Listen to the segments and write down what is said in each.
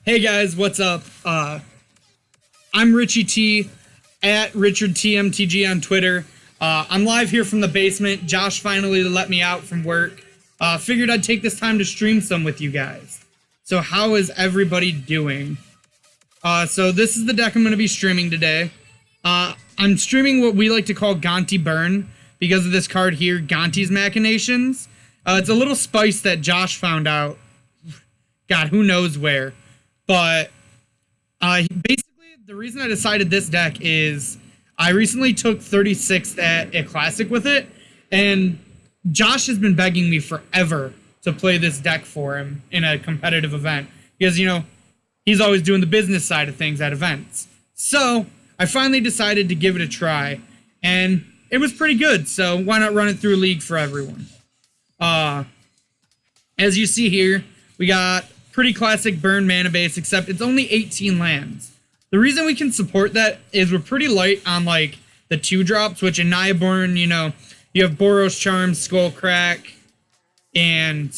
Hey guys, what's up? I'm Richie T at RichardTMTG on Twitter. I'm live here from the basement. Josh finally let me out from work. Figured I'd take this time to stream some with you guys. So how is everybody doing? So this is the deck I'm going to be streaming today. I'm streaming what we like to call Rakdos Burn because of this card here, Rakdos Machinations. It's a little spice that Josh found out. God, who knows where. But basically, the reason I decided this deck is I recently took 36th at a Classic with it, and Josh has been begging me forever to play this deck for him in a competitive event. Because, you know, he's always doing the business side of things at events. So, I finally decided to give it a try, and it was pretty good, so why not run it through a league for everyone? As you see here, we got pretty classic burn mana base, except it's only 18 lands. The reason we can support that is we're pretty light on, like, the 2-drops, which in Burn, you know, you have Boros Charm, Skullcrack, and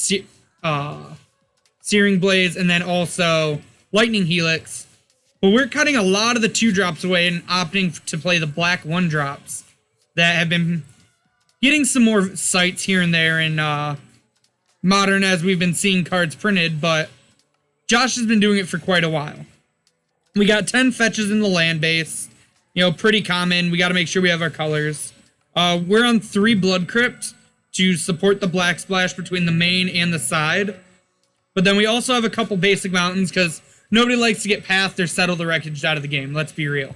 Searing Blaze, and then also Lightning Helix. But we're cutting a lot of the 2-drops away and opting to play the black 1-drops that have been getting some more sights here and there in Modern as we've been seeing cards printed, but Josh has been doing it for quite a while. We got 10 fetches in the land base. You know, pretty common. We got to make sure we have our colors. We're on 3 Blood Crypt to support the black splash between the main and the side. But then we also have a couple basic mountains because nobody likes to get Pathed or Settle the Wreckage out of the game. Let's be real.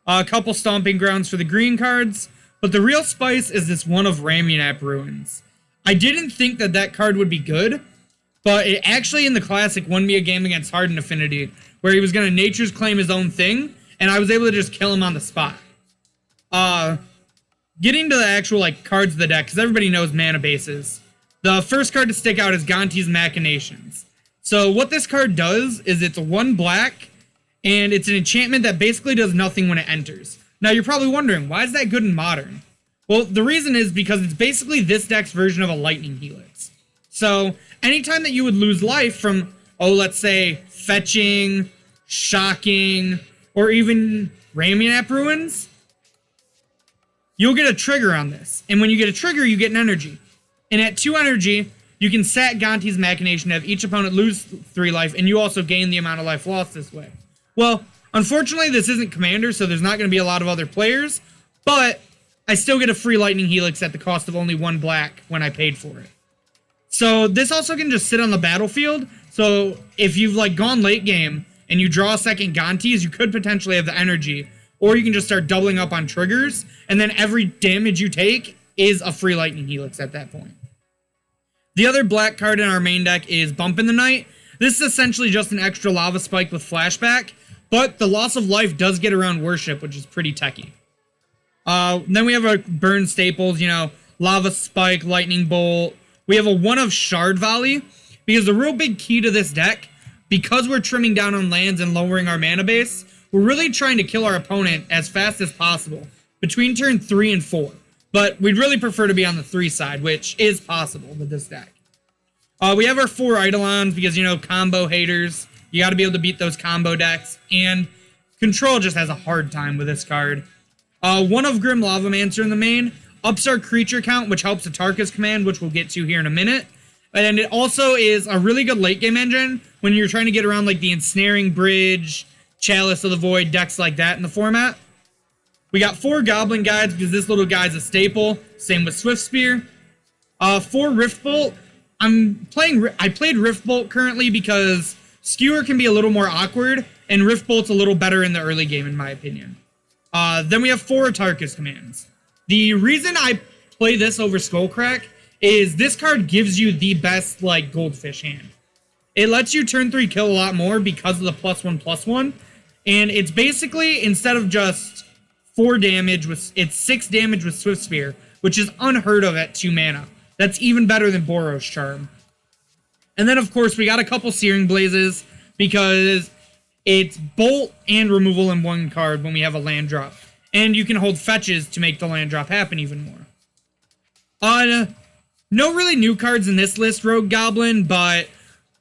A couple Stomping Grounds for the green cards. But the real spice is this one of Ramunap Ruins. I didn't think that that card would be good, but it actually in the Classic won me a game against Hardened Affinity, where he was going to Nature's Claim his own thing, and I was able to just kill him on the spot. Getting to the actual like cards of the deck, because everybody knows mana bases. The first card to stick out is Rakdos Machinations. So what this card does is it's 1 black, and it's an enchantment that basically does nothing when it enters. Now you're probably wondering, why is that good in Modern? Well, the reason is because it's basically this deck's version of a Lightning Helix. So anytime that you would lose life from, let's say, fetching, shocking, or even Ramunap Ruins, you'll get a trigger on this. And when you get a trigger, you get an energy. And at 2 energy, you can sack Rakdos Machination to have each opponent lose 3 life, and you also gain the amount of life lost this way. Well, unfortunately, this isn't Commander, so there's not going to be a lot of other players, but I still get a free Lightning Helix at the cost of only 1 black when I paid for it. So this also can just sit on the battlefield, so if you've like gone late game and you draw a second Rakdos, you could potentially have the energy, or you can just start doubling up on triggers, and then every damage you take is a free Lightning Helix at that point. The other black card in our main deck is Bump in the Night. This is essentially just an extra Lava Spike with Flashback, but the loss of life does get around Worship, which is pretty techy. Then we have our burn staples, you know, Lava Spike, Lightning Bolt. We have a 1 of Shard Volley, because the real big key to this deck, because we're trimming down on lands and lowering our mana base, we're really trying to kill our opponent as fast as possible, between turn 3 and 4. But we'd really prefer to be on the 3 side, which is possible with this deck. We have our 4 Eidolons, because, you know, combo haters. You got to be able to beat those combo decks, and Control just has a hard time with this card. 1 of Grim Lavamancer in the main, ups our creature count, which helps the Tarka's command, which we'll get to here in a minute. And it also is a really good late game engine when you're trying to get around like the Ensnaring Bridge, Chalice of the Void, decks like that in the format. We got 4 Goblin Guides because this little guy's a staple. Same with Swift Spear. 4 Rift Bolt. I played Rift Bolt currently because Skewer can be a little more awkward, and Rift Bolt's a little better in the early game in my opinion. Then we have 4 Tarka's commands. The reason I play this over Skullcrack is this card gives you the best, like, Goldfish hand. It lets you turn 3 kill a lot more because of the +1/+1, and it's basically, instead of just 4 damage, it's 6 damage with Swift Spear, which is unheard of at 2 mana. That's even better than Boros Charm. And then, of course, we got a couple Searing Blazes, because it's Bolt and removal in 1 card when we have a land drop. And you can hold fetches to make the land drop happen even more. No really new cards in this list, Rogue Goblin, but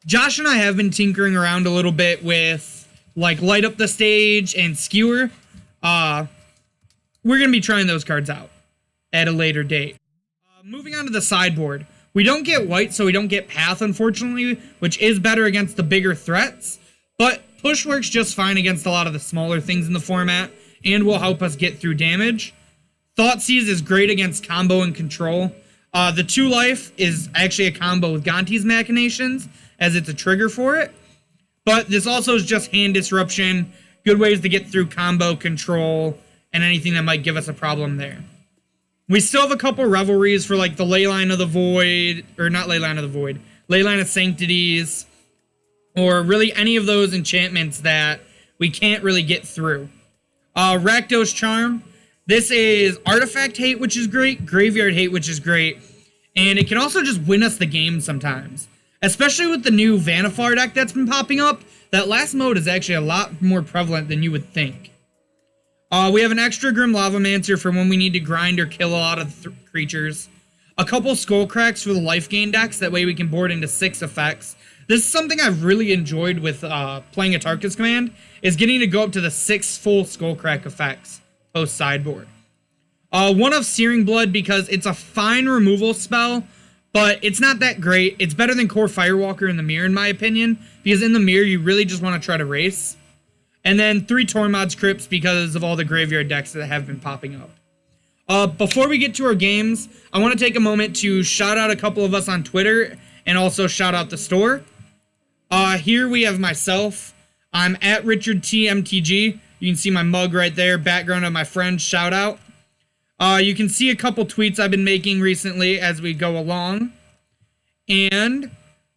Josh and I have been tinkering around a little bit with like Light Up the Stage and Skewer. We're going to be trying those cards out at a later date. Moving on to the sideboard. We don't get white, so we don't get Path, unfortunately, which is better against the bigger threats. But Push works just fine against a lot of the smaller things in the format and will help us get through damage. Thoughtseize is great against combo and control. The 2 life is actually a combo with Gonti's Machinations, as it's a trigger for it. But this also is just hand disruption, good ways to get through combo, control, and anything that might give us a problem there. We still have a couple revelries for like the Leyline of the Void, or not Leyline of the Void, Leyline of Sanctities, or really any of those enchantments that we can't really get through. Rakdos Charm. This is Artifact Hate, which is great, Graveyard Hate, which is great, and it can also just win us the game sometimes. Especially with the new Vannifar deck that's been popping up, that last mode is actually a lot more prevalent than you would think. We have an extra Grim Lavamancer for when we need to grind or kill a lot of creatures. A couple Skullcracks for the life gain decks, that way we can board into 6 effects. This is something I've really enjoyed with playing a Tarkus Command, is getting to go up to the 6 full Skullcrack effects post-sideboard. One of Searing Blood, because it's a fine removal spell, but it's not that great. It's better than Core Firewalker in the mirror, in my opinion, because in the mirror, you really just want to try to race. And then 3 Tormod's Crypts because of all the graveyard decks that have been popping up. Before we get to our games, I want to take a moment to shout out a couple of us on Twitter and also shout out the store. Here we have myself. I'm at Richard T MTG. You can see my mug right there, background of my friend, shout out. You can see a couple tweets I've been making recently as we go along. And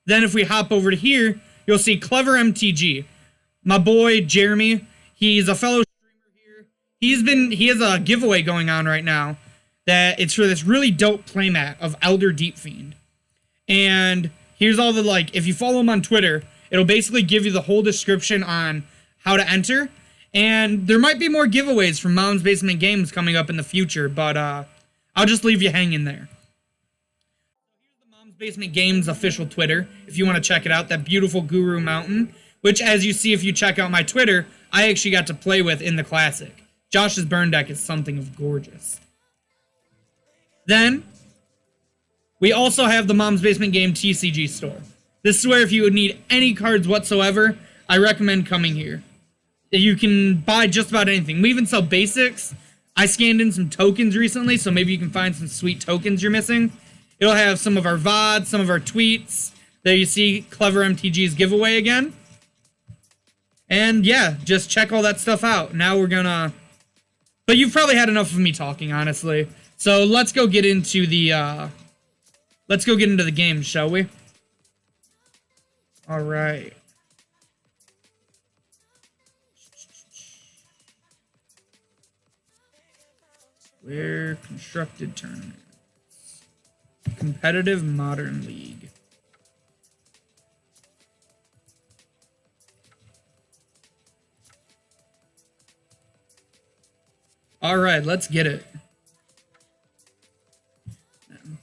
then if we hop over to here, you'll see Clever MTG. My boy, Jeremy, he's a fellow streamer here. He has a giveaway going on right now that it's for this really dope playmat of Elder Deep Fiend. And here's all the, like, if you follow him on Twitter, it'll basically give you the whole description on how to enter. And there might be more giveaways from Mom's Basement Games coming up in the future, but I'll just leave you hanging there. Here's the Mom's Basement Games official Twitter, if you want to check it out, that beautiful Guru Mountain, which, as you see if you check out my Twitter, I actually got to play with in the Classic. Josh's burn deck is something of gorgeous. Then, we also have the Mom's Basement Game TCG store. This is where if you would need any cards whatsoever, I recommend coming here. You can buy just about anything. We even sell basics. I scanned in some tokens recently, so maybe you can find some sweet tokens you're missing. It'll have some of our VODs, some of our tweets. There you see Clever MTG's giveaway again. And yeah, just check all that stuff out. Now we're gonna... But you've probably had enough of me talking, honestly. So let's go get into the, game, shall we? Alright. Where constructed tournaments. Competitive Modern League. Alright, let's get it.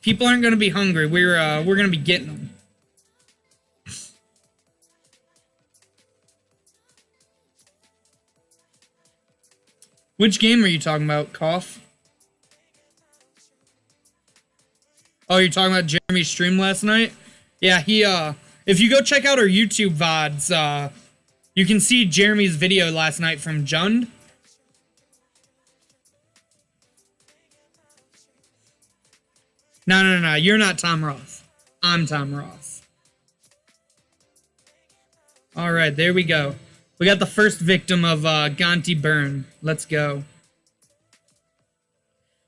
People aren't going to be hungry. We're going to be getting them. Which game are you talking about, Cough? Oh, you're talking about Jeremy's stream last night? Yeah, he, if you go check out our YouTube VODs, you can see Jeremy's video last night from Jund. No, you're not Tom Ross. I'm Tom Ross. Alright, there we go. We got the first victim of Rakdos Burn. Let's go.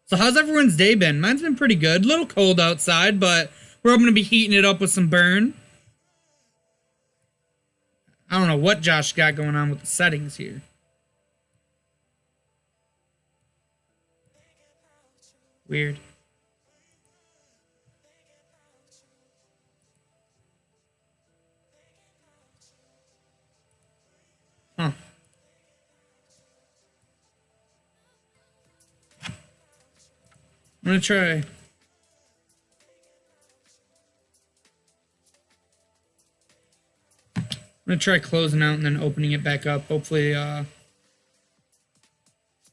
So how's everyone's day been? Mine's been pretty good. A little cold outside, but we're hoping to be heating it up with some burn. I don't know what Josh got going on with the settings here. Weird. Huh. I'm gonna try. I'm gonna try closing out and then opening it back up. Hopefully, there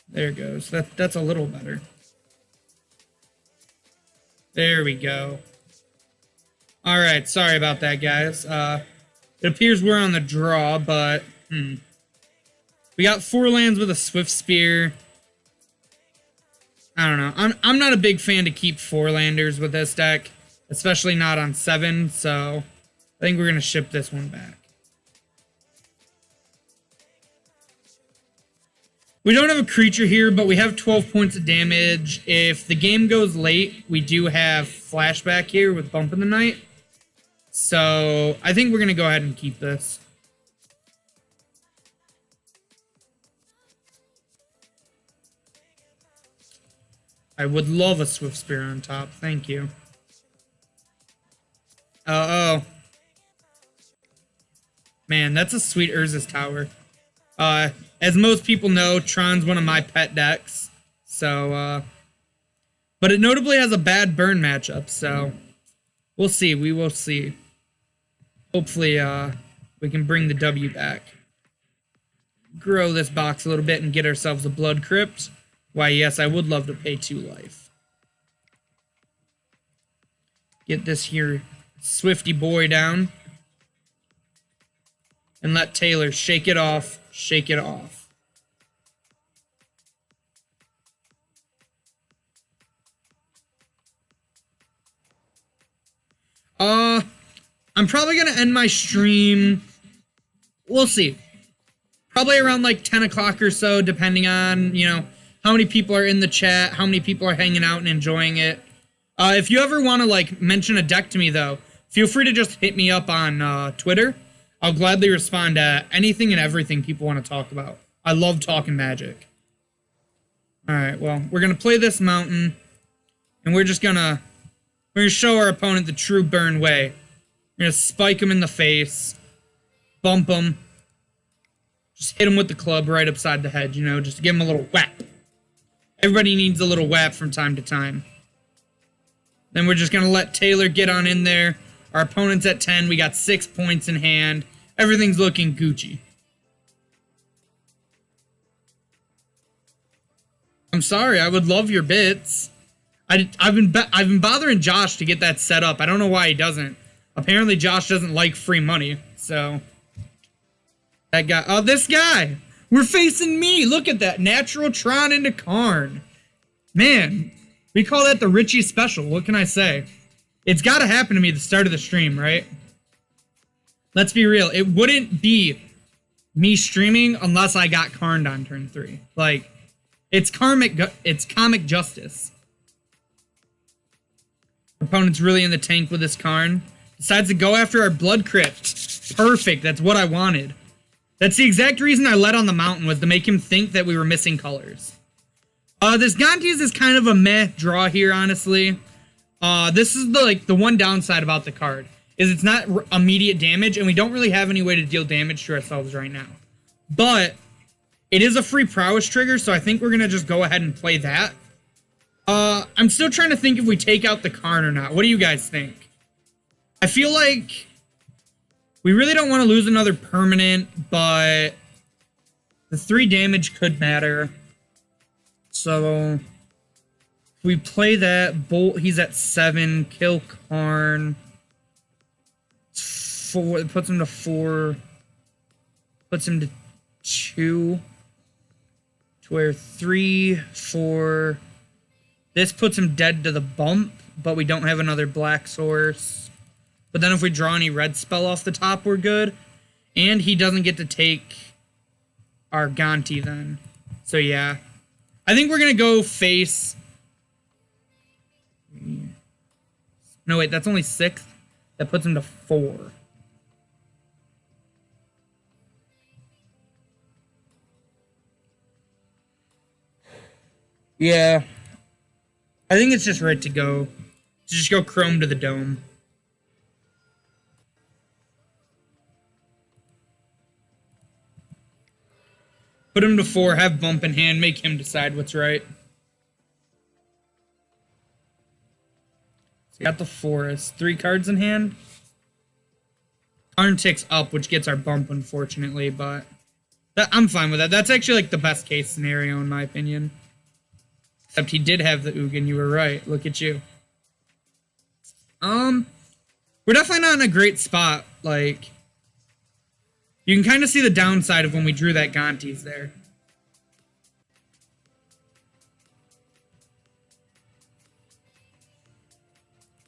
it goes. That's a little better. There we go. All right, sorry about that, guys. It appears we're on the draw, but we got 4 lands with a Swift Spear. I don't know. I'm not a big fan to keep 4 landers with this deck, especially not on 7. So I think we're gonna ship this one back. We don't have a creature here, but we have 12 points of damage. If the game goes late, we do have flashback here with Bump in the Night. So I think we're going to go ahead and keep this. I would love a Swift Spear on top. Thank you. Uh-oh. Man, that's a sweet Urza's Tower. As most people know, Tron's one of my pet decks. So, but it notably has a bad burn matchup, so we'll see. We will see. Hopefully, we can bring the W back. Grow this box a little bit and get ourselves a Blood Crypt. Why, yes, I would love to pay 2 life. Get this here Swifty boy down. And let Taylor shake it off. Shake it off. I'm probably going to end my stream. We'll see. Probably around like 10 o'clock or so, depending on, you know, how many people are in the chat, how many people are hanging out and enjoying it. If you ever want to, like, mention a deck to me, though, feel free to just hit me up on Twitter. I'll gladly respond to anything and everything people want to talk about. I love talking Magic. Alright, well, we're going to play this mountain, and we're going to show our opponent the true Burn way. We're going to spike him in the face, bump him, just hit him with the club right upside the head, you know, just to give him a little whap. Everybody needs a little whap from time to time. Then we're just going to let Taylor get on in there. Our opponent's at 10. We got 6 points in hand. Everything's looking Gucci. I'm sorry. I would love your bits. I've been bothering Josh to get that set up. I don't know why he doesn't. Apparently, Josh doesn't like free money. So that guy. Oh, this guy. We're facing me. Look at that. Natural Tron into Karn. Man, we call that the Richie special. What can I say? It's got to happen to me at the start of the stream, right? Let's be real. It wouldn't be me streaming unless I got Karned on turn 3. Like, it's comic justice. Opponent's really in the tank with this Karn. Decides to go after our Blood Crypt. Perfect. That's what I wanted. That's the exact reason I led on the mountain, was to make him think that we were missing colors. This Gonti's is kind of a meh draw here, honestly. This is the one downside about the card, is it's not immediate damage, and we don't really have any way to deal damage to ourselves right now. But it is a free prowess trigger, so I think we're going to just go ahead and play that. I'm still trying to think if we take out the Karn or not. What do you guys think? I feel like we really don't want to lose another permanent, but the 3 damage could matter. So if we play that, Bolt, he's at 7, kill Karn. 4, it puts him to 4. Puts him to 2. To where 3, 4. This puts him dead to the bump, but we don't have another black source. But then if we draw any red spell off the top, we're good. And he doesn't get to take our Gonti then. So yeah. I think we're going to go face... No, wait, that's only 6. That puts him to 4. Yeah. I think it's just right to go. Just go Chrome to the Dome. Put him to 4, have Bump in hand, make him decide what's right. So got the Forest. 3 cards in hand. Karn ticks up, which gets our bump, unfortunately, but I'm fine with that. That's actually like the best case scenario, in my opinion. Except he did have the Ugin, you were right. Look at you. We're definitely not in a great spot. Like, you can kind of see the downside of when we drew that Gonti's there.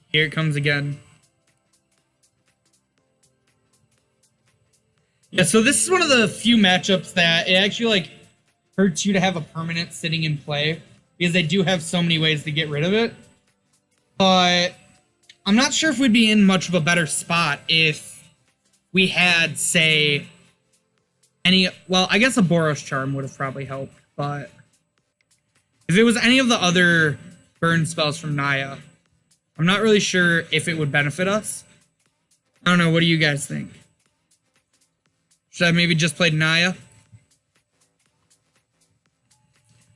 Here it comes again. Yeah, so this is one of the few matchups that it actually, like, hurts you to have a permanent sitting in play, because they do have so many ways to get rid of it. But I'm not sure if we'd be in much of a better spot if we had, say, any... Well, I guess a Boros Charm would have probably helped, but... If it was any of the other burn spells from Naya, I'm not really sure if it would benefit us. I don't know, what do you guys think? Should I maybe just play Naya?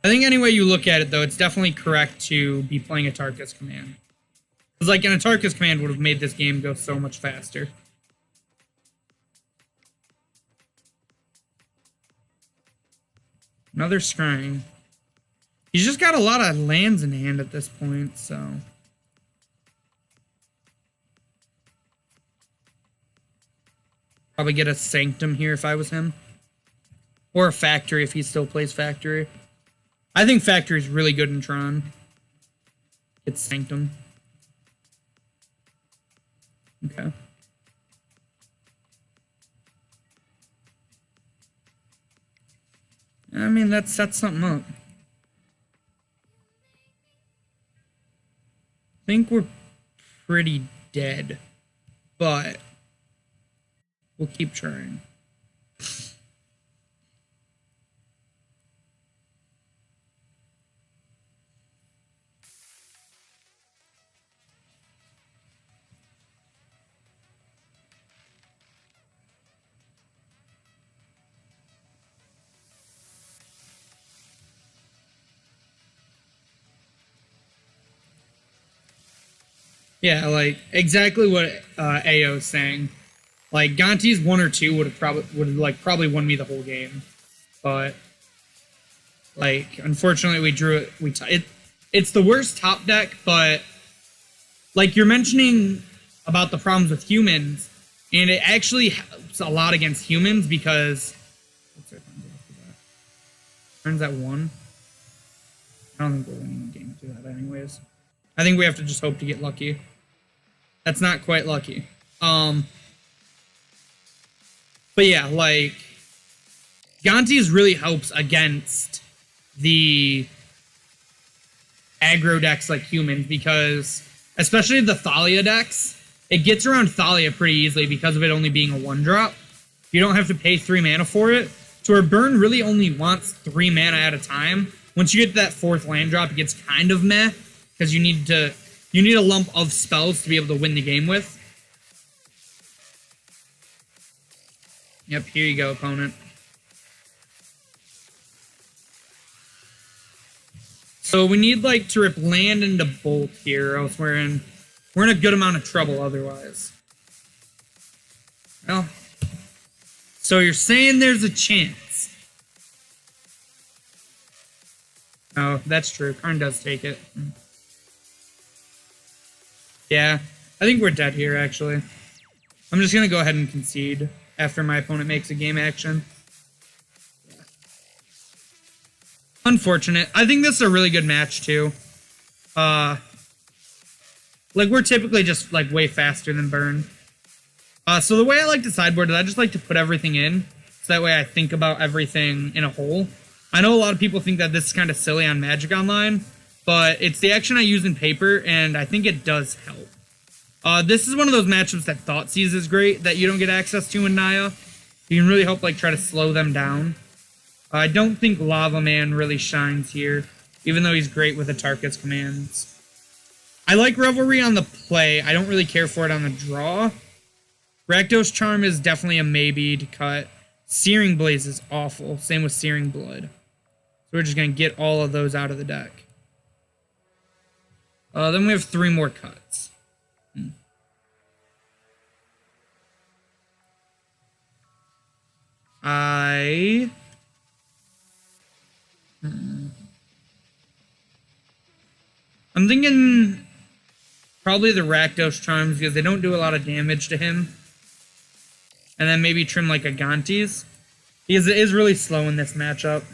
I think any way you look at it, though, it's definitely correct to be playing a Tarkus command. Because, like, an Tarkus command would have made this game go so much faster. Another scrying. He's just got a lot of lands in hand at this point, so... Probably get a Sanctum here if I was him. Or a Factory if he still plays Factory. I think Factory is really good in Tron. It's Sanctum. Okay. I mean, that sets something up. I think we're pretty dead. But... we'll keep trying. Yeah, like exactly what AO is saying. Like Gonti's 1 or 2 would have probably won me the whole game, but like unfortunately we drew it. It's the worst top deck, but like you're mentioning about the problems with humans, and it actually helps a lot against humans because what's our turns after that? Turns at 1. I don't think we're winning the game through that, anyways. I think we have to just hope to get lucky. That's not quite lucky. But yeah, like, Gonti's really helps against the aggro decks like humans because, especially the Thalia decks, it gets around Thalia pretty easily because of it only being a 1-drop. You don't have to pay 3 mana for it. So our burn really only wants 3 mana at a time. Once you get to that 4th land drop, it gets kind of meh because you need a lump of spells to be able to win the game with. Yep, here you go, opponent. So we need, like, to rip land into Bolt here, or else we're in a good amount of trouble otherwise. Well, so you're saying there's a chance. Oh, that's true. Karn does take it. Yeah, I think we're dead here, actually. I'm just going to go ahead and concede after my opponent makes a game action. Yeah. Unfortunate. I think this is a really good match, too. Like, we're typically just, like, way faster than Burn. So the way I like to sideboard is I just like to put everything in, so that way I think about everything in a whole. I know a lot of people think that this is kind of silly on Magic Online, but it's the action I use in Paper, and I think it does help. This is one of those matchups that Thoughtseize is great, that you don't get access to in Naya. You can really help, like, try to slow them down. I don't think Lava Man really shines here, even though he's great with the Tarkus commands. I like Revelry on the play. I don't really care for it on the draw. Rakdos Charm is definitely a maybe to cut. Searing Blaze is awful. Same with Searing Blood. So we're just going to get all of those out of the deck. Then we have 3 more cuts. I'm thinking probably the Rakdos charms because they don't do a lot of damage to him. And then maybe trim like a Gonti's. Because it is really slow in this matchup.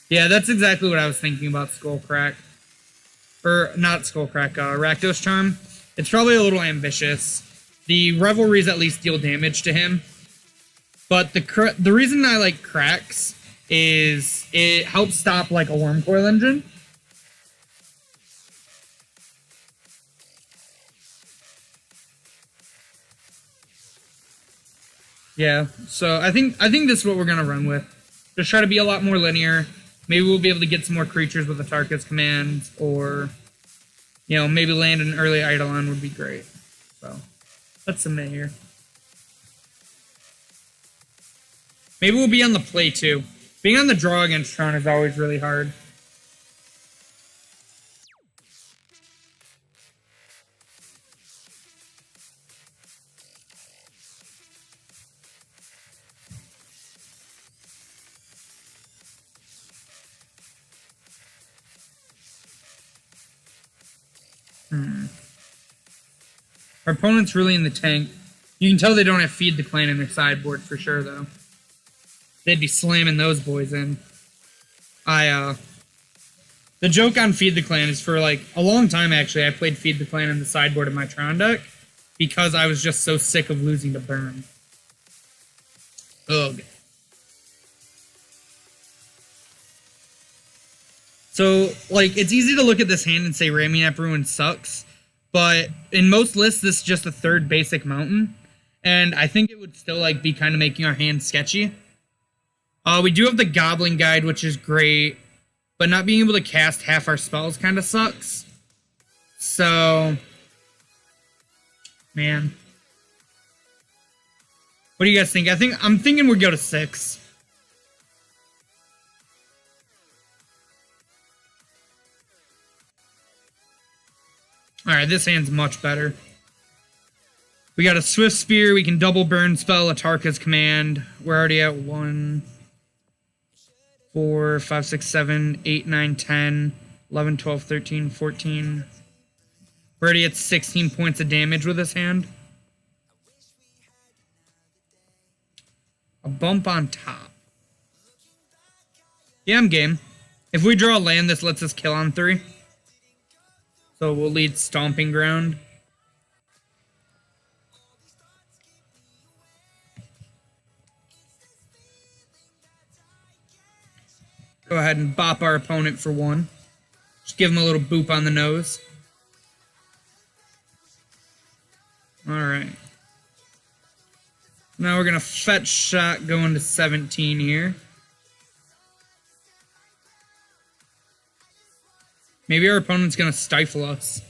Yeah, that's exactly what I was thinking about Skullcrack. Or, not Skullcrack, Rakdos Charm. It's probably a little ambitious. The Revelries at least deal damage to him. But the reason I like Cracks is it helps stop like a Wormcoil engine. Yeah, so I think this is what we're gonna run with. Just try to be a lot more linear. Maybe we'll be able to get some more creatures with Atarka's commands, or you know, maybe land an early Eidolon would be great. So let's submit here. Maybe we'll be on the play too. Being on the draw against Tron is always really hard. Our opponent's really in the tank. You can tell they don't have Feed the Clan in their sideboard for sure, though. They'd be slamming those boys in. The joke on Feed the Clan is for, like, a long time, actually, I played Feed the Clan in the sideboard of my Tron deck because I was just so sick of losing to Burn. Ugh. So, like, it's easy to look at this hand and say Raminap Ruin sucks, but in most lists, this is just a third basic mountain, and I think it would still, like, be kind of making our hand sketchy. We do have the Goblin Guide, which is great, but not being able to cast half our spells kind of sucks. So, man. What do you guys think? I'm thinking we'd go to 6. Alright, this hand's much better. We got a Swift Spear, we can double burn spell Atarka's command. We're already at 1, 4, 5, 6, 7, 8, 9, 10, 11, 12, 13, 14. We're already at 16 points of damage with this hand. A bump on top. Yeah, I'm game. If we draw a land, this lets us kill on 3. So we'll lead Stomping Ground. Go ahead and bop our opponent for 1. Just give him a little boop on the nose. Alright. Now we're going to fetch shot going to 17 here. Maybe our opponent's going to stifle us.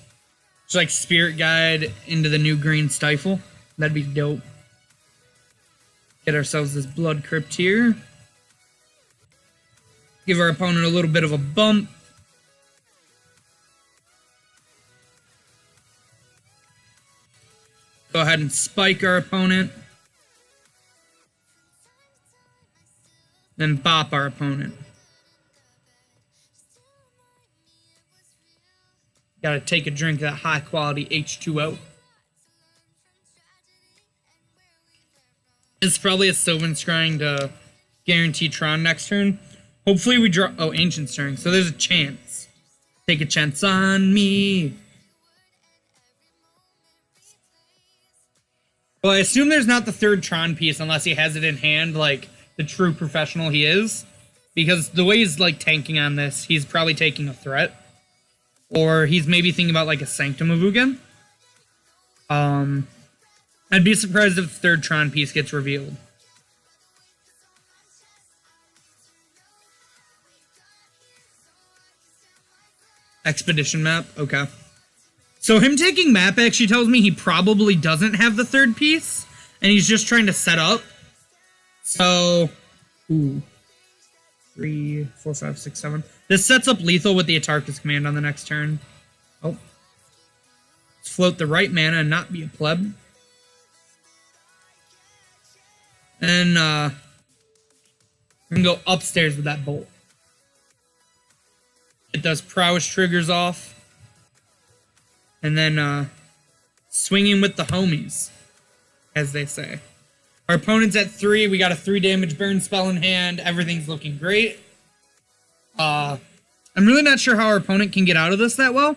Just like Spirit Guide into the new green stifle. That'd be dope. Get ourselves this Blood Crypt here. Give our opponent a little bit of a bump. Go ahead and spike our opponent. Then bop our opponent. Gotta take a drink of that high quality H2O. It's probably a Sylvan Scrying to guarantee Tron next turn. Hopefully we draw... Oh, Ancient Stirring. So there's a chance. Take a chance on me. Well, I assume there's not the third Tron piece unless he has it in hand like the true professional he is. Because the way he's like tanking on this, he's probably taking a threat. Or he's maybe thinking about like a Sanctum of Ugin. I'd be surprised if the third Tron piece gets revealed. Expedition map, okay. So him taking map actually tells me he probably doesn't have the third piece, and he's just trying to set up. So, 3, 4, 5, 6, 7. This sets up lethal with the Atarka's command on the next turn. Oh. Let's float the right mana and not be a pleb. And we're gonna go upstairs with that bolt. Get those prowess triggers off. And then swinging with the homies, as they say. Our opponent's at 3. We got a 3 damage burn spell in hand. Everything's looking great. I'm really not sure how our opponent can get out of this that well.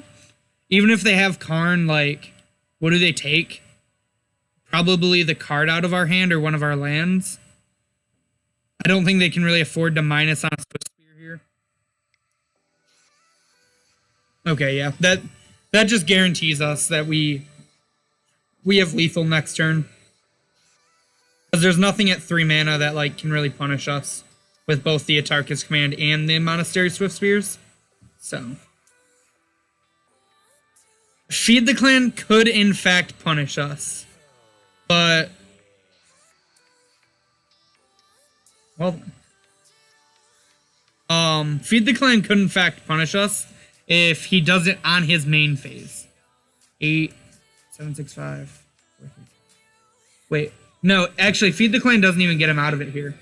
Even if they have Karn, like, what do they take? Probably the card out of our hand or one of our lands. I don't think they can really afford to minus on a Swift Spear here. Okay, yeah. That just guarantees us that we have lethal next turn. Because there's nothing at 3 mana that like can really punish us with both the Atarka's Command and the Monastery Swift Spears. So Feed the Clan could in fact punish us. But well, Feed the Clan could in fact punish us if he does it on his main phase. 8, 7, 6, 5. 4, 3. Wait, no, actually, Feed the Clan doesn't even get him out of it here.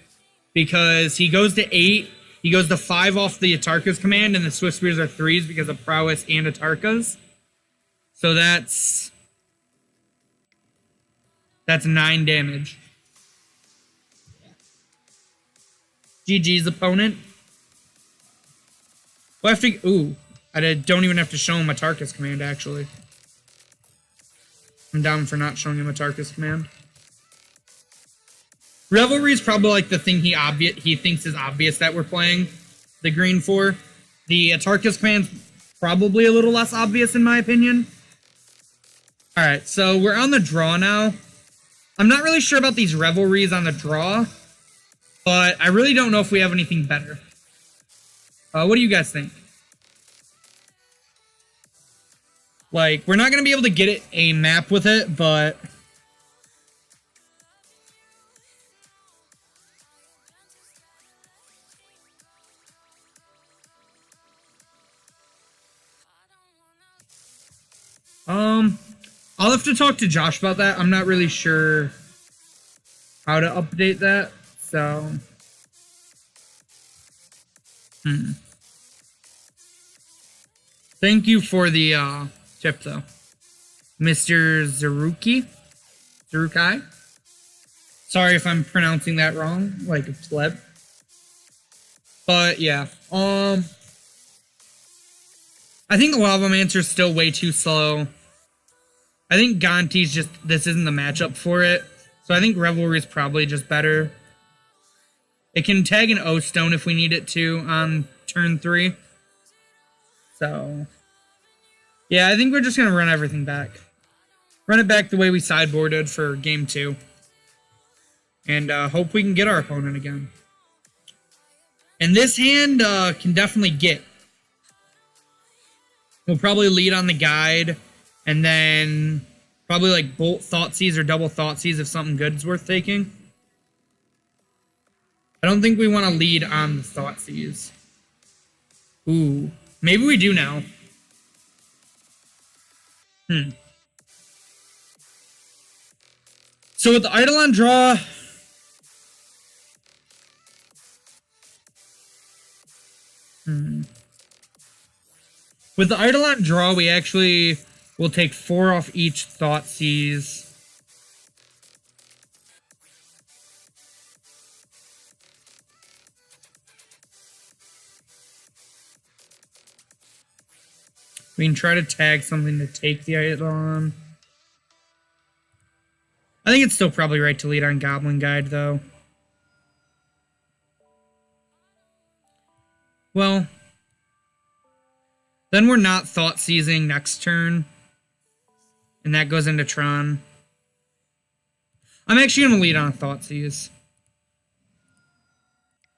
Because he goes to 8, he goes to 5 off the Atarka's Command, and the Swift Spears are 3s because of Prowess and Atarka's. So that's 9 damage. GG's opponent. Well, I think, ooh, I don't even have to show him Atarka's Command, actually. I'm down for not showing him Atarka's Command. Revelry is probably like the thing he thinks is obvious that we're playing the green for. The Atarka's Command's probably a little less obvious in my opinion. Alright, so we're on the draw now. I'm not really sure about these Revelries on the draw, but I really don't know if we have anything better. What do you guys think? Like, we're not going to be able to get a map with it, but I'll have to talk to Josh about that. I'm not really sure how to update that, so Thank you for the tip, though. Mr. Zarukai? Sorry if I'm pronouncing that wrong, like a pleb. But, yeah. I think Lavamancer's still way too slow. I think Gonti's just, this isn't the matchup for it. So I think Revelry is probably just better. It can tag an O-Stone if we need it to on turn 3. So, yeah, I think we're just going to run everything back. Run it back the way we sideboarded for game 2. And hope we can get our opponent again. And this hand can definitely get. We'll probably lead on the guide. And then probably like bolt Thoughtseize or double Thoughtseize if something good is worth taking. I don't think we want to lead on the Thoughtseize. Ooh. Maybe we do now. So with the Eidolon draw, with the Eidolon draw, we actually will take 4 off each Thoughtseize. We can try to tag something to take the Eidolon. I think it's still probably right to lead on Goblin Guide, though. Well, then we're not Thoughtseizing next turn. And that goes into Tron. I'm actually going to lead on Thoughtseize.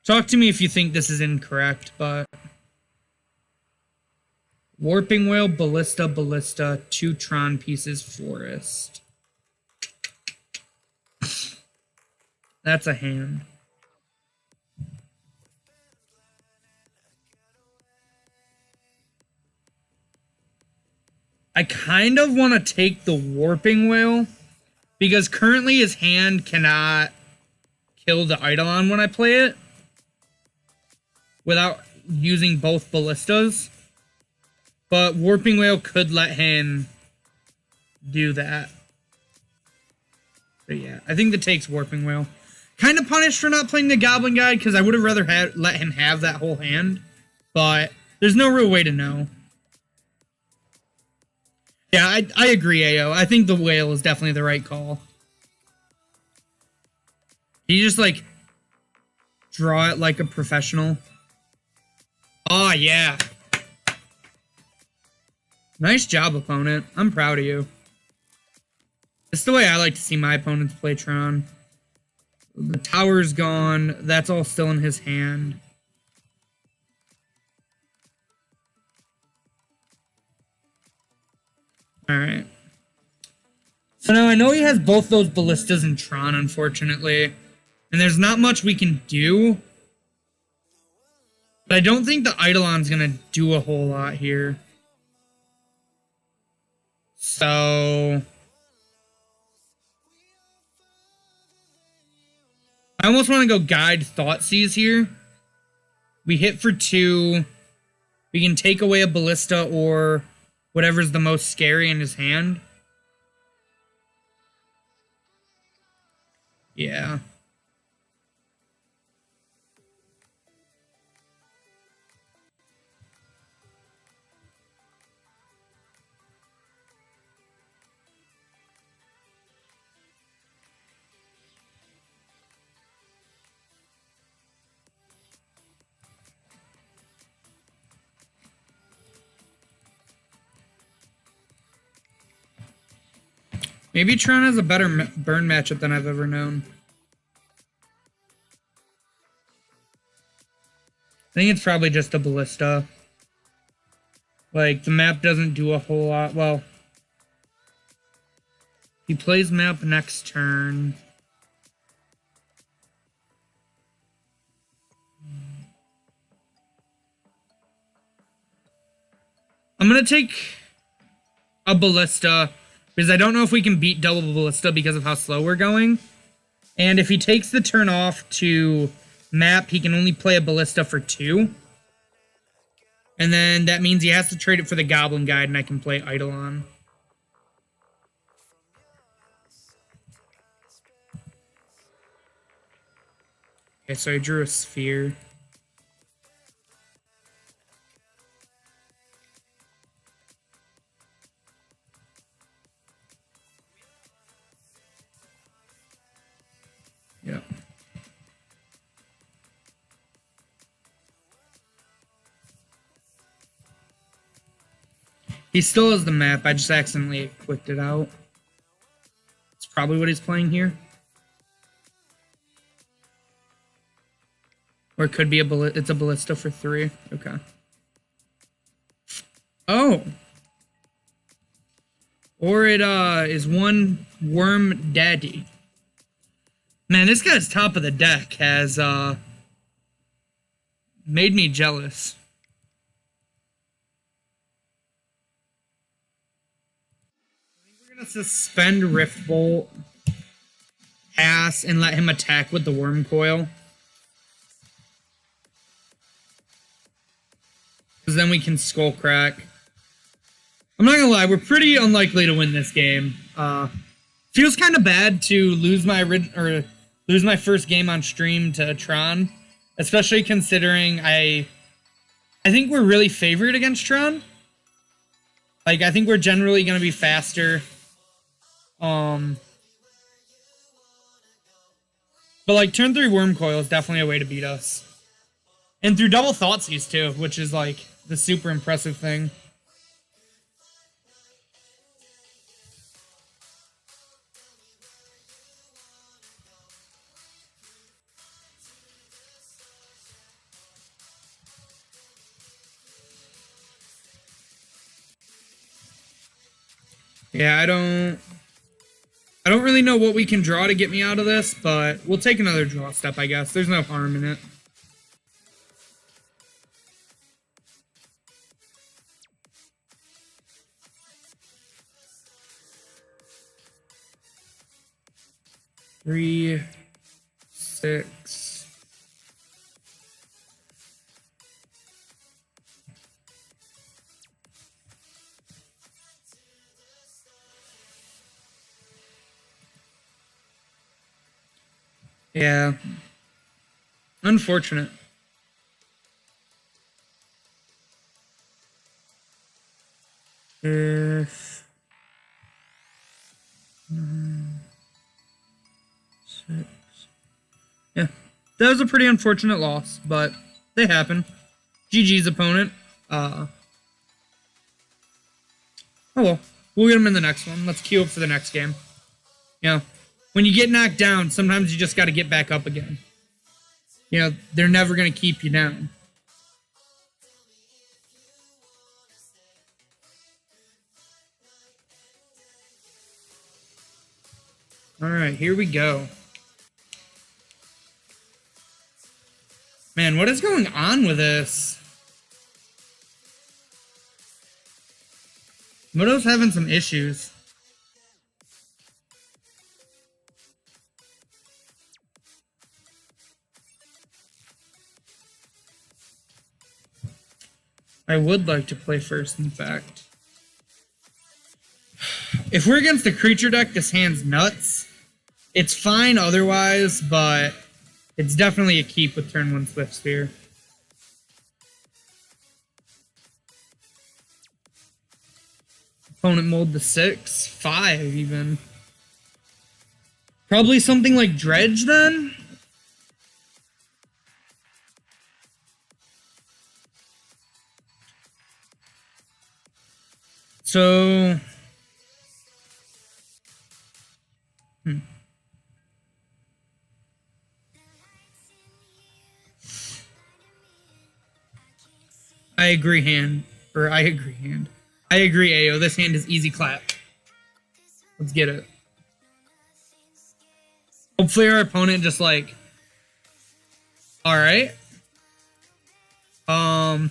Talk to me if you think this is incorrect, but Warping Whale, Ballista, 2 Tron pieces, Forest. That's a hand. I kind of want to take the Warping Whale because currently his hand cannot kill the Eidolon when I play it without using both ballistas. But Warping Whale could let him do that. But yeah, I think the take's Warping Whale. Kind of punished for not playing the Goblin Guide, because I would have rather let him have that whole hand. But there's no real way to know. Yeah, I agree, AO. I think the Whale is definitely the right call. You just, like, draw it like a professional. Oh, yeah. Nice job, opponent. I'm proud of you. It's the way I like to see my opponents play Tron. The tower's gone. That's all still in his hand. Alright. So now I know he has both those ballistas in Tron, unfortunately. And there's not much we can do. But I don't think the Eidolon's gonna do a whole lot here. So I almost want to go Guide Thoughtseize here. We hit for 2. We can take away a ballista or whatever's the most scary in his hand. Yeah. Maybe Tron has a better burn matchup than I've ever known. I think it's probably just a ballista. Like, the map doesn't do a whole lot. Well, he plays map next turn. I'm going to take a ballista because I don't know if we can beat double ballista because of how slow we're going. And if he takes the turn off to map, he can only play a ballista for 2. And then that means he has to trade it for the Goblin Guide, and I can play Eidolon. Okay, so I drew a sphere. Yeah. He still has the map. I just accidentally clicked it out. It's probably what he's playing here. Or it could be it's a ballista for 3. Okay. Oh. Or it is one Worm Daddy. Man, this guy's top of the deck has made me jealous. We're gonna suspend Rift Bolt, pass, and let him attack with the Worm Coil. Because then we can Skull Crack. I'm not gonna lie, we're pretty unlikely to win this game. Feels kind of bad to lose my first game on stream to Tron, especially considering I think we're really favored against Tron. Like, I think we're generally going to be faster. But like, turn 3 Worm Coil is definitely a way to beat us. And through double Thoughtseize too, which is like the super impressive thing. Yeah, I don't really know what we can draw to get me out of this, but we'll take another draw step, I guess. There's no harm in it. Three, 6. Yeah. Unfortunate. If 9, 6. Yeah. That was a pretty unfortunate loss, but they happen. GG's opponent. Oh well. We'll get him in the next one. Let's queue up for the next game. You know, when you get knocked down, sometimes you just got to get back up again. You know, they're never going to keep you down. All right, here we go. Man, what is going on with this? Moto's having some issues. I would like to play first, in fact. If we're against the creature deck, this hand's nuts. It's fine otherwise, but it's definitely a keep with turn 1 Swift Spear. Opponent mold to 6, 5 even. Probably something like Dredge then? So... I agree, AO. This hand is easy clap. Let's get it. Hopefully our opponent just like... Alright. Huh.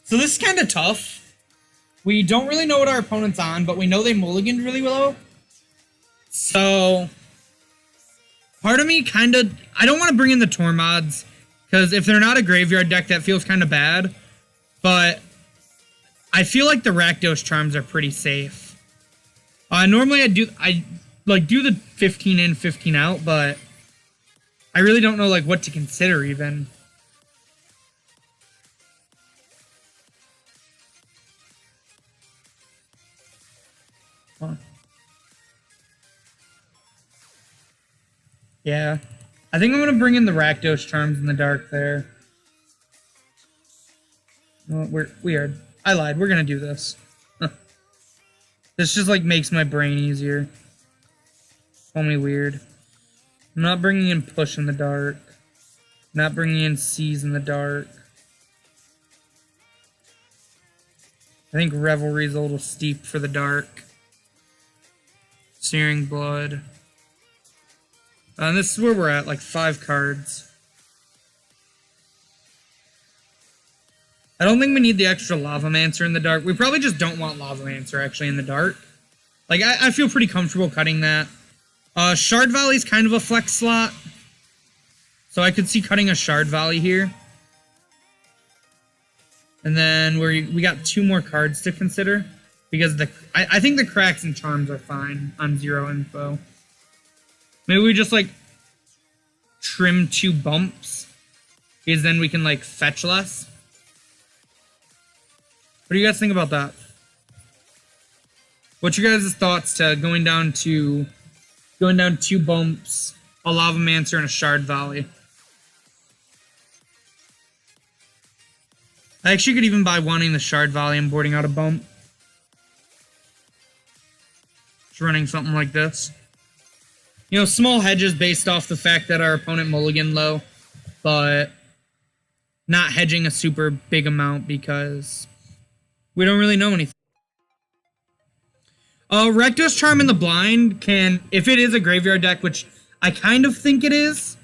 So this is kind of tough. We don't really know what our opponent's on, but we know they mulliganed really low. So... Part of me kind of... I don't want to bring in the Tormods, because if they're not a graveyard deck, that feels kind of bad. But I feel like the Rakdos Charms are pretty safe. Normally I do the 15 in, 15 out, but I really don't know like what to consider even. Huh. Yeah. I think I'm going to bring in the Rakdos Charms in the dark there. No, we're weird. I lied. We're going to do this. This just, like, makes my brain easier. Call me weird. I'm not bringing in Push in the dark. Not bringing in Seize in the dark. I think Revelry's a little steep for the dark. Searing Blood. And this is where we're at, like 5 cards. I don't think we need the extra Lavamancer in the dark. We probably just don't want Lavamancer actually in the dark. Like, I feel pretty comfortable cutting that. Shard Valley's kind of a flex slot. So I could see cutting a Shard Valley here. And then we got 2 more cards to consider. Because I think the Cracks and Charms are fine on 0 info. Maybe we just, like, trim 2 bumps. Because then we can, like, fetch less. What do you guys think about that? What's your guys' thoughts to going down 2 bumps, a Lavamancer, and a Shard Valley? I actually could even buy wanting the Shard Valley and boarding out a bump. Just running something like this. You know, small hedges based off the fact that our opponent mulliganed low, but not hedging a super big amount because we don't really know anything. Rakdos Charm in the blind can, if it is a graveyard deck, which I kind of think it is,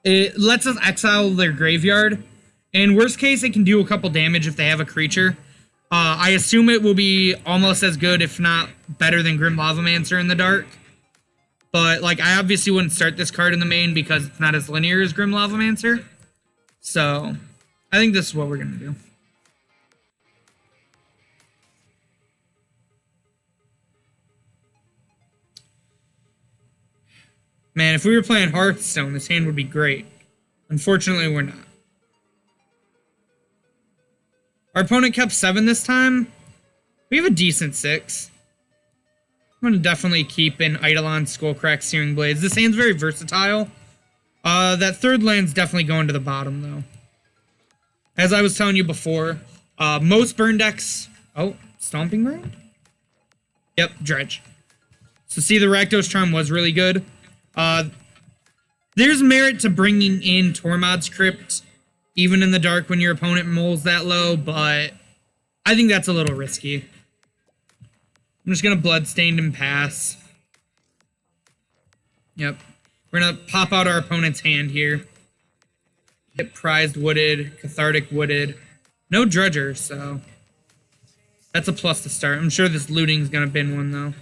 it lets us exile their graveyard. In worst case, it can do a couple damage if they have a creature. I assume it will be almost as good, if not better than Grim Lavamancer in the dark. But, like, I obviously wouldn't start this card in the main because it's not as linear as Grim Lavamancer. So, I think this is what we're going to do. Man, if we were playing Hearthstone, this hand would be great. Unfortunately, we're not. Our opponent kept 7 this time. We have a decent 6. I'm going to definitely keep in Eidolon, Skullcrack, Searing Blades. This hand's very versatile. That third land's definitely going to the bottom, though. As I was telling you before, most burn decks... Oh, Stomping Ground? Yep, Dredge. So see, the Rakdos Charm was really good. There's merit to bringing in Tormod's Crypt, even in the dark when your opponent moles that low, but I think that's a little risky. I'm just going to Bloodstained and pass. Yep. We're going to pop out our opponent's hand here. Get Prized Wooded, Cathartic Wooded. No Dredger, so that's a plus to start. I'm sure this looting's going to bin one, though.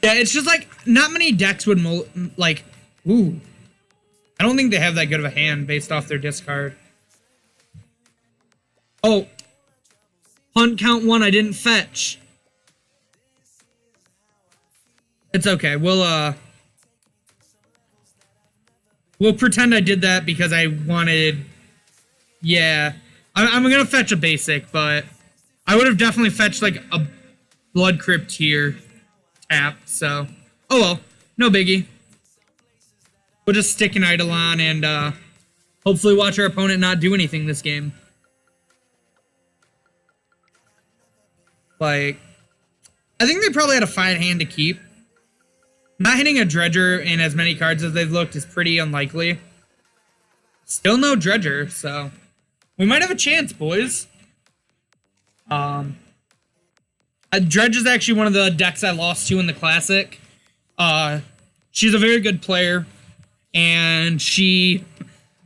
Yeah, it's just like, not many decks would, like, ooh. I don't think they have that good of a hand based off their discard. Oh. Hunt count 1, I didn't fetch. It's okay, we'll pretend I did that because I wanted, yeah. I'm gonna fetch a basic, but I would have definitely fetched, like, a Blood Crypt here. Tap, so oh well, no biggie. We'll just stick an Eidolon and hopefully watch our opponent not do anything this game. Like, I think they probably had a fine hand to keep. Not hitting a Dredger in as many cards as they've looked is pretty unlikely. Still no Dredger, so we might have a chance, boys. Dredge is actually one of the decks I lost to in the Classic. She's a very good player, and she,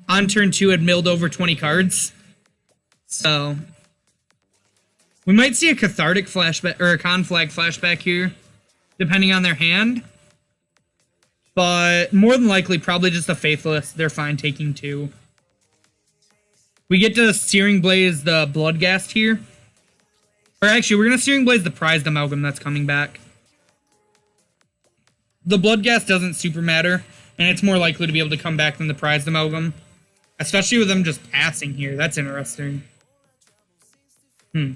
on turn 2, had milled over 20 cards. So, we might see a Cathartic flashback, or a Conflag flashback here, depending on their hand. But, more than likely, probably just a Faithless. They're fine taking 2. We get to Searing Blaze the Bloodghast here. Or actually, we're going to Searing Blaze the Prized Amalgam that's coming back. The Bloodghast doesn't super matter, and it's more likely to be able to come back than the Prized Amalgam. Especially with them just passing here. That's interesting. Okay.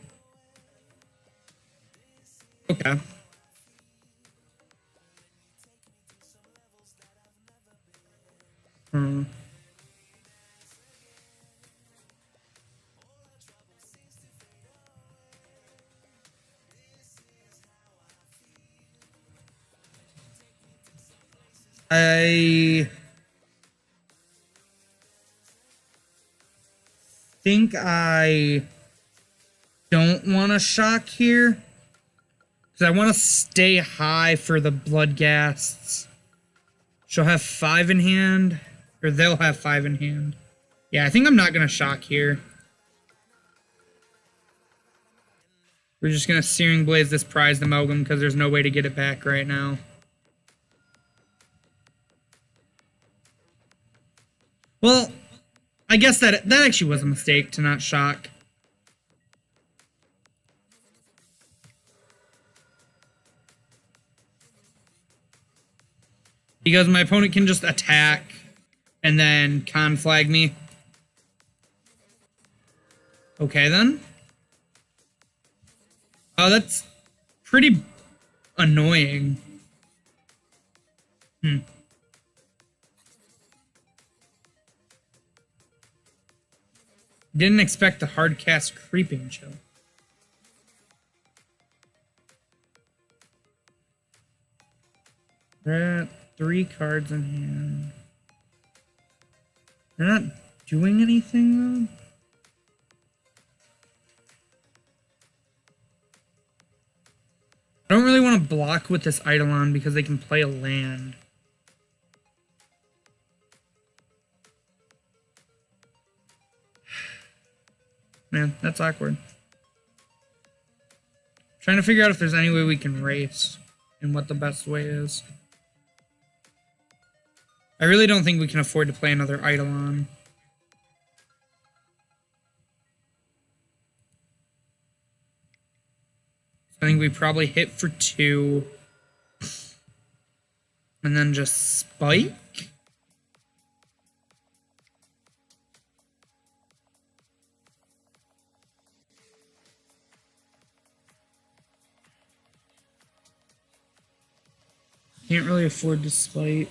I think I don't want to shock here. Because I want to stay high for the Bloodghasts. She'll have 5 in hand. Or they'll have 5 in hand. Yeah, I think I'm not going to shock here. We're just going to Searing Blaze this Prized Amalgam because there's no way to get it back right now. Well, I guess that actually was a mistake to not shock. Because my opponent can just attack and then Conflag me. Okay, then. Oh, that's pretty annoying. Didn't expect the hard cast Creeping Chill. They're at 3 cards in hand. They're not doing anything, though? I don't really want to block with this Eidolon because they can play a land. Man, that's awkward. Trying to figure out if there's any way we can race and what the best way is. I really don't think we can afford to play another Eidolon. I think we probably hit for 2. And then just spike? Can't really afford to spike.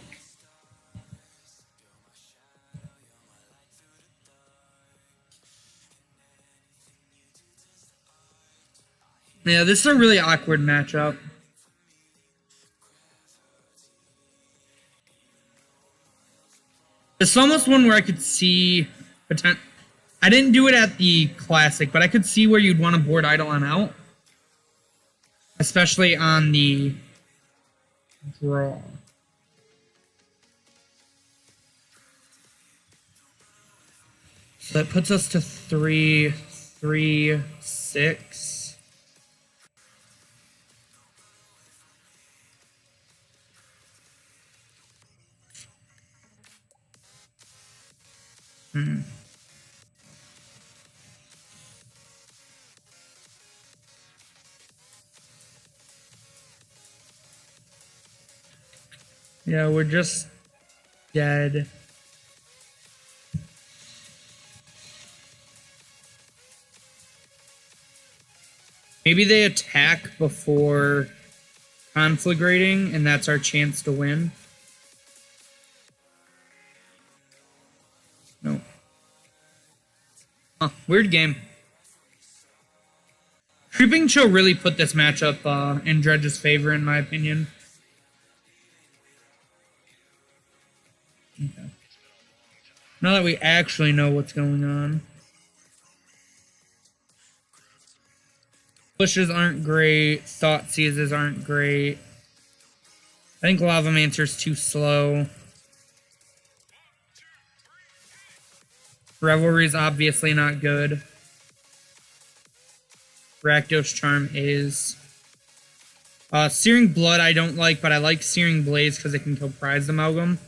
Yeah, this is a really awkward matchup. It's almost one where I could see potential. I didn't do it at the Classic, but I could see where you'd want to board Eidolon out. Especially on the draw. So that puts us to 3, 3, 6. Yeah, we're just dead. Maybe they attack before conflagrating, and that's our chance to win. No. Huh, weird game. Creeping Chill really put this matchup in Dredge's favor, in my opinion. Okay. Now that we actually know what's going on. Pushes aren't great. Thought Seizes aren't great. I think Lavamancer's too slow. Revelry's obviously not good. Rakdos Charm is. Searing Blood I don't like, but I like Searing Blaze because it can kill Prized Amalgam.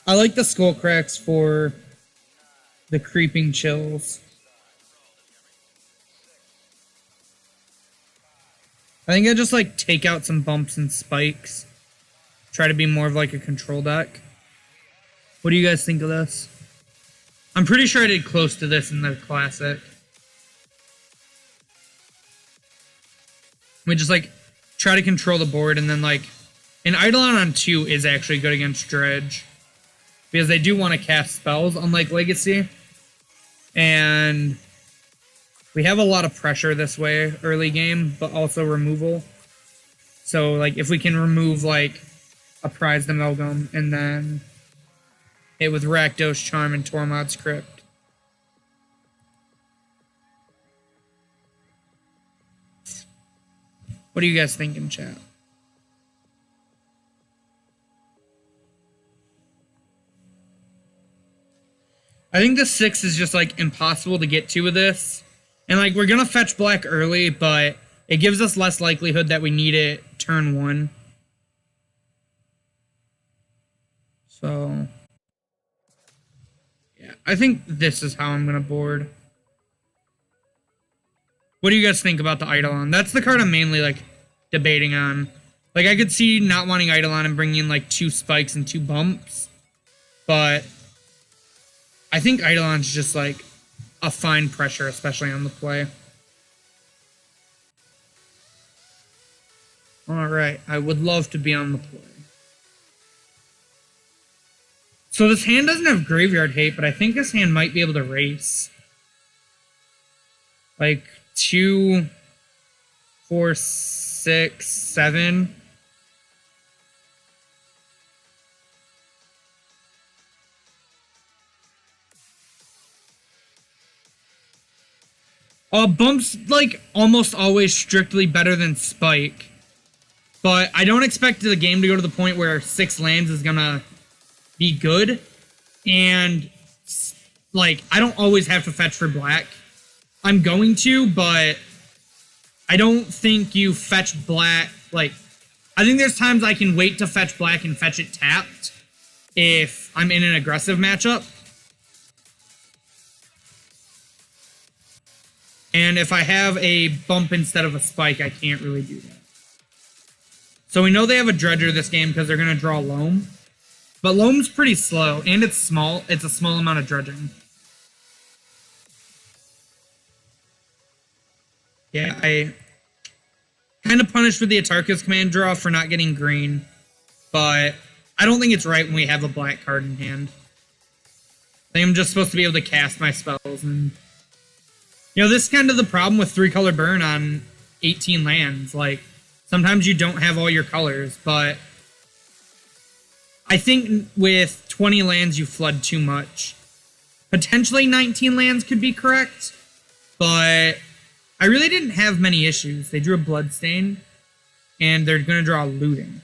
I like the Skullcracks for the Creeping Chills. I think I just like take out some bumps and spikes. Try to be more of like a control deck. What do you guys think of this? I'm pretty sure I did close to this in the Classic. We just like try to control the board, and then like an Eidolon on 2 is actually good against Dredge. Because they do want to cast spells, unlike Legacy. And we have a lot of pressure this way early game, but also removal. So, like, if we can remove, like, a Prized Amalgam and then hit with Rakdos Charm and Tormod's Crypt. What do you guys think in chat? I think the 6 is just, like, impossible to get to with this. And, like, we're going to fetch black early, but it gives us less likelihood that we need it turn 1. So, yeah, I think this is how I'm going to board. What do you guys think about the Eidolon? That's the card I'm mainly, like, debating on. Like, I could see not wanting Eidolon and bringing in, like, 2 spikes and 2 bumps. But I think Eidolon's just, like, a fine pressure, especially on the play. Alright, I would love to be on the play. So this hand doesn't have Graveyard Hate, but I think this hand might be able to race. Like, 2, 4, 6, 7. Bump's, like, almost always strictly better than Spike. But I don't expect the game to go to the point where 6 lands is gonna be good. And, like, I don't always have to fetch for black. I'm going to, but I don't think you fetch black. Like, I think there's times I can wait to fetch black and fetch it tapped if I'm in an aggressive matchup. And if I have a bump instead of a spike, I can't really do that. So we know they have a dredger this game because they're going to draw loam. But loam's pretty slow, and it's small. It's a small amount of dredging. Yeah, I kind of punished with the Atarka's command draw for not getting green. But I don't think it's right when we have a black card in hand. I think I'm just supposed to be able to cast my spells. And, you know, this is kind of the problem with 3-color burn on 18 lands. Like, sometimes you don't have all your colors, but I think with 20 lands, you flood too much. Potentially 19 lands could be correct, but I really didn't have many issues. They drew a Bloodstain, and they're going to draw Looting.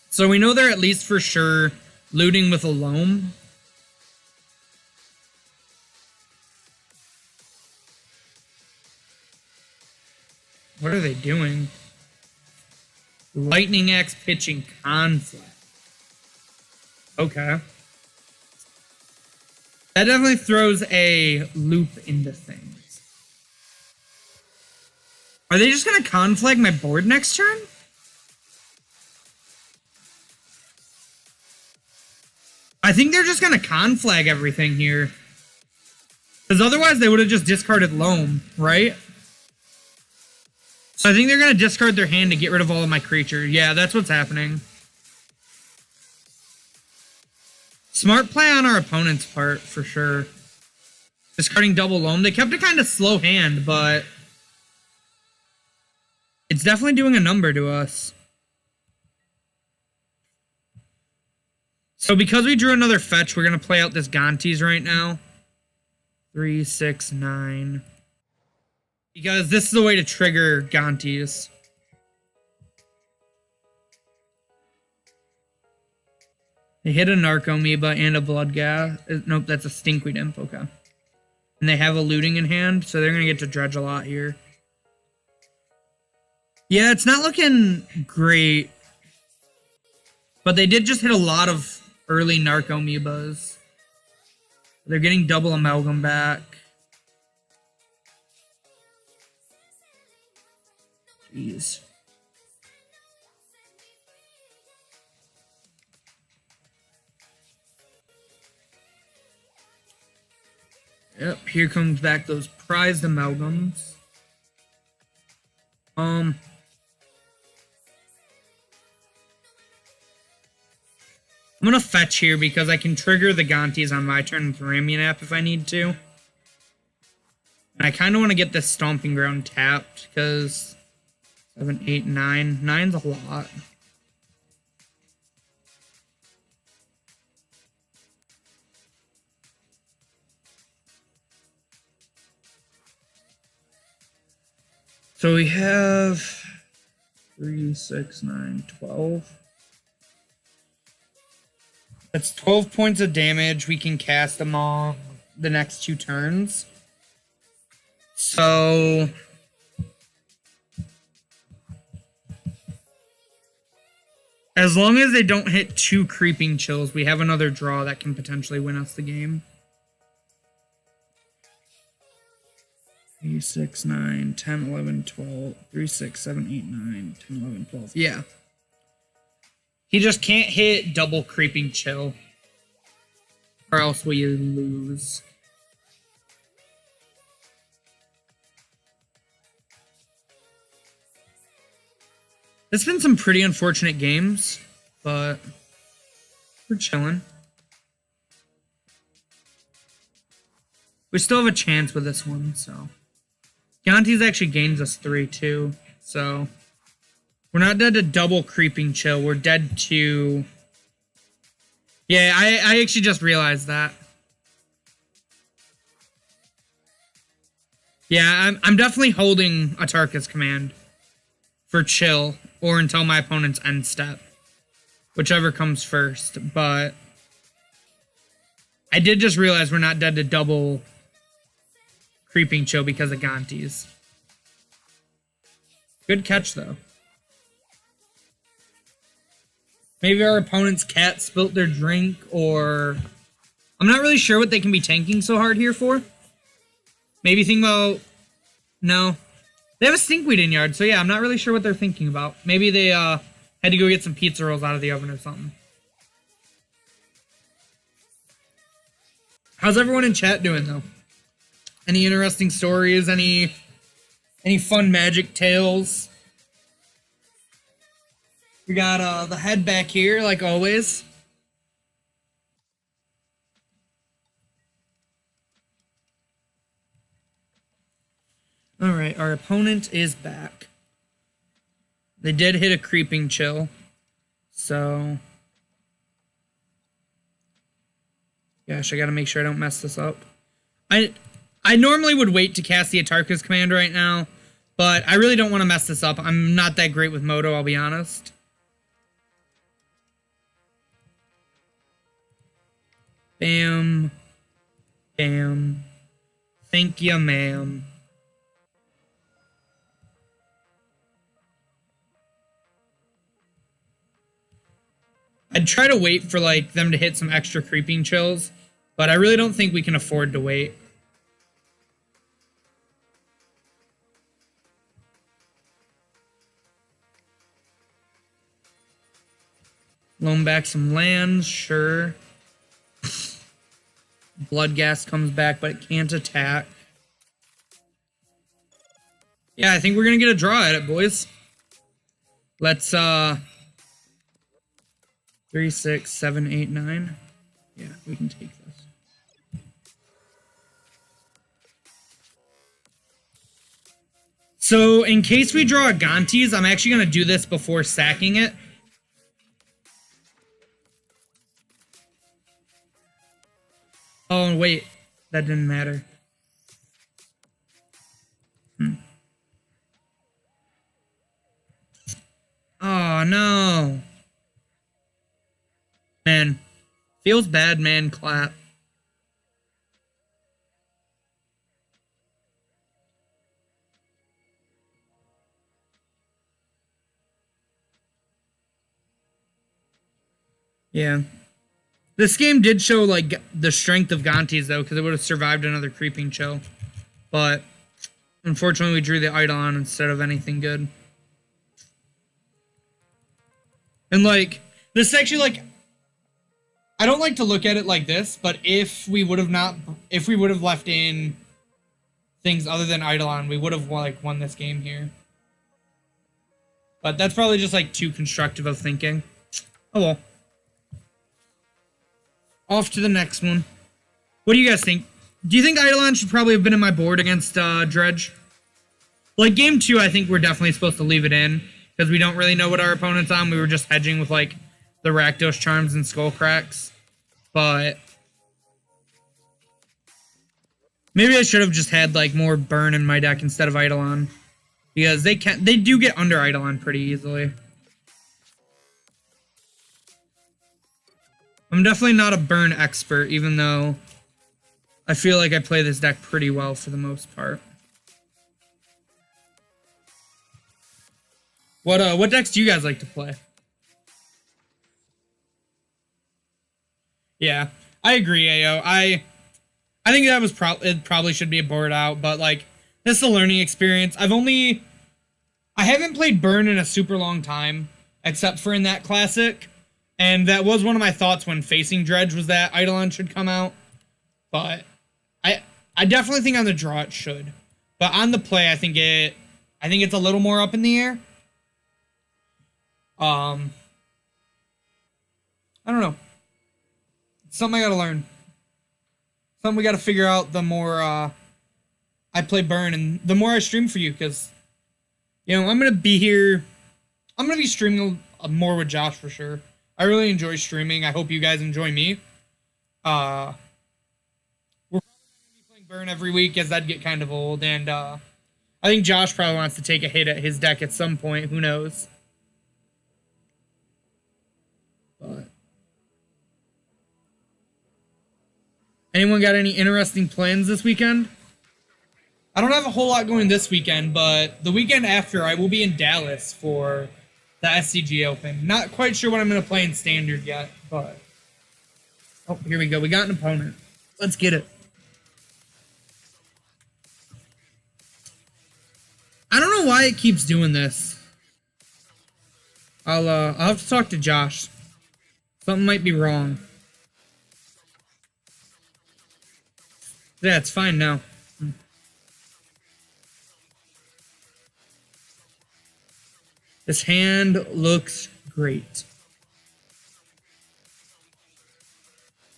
So we know they're at least for sure looting with a loam. What are they doing? Lightning Axe pitching Conflict. Okay. That definitely throws a loop into things. Are they just going to Conflag my board next turn? I think they're just going to Conflag everything here. Because otherwise they would have just discarded Loam, right? So I think they're going to discard their hand to get rid of all of my creatures. Yeah, that's what's happening. Smart play on our opponent's part, for sure. Discarding double Loam. They kept a kind of slow hand, but it's definitely doing a number to us. So because we drew another fetch, we're going to play out this Gontes right now. 3, 6, 9. Because this is the way to trigger Gontes. They hit a Narcomoeba and a Bloodghast. Nope, that's a Stinkweed Imp. Okay. And they have a Looting in hand, so they're going to get to dredge a lot here. Yeah, it's not looking great. But they did just hit a lot of early Narcomoebas. They're getting double Amalgam back. Jeez. Yep, here comes back those prized amalgams. I'm gonna fetch here because I can trigger the Gontes on my turn with Ramunap if I need to. And I kind of want to get this Stomping Ground tapped because 7, 8, 9. 9's a lot. So we have 3, 6, 9, 12. That's 12 points of damage. We can cast them all the next 2 turns. So as long as they don't hit 2 Creeping Chills, we have another draw that can potentially win us the game. 3, 6, 9, 10, 11, 12, 3, 6, 7, 8, 9, 10, 11, 12. Yeah. He just can't hit double Creeping Chill, or else we lose. It's been some pretty unfortunate games, but we're chilling. We still have a chance with this one, so. Gontes actually gains us 3, too, so. We're not dead to double Creeping Chill. We're dead to... Yeah, I actually just realized that. Yeah, I'm definitely holding Atarka's command for Chill, or until my opponent's end step. Whichever comes first, but... I did just realize we're not dead to double Creeping Chill because of Gonti's. Good catch, though. Maybe our opponent's cat spilt their drink, or... I'm not really sure what they can be tanking so hard here for. Maybe think about... No. They have a stinkweed in yard, so yeah, I'm not really sure what they're thinking about. Maybe they had to go get some pizza rolls out of the oven or something. How's everyone in chat doing, though? Any interesting stories? Any fun magic tales? We got the head back here, like always. Alright, our opponent is back. They did hit a Creeping Chill. So... Gosh, I gotta make sure I don't mess this up. I normally would wait to cast the Atarka's command right now, but I really don't want to mess this up. I'm not that great with Moto, I'll be honest. Bam. Bam. Thank you, ma'am. I'd try to wait for, like, them to hit some extra Creeping Chills, but I really don't think we can afford to wait. Loan back some lands, sure. Bloodghast comes back, but it can't attack. Yeah, I think we're gonna get a draw at it, boys. Let's, 3, 6, 7, 8, 9. Yeah, we can take this. So, in case we draw a Gonti's, I'm actually gonna do this before sacking it. Oh, wait. That didn't matter. Oh, no. Man. Feels bad, man. Clap. Yeah. This game did show, like, the strength of Gonti's, though, because it would have survived another Creeping Chill. But, unfortunately, we drew the Eidolon instead of anything good. And, like, this is actually, like... I don't like to look at it like this, but if we would have left in things other than Eidolon, we would have, like, won this game here. But that's probably just, like, too constructive of thinking. Oh, well. Off to the next one. What do you guys think? Do you think Eidolon should probably have been in my board against Dredge? Like, game 2, I think we're definitely supposed to leave it in, because we don't really know what our opponent's on. We were just hedging with, like, the Rakdos Charms and Skull Cracks. But maybe I should have just had, like, more Burn in my deck instead of Eidolon. Because they do get under Eidolon pretty easily. I'm definitely not a Burn expert, even though I feel like I play this deck pretty well for the most part. What decks do you guys like to play? Yeah, I agree, Ayo. I think that was it probably should be a board out, but, like, this is a learning experience. I haven't played Burn in a super long time, except for in that classic. And that was one of my thoughts when facing Dredge, was that Eidolon should come out. But I definitely think on the draw it should. But on the play, I think it's a little more up in the air. I don't know. It's something I gotta learn. Something we gotta figure out the more I play Burn and the more I stream for you, because, you know, I'm gonna be here. I'm gonna be streaming more with Josh for sure. I really enjoy streaming. I hope you guys enjoy me. We're probably going to be playing Burn every week, as that'd get kind of old. And I think Josh probably wants to take a hit at his deck at some point. Who knows? But anyone got any interesting plans this weekend? I don't have a whole lot going this weekend, but the weekend after, I will be in Dallas for the SCG Open. Not quite sure what I'm going to play in Standard yet, but... Oh, here we go. We got an opponent. Let's get it. I don't know why it keeps doing this. I'll have to talk to Josh. Something might be wrong. Yeah, it's fine now. This hand looks great.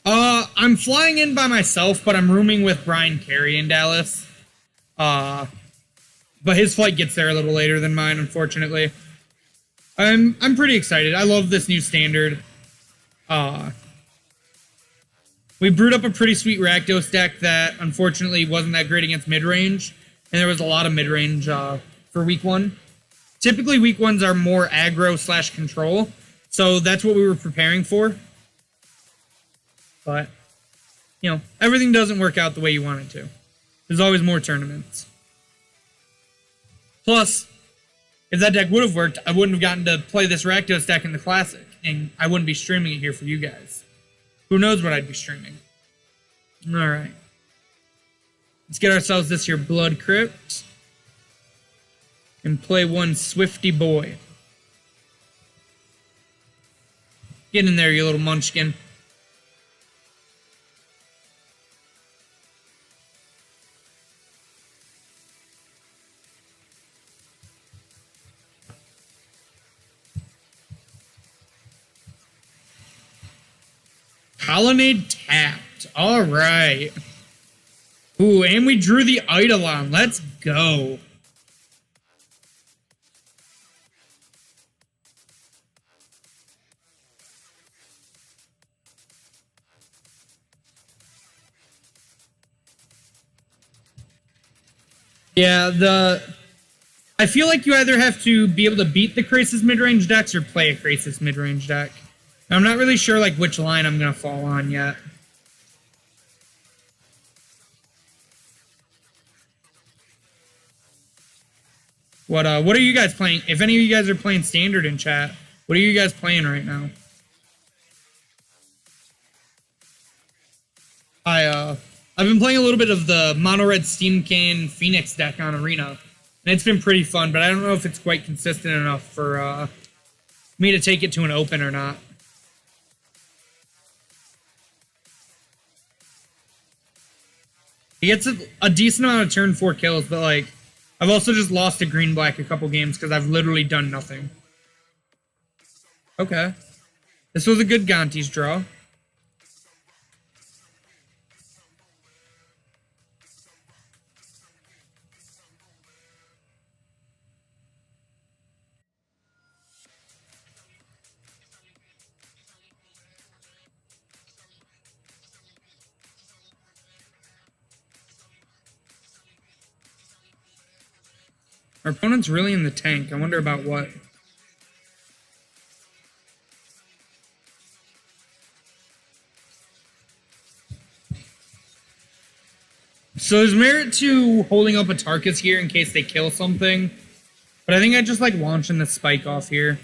I'm flying in by myself, but I'm rooming with Brian Carey in Dallas. But his flight gets there a little later than mine, unfortunately. I'm pretty excited. I love this new standard. We brewed up a pretty sweet Rakdos deck that unfortunately wasn't that great against mid-range, and there was a lot of mid-range for week one. Typically, week ones are more aggro/control, so that's what we were preparing for. But, you know, everything doesn't work out the way you want it to. There's always more tournaments. Plus, if that deck would have worked, I wouldn't have gotten to play this Rakdos deck in the Classic, and I wouldn't be streaming it here for you guys. Who knows what I'd be streaming. Alright. Let's get ourselves this here Blood Crypt. And play one Swifty boy. Get in there, you little munchkin. Colonnade tapped. All right. Ooh, and we drew the Eidolon. Let's go. Yeah, I feel like you either have to be able to beat the Krasis mid-range decks or play a Krasis mid-range deck. I'm not really sure like which line I'm gonna fall on yet. What are you guys playing? If any of you guys are playing Standard in chat, what are you guys playing right now? I've been playing a little bit of the Mono Red Steam Can Phoenix deck on Arena, and it's been pretty fun, but I don't know if it's quite consistent enough for me to take it to an open or not. He gets a decent amount of turn 4 kills, but like, I've also just lost to green-black a couple games because I've literally done nothing. Okay. This was a good Gonti's draw. Our opponent's really in the tank. I wonder about what. So there's merit to holding up a Tarkus here in case they kill something. But I think I just like launching the spike off here.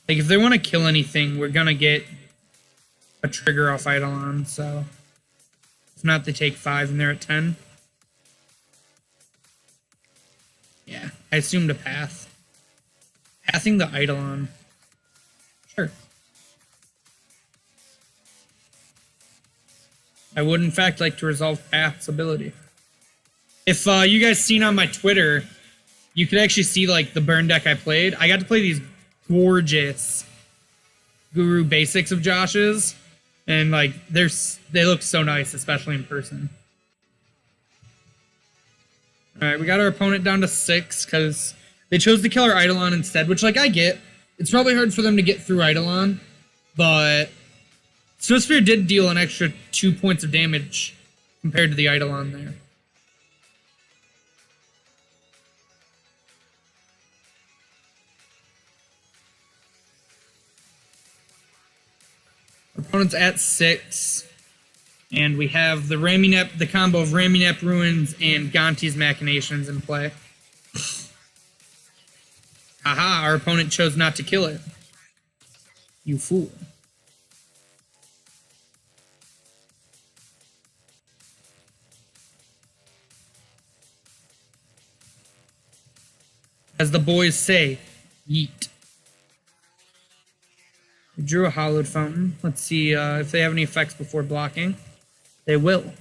Like, if they want to kill anything, we're gonna get a trigger off Eidolon, so... If not, they take 5 and they're at 10. Yeah, I assumed a path. Pathing the Eidolon. Sure. I would, in fact, like to resolve Path's ability. If you guys seen on my Twitter, you could actually see, like, the burn deck I played. I got to play these gorgeous Guru basics of Josh's, and like they look so nice, especially in person. All right, we got our opponent down to 6 because they chose to kill our Eidolon instead, which like I get. It's probably hard for them to get through Eidolon, but Snowsphere did deal an extra 2 points of damage compared to the Eidolon there. Our opponent's at 6. And we have the the combo of Raminep Ruins and Gonti's Machinations in play. Haha, our opponent chose not to kill it. You fool. As the boys say, yeet. We drew a Hallowed Fountain. Let's see if they have any effects before blocking. They will.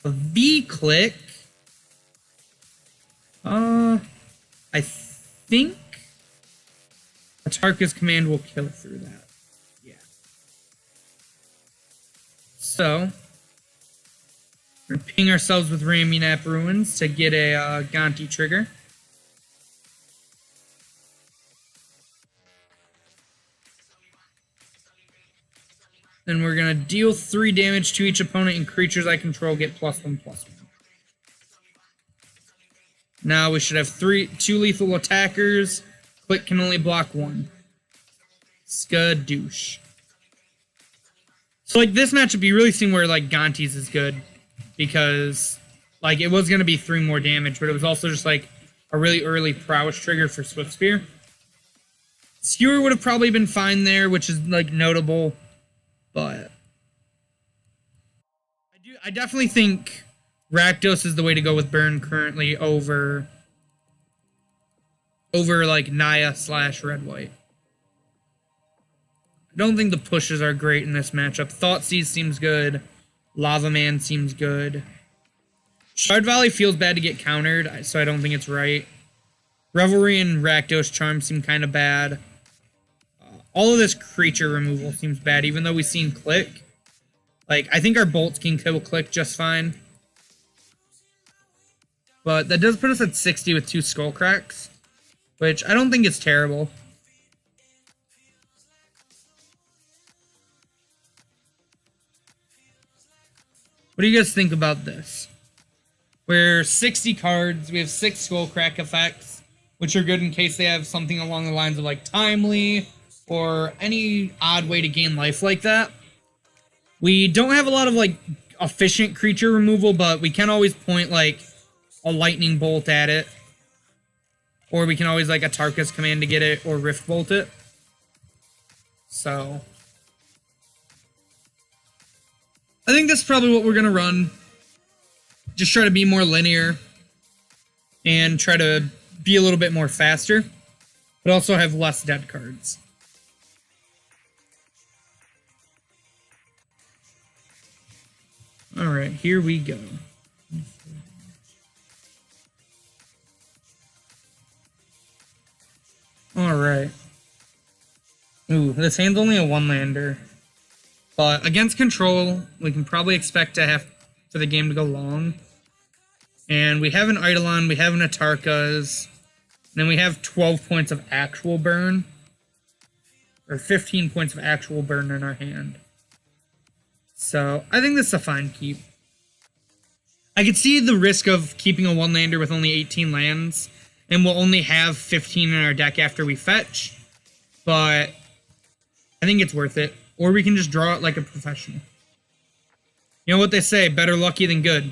A V-click. I think Atarka's command will kill through that. Yeah. So, we're gonna ping ourselves with Raminep Ruins to get a Gonti trigger. Then we're gonna deal 3 damage to each opponent, and creatures I control get +1/+1. Now we should have 2 lethal attackers. Click can only block 1. Skadoosh. So like this matchup, you really seen where like Gonti's is good, because like it was gonna be 3 more damage, but it was also just like a really early prowess trigger for Swift Spear. Skewer would have probably been fine there, which is like notable, but I definitely think Rakdos is the way to go with Burn currently over like Naya / Red White. I don't think the pushes are great in this matchup. Thoughtseize seems good. Lava Man seems good. Shard Volley feels bad to get countered, so I don't think it's right. Revelry and Rakdos Charm seem kind of bad. All of this creature removal seems bad, even though we've seen Click. Like, I think our bolts can kill Click just fine. But that does put us at 60 with 2 Skull Cracks, which I don't think is terrible. What do you guys think about this? We're 60 cards, we have 6 Skull Crack effects, which are good in case they have something along the lines of like Timely, or any odd way to gain life like that. We don't have a lot of like efficient creature removal, but we can always point like a lightning bolt at it, or we can always like Atarka's command to get it, or Rift Bolt it. So I think that's probably what we're gonna run. Just try to be more linear and try to be a little bit more faster, but also have less dead cards. Alright, here we go. Alright. Ooh, this hand's only a 1-lander. But against control, we can probably expect to have for the game to go long. And we have an Eidolon, we have an Atarka's, and then we have 12 points of actual burn. Or 15 points of actual burn in our hand. So, I think this is a fine keep. I could see the risk of keeping a 1-lander with only 18 lands, and we'll only have 15 in our deck after we fetch, but I think it's worth it. Or we can just draw it like a professional. You know what they say, better lucky than good.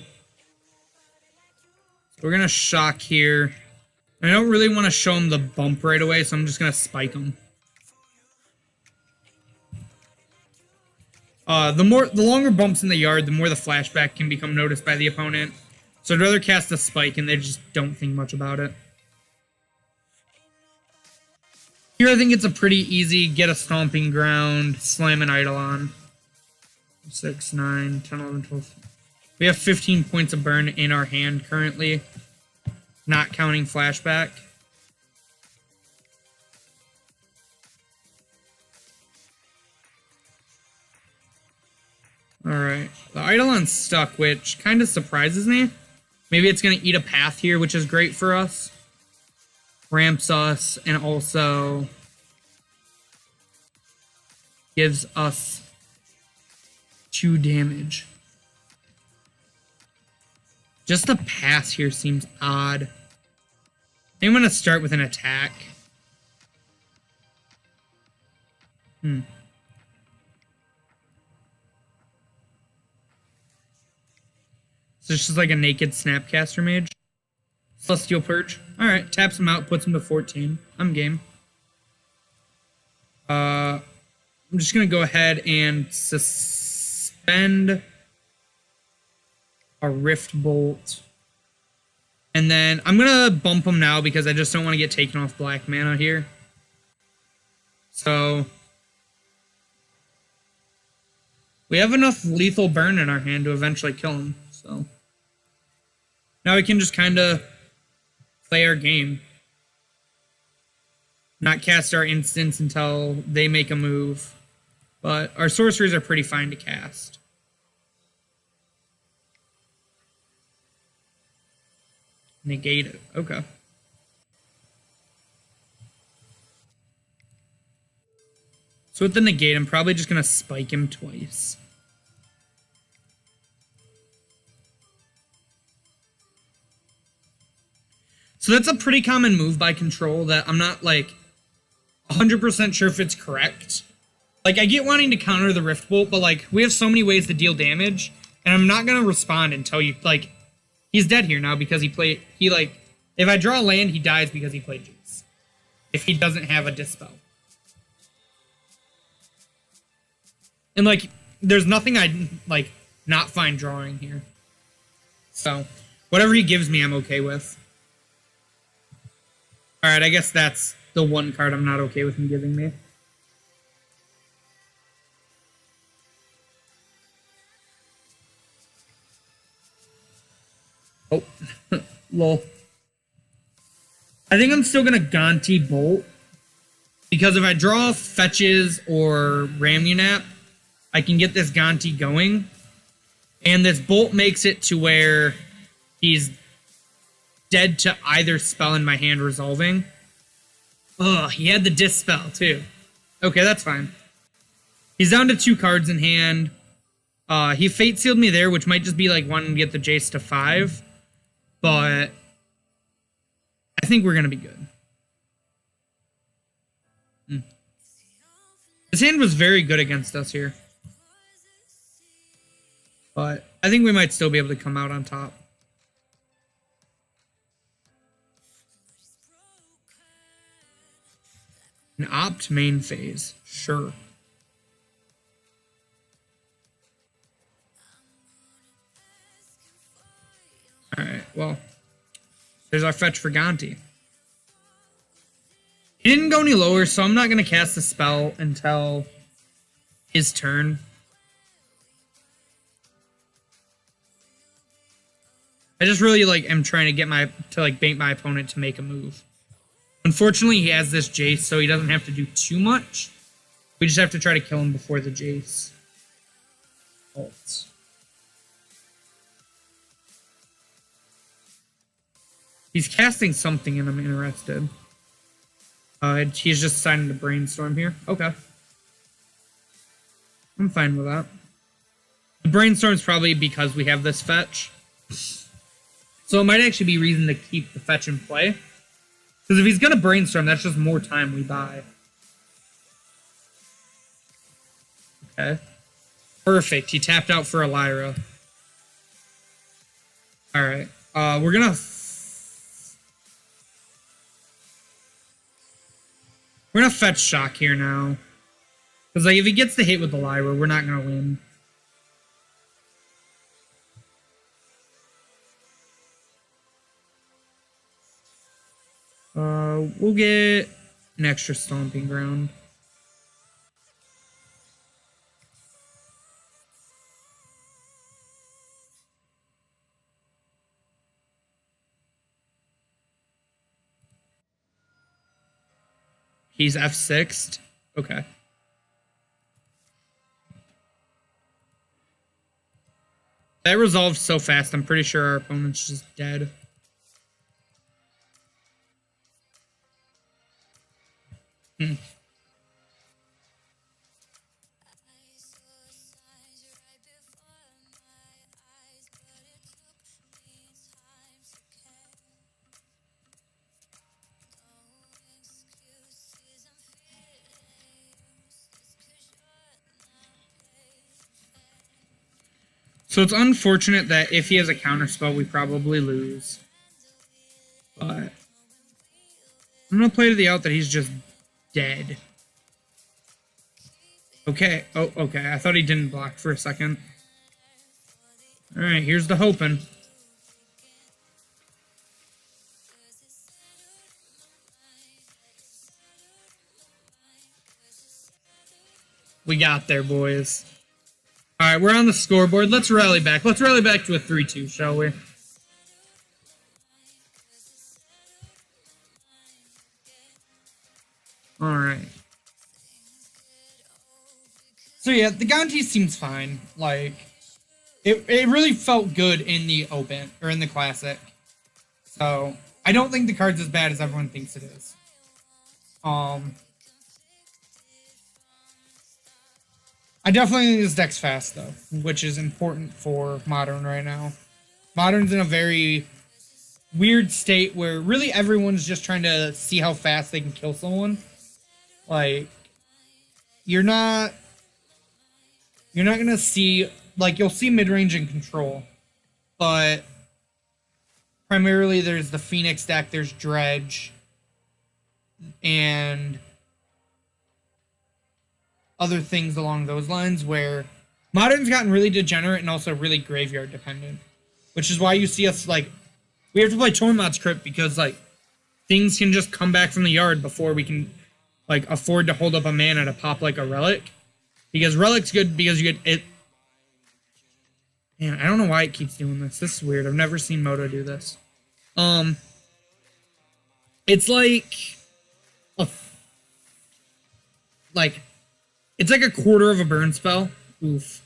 So we're going to shock here. I don't really want to show him the bump right away, so I'm just going to spike him. The longer bumps in the yard, the more the flashback can become noticed by the opponent. So I'd rather cast a spike and they just don't think much about it. Here I think it's a pretty easy get a stomping ground, slam an Eidolon. 6, 9, 10, 11, 12. We have 15 points of burn in our hand currently, not counting flashback. Alright, the Eidolon's stuck, which kind of surprises me. Maybe it's going to eat a path here, which is great for us. Ramps us, and also gives us 2 damage. Just the pass here seems odd. I'm going to start with an attack. Hmm. So it's just like a naked Snapcaster Mage. Celestial Purge. Alright, taps him out, puts him to 14. I'm game. I'm just going to go ahead and suspend a Rift Bolt. And then I'm going to bump him now because I just don't want to get taken off black mana here. So we have enough lethal burn in our hand to eventually kill him. So now we can just kind of play our game. Not cast our instants until they make a move. But our sorceries are pretty fine to cast. Negate it. Okay. So with the negate, I'm probably just going to spike him twice. So that's a pretty common move by Control that I'm not, like, 100% sure if it's correct. Like, I get wanting to counter the Rift Bolt, but, like, we have so many ways to deal damage, and I'm not going to respond until you, like, he's dead here now because if I draw a land, he dies because he played Jace. If he doesn't have a Dispel. And, like, there's nothing I'd, like, not find drawing here. So, whatever he gives me, I'm okay with. Alright, I guess that's the one card I'm not okay with him giving me. Oh, lol. I think I'm still going to Gonti Bolt. Because if I draw Fetches or Ramunap, I can get this Gonti going. And this Bolt makes it to where he's dead to either spell in my hand resolving. Ugh, he had the Dispel too. Okay, that's fine. He's down to 2 cards in hand. He Fate Sealed me there, which might just be like wanting to get the Jace to 5. But I think we're going to be good. His hand was very good against us here. But I think we might still be able to come out on top. An opt main phase. Sure. Alright, well. There's our fetch for Gonti. He didn't go any lower, so I'm not going to cast the spell until his turn. I just really am trying to get bait my opponent to make a move. Unfortunately, he has this Jace, so he doesn't have to do too much. We just have to try to kill him before the Jace ults. He's casting something and I'm interested. He's just deciding to brainstorm here. Okay. I'm fine with that. The brainstorm's probably because we have this fetch. So it might actually be reason to keep the fetch in play. Because if he's going to brainstorm, that's just more time we buy. Okay. Perfect. He tapped out for a Lyra. Alright. We're going to... We're going to fetch Shock here now. Because if he gets the hit with the Lyra, we're not going to win. We'll get an extra Stomping Ground. He's F6'd? Okay. That resolved so fast, I'm pretty sure our opponent's just dead. So it's unfortunate that if he has a counterspell, we probably lose. But I'm going to play to the out that he's just dead. Okay. Oh, okay. I thought he didn't block for a second. Alright, here's the hoping. We got there, boys. Alright, we're on the scoreboard. Let's rally back. Let's rally back to a 3-2, shall we? Alright. So yeah, the Ganti seems fine. Like, it really felt good in the Open, or in the Classic. So, I don't think the card's as bad as everyone thinks it is. I definitely think this deck's fast, though, which is important for Modern right now. Modern's in a very weird state where really everyone's just trying to see how fast they can kill someone. Like, you're not gonna see, like, you'll see mid-range and control, but primarily there's the Phoenix deck, there's Dredge, and other things along those lines where Modern's gotten really degenerate and also really graveyard dependent, which is why you see us, like, we have to play Tormod's Crypt because, like, things can just come back from the yard before we can, like, afford to hold up a mana to pop, like, a Relic. Because Relic's good because you get it. Man, I don't know why it keeps doing this. This is weird. I've never seen Moto do this. It's like it's like a quarter of a burn spell. Oof.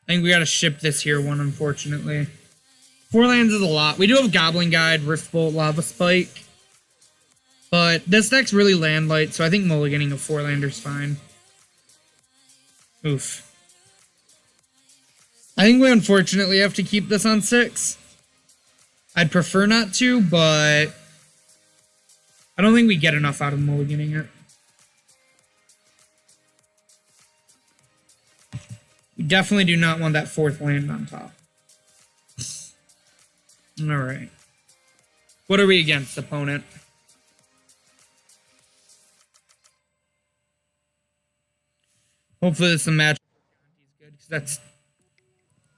I think we gotta ship this here one, unfortunately. 4 lands is a lot. We do have Goblin Guide, Riftbolt, Lava Spike. But this deck's really land light, so I think mulliganing a 4-lander's fine. Oof. I think we unfortunately have to keep this on 6. I'd prefer not to, but I don't think we get enough out of mulliganing it. We definitely do not want that 4th land on top. Alright. What are we against, opponent? Hopefully this is a match. Good, because that's...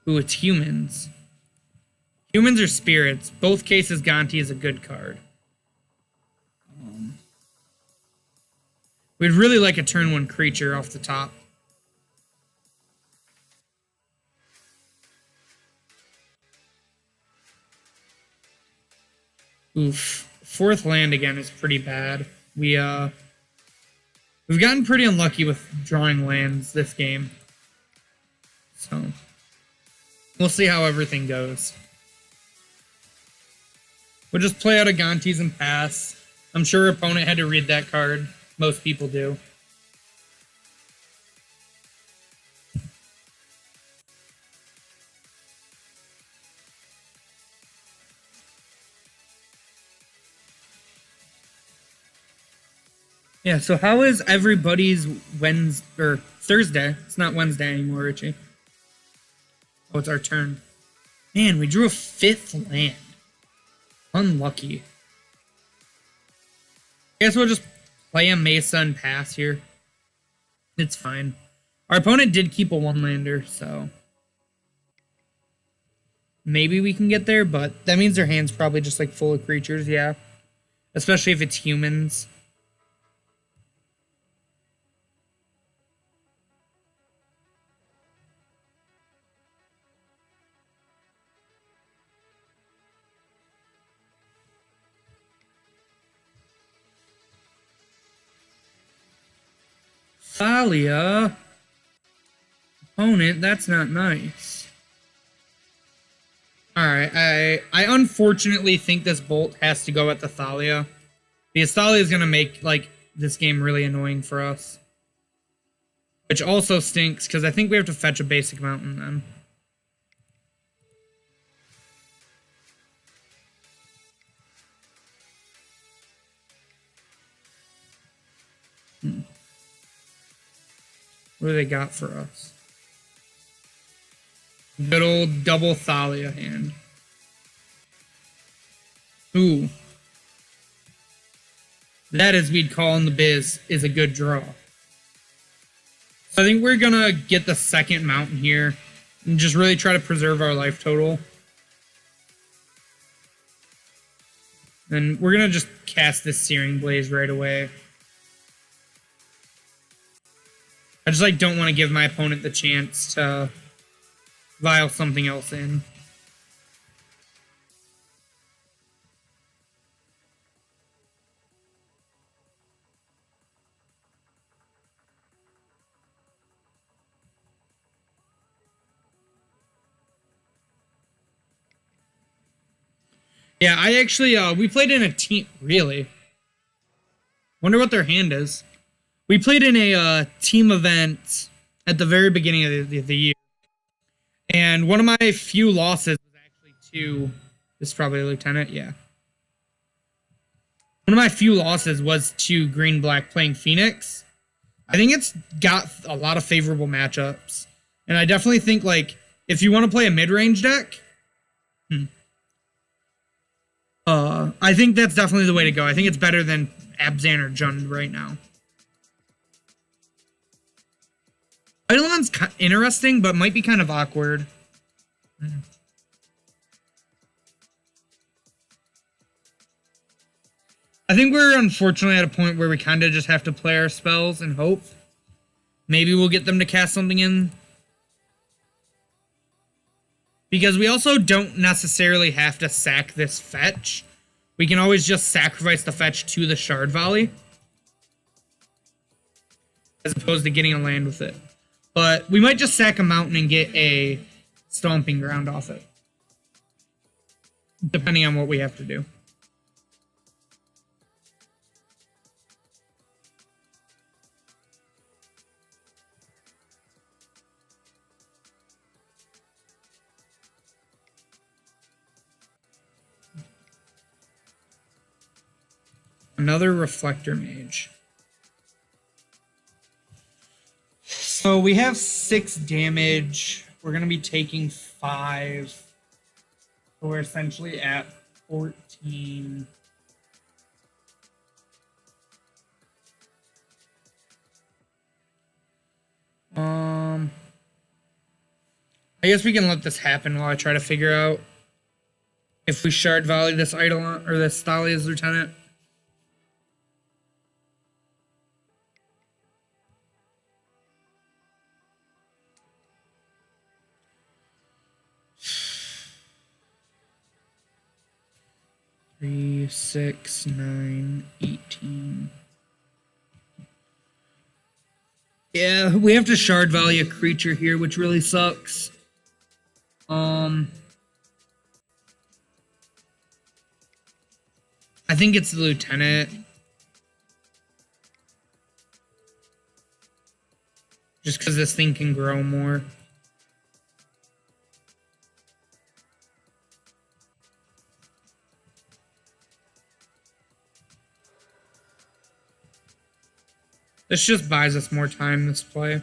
Ooh, it's humans. Humans or spirits. Both cases, Ganti is a good card. We'd really like a turn 1 creature off the top. Oof. 4th land again is pretty bad. We've gotten pretty unlucky with drawing lands this game. So, we'll see how everything goes. We'll just play out of Gantis and pass. I'm sure our opponent had to read that card. Most people do. Yeah, so how is everybody's Wednesday or Thursday? It's not Wednesday anymore, Richie. Oh, it's our turn. Man, we drew a 5th land. Unlucky. I guess we'll just play a Mesa and pass here. It's fine. Our opponent did keep a 1-lander, so maybe we can get there, but that means their hand's probably just like full of creatures, yeah. Especially if it's humans. Thalia. Opponent, that's not nice. Alright, I unfortunately think this Bolt has to go at the Thalia. Because Thalia is going to make, like, this game really annoying for us. Which also stinks, because I think we have to fetch a basic mountain then. What do they got for us? Good old double Thalia hand. Ooh. That, as we'd call in the biz, is a good draw. So I think we're going to get the second mountain here and just really try to preserve our life total. And we're going to just cast this Searing Blaze right away. I just don't want to give my opponent the chance to vial something else in. Yeah, I actually, we played in a team, really. Wonder what their hand is. We played in a team event at the very beginning of the year. And one of my few losses was actually to, this is probably a lieutenant, yeah. One of my few losses was to Green-Black playing Phoenix. I think it's got a lot of favorable matchups. And I definitely think, if you want to play a mid-range deck, I think that's definitely the way to go. I think it's better than Abzan or Jund right now. Eidolon's interesting, but might be kind of awkward. I think we're unfortunately at a point where we kind of just have to play our spells and hope. Maybe we'll get them to cast something in. Because we also don't necessarily have to sack this fetch. We can always just sacrifice the fetch to the Shard Volley. As opposed to getting a land with it. But we might just sack a mountain and get a Stomping Ground off it. Depending on what we have to do. Another Reflector Mage. So we have 6 damage. We're going to be taking 5. So we're essentially at 14. I guess we can let this happen while I try to figure out if we Shard Volley this Eidolon or this Thalia's Lieutenant. Three, 6, 9, 18. Yeah, we have to Shard Volley a creature here, which really sucks. I think it's the Lieutenant. Just because this thing can grow more. This just buys us more time, this play.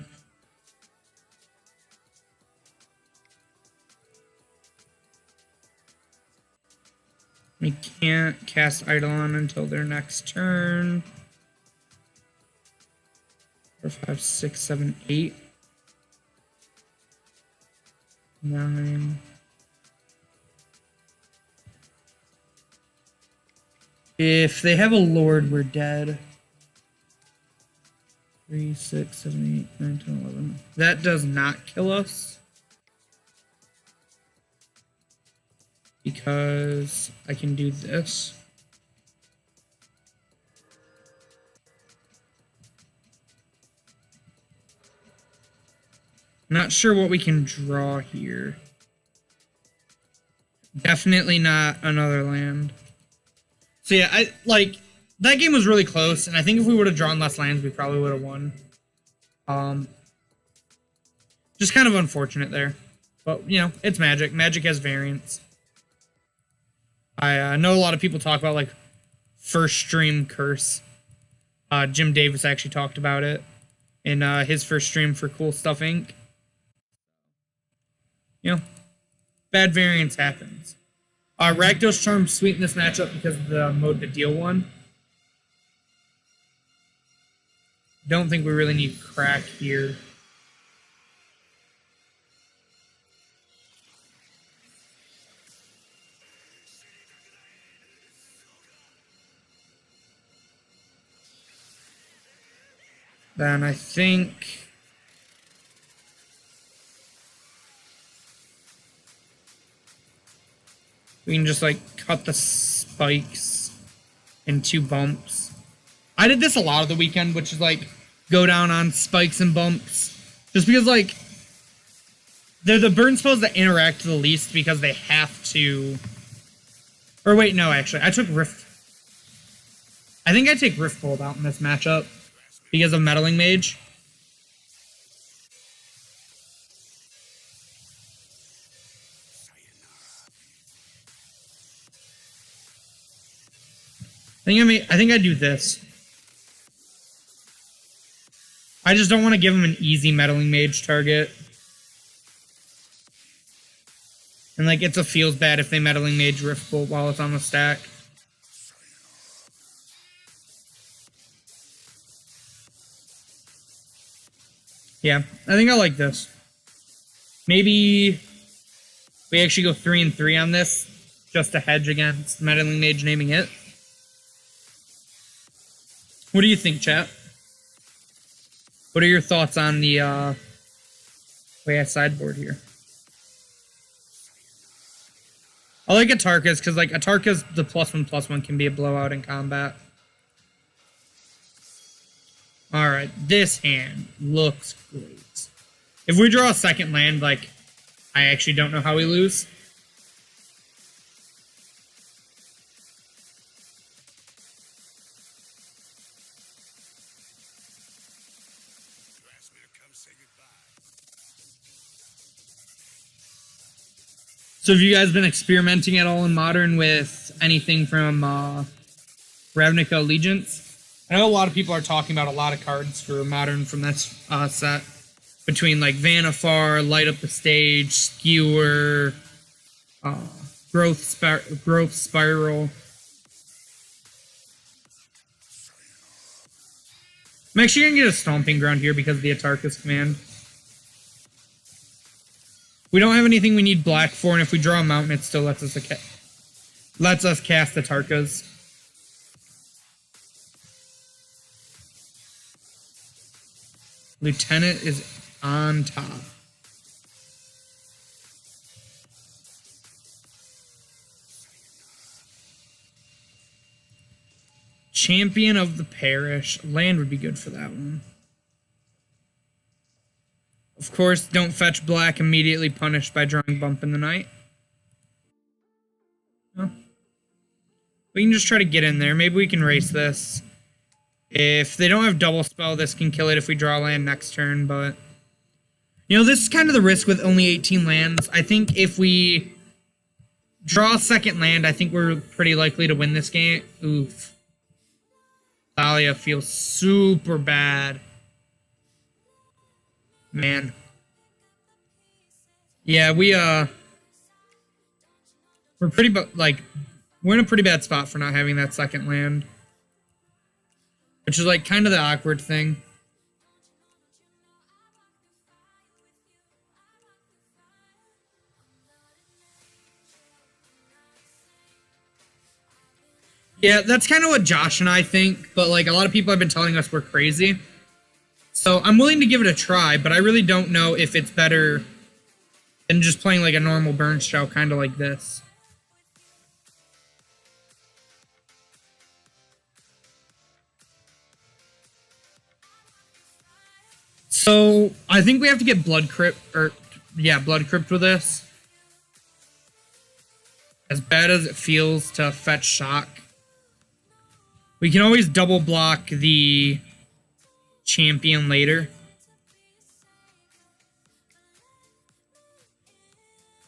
We can't cast Eidolon until their next turn. 4, 5, 6, 7, 8. 9. If they have a Lord, we're dead. 3, 6, 7, 8, 9, 10, 11. That does not kill us. Because I can do this. Not sure what we can draw here. Definitely not another land. So yeah, that game was really close, and I think if we would have drawn less lands, we probably would have won. Just kind of unfortunate there. But, it's Magic. Magic has variance. I know a lot of people talk about, first stream curse. Jim Davis actually talked about it in his first stream for Cool Stuff Inc. You know, bad variance happens. Rakdos Charm sweetened this matchup because of the mode to deal one. Don't think we really need crack here. Then I think we can just like cut the spikes in 2 bumps. I did this a lot of the weekend, which is like go down on spikes and bumps. Just because like they're the burn spells that interact the least because they have to. Or wait, no, actually, I took Rift. I think I take Rift Bolt out in this matchup because of Meddling Mage. I think I do this. I just don't want to give him an easy Meddling Mage target. And like it feels bad if they Meddling Mage Rift Bolt while it's on the stack. Yeah, I think I like this. Maybe we actually go 3 and 3 on this just to hedge against Meddling Mage naming it. What do you think, chat? What are your thoughts on the way I sideboard here? I like Atarka's because like Atarka's the +1/+1 can be a blowout in combat. Alright, this hand looks great. If we draw a second land, like, I actually don't know how we lose. So have you guys been experimenting at all in Modern with anything from Ravnica Allegiance? I know a lot of people are talking about a lot of cards for Modern from this set. Between like Vanifar, Light Up the Stage, Skewer, Growth Spiral. I'm actually going to get a Stomping Ground here because of the Atarka's command. We don't have anything we need black for, and if we draw a mountain, it still lets us cast the Tarkas. Lieutenant is on top. Champion of the Parish. Land would be good for that one. Of course, don't fetch black, immediately punished by drawing Bump in the Night. No. We can just try to get in there. Maybe we can race this. If they don't have double spell, this can kill it if we draw land next turn, but... You know, this is kind of the risk with only 18 lands. I think if we draw a second land, I think we're pretty likely to win this game. Oof. Thalia feels super bad. Man. Yeah, we're pretty, we're in a pretty bad spot for not having that second land. Which is, like, kind of the awkward thing. Yeah, that's kind of what Josh and I think, but, like, a lot of people have been telling us we're crazy. So I'm willing to give it a try, but I really don't know if it's better than just playing like a normal burn shell, kind of like this. So I think we have to get Blood Crypt, Blood Crypt with this. As bad as it feels to fetch Shock. We can always double block the champion later.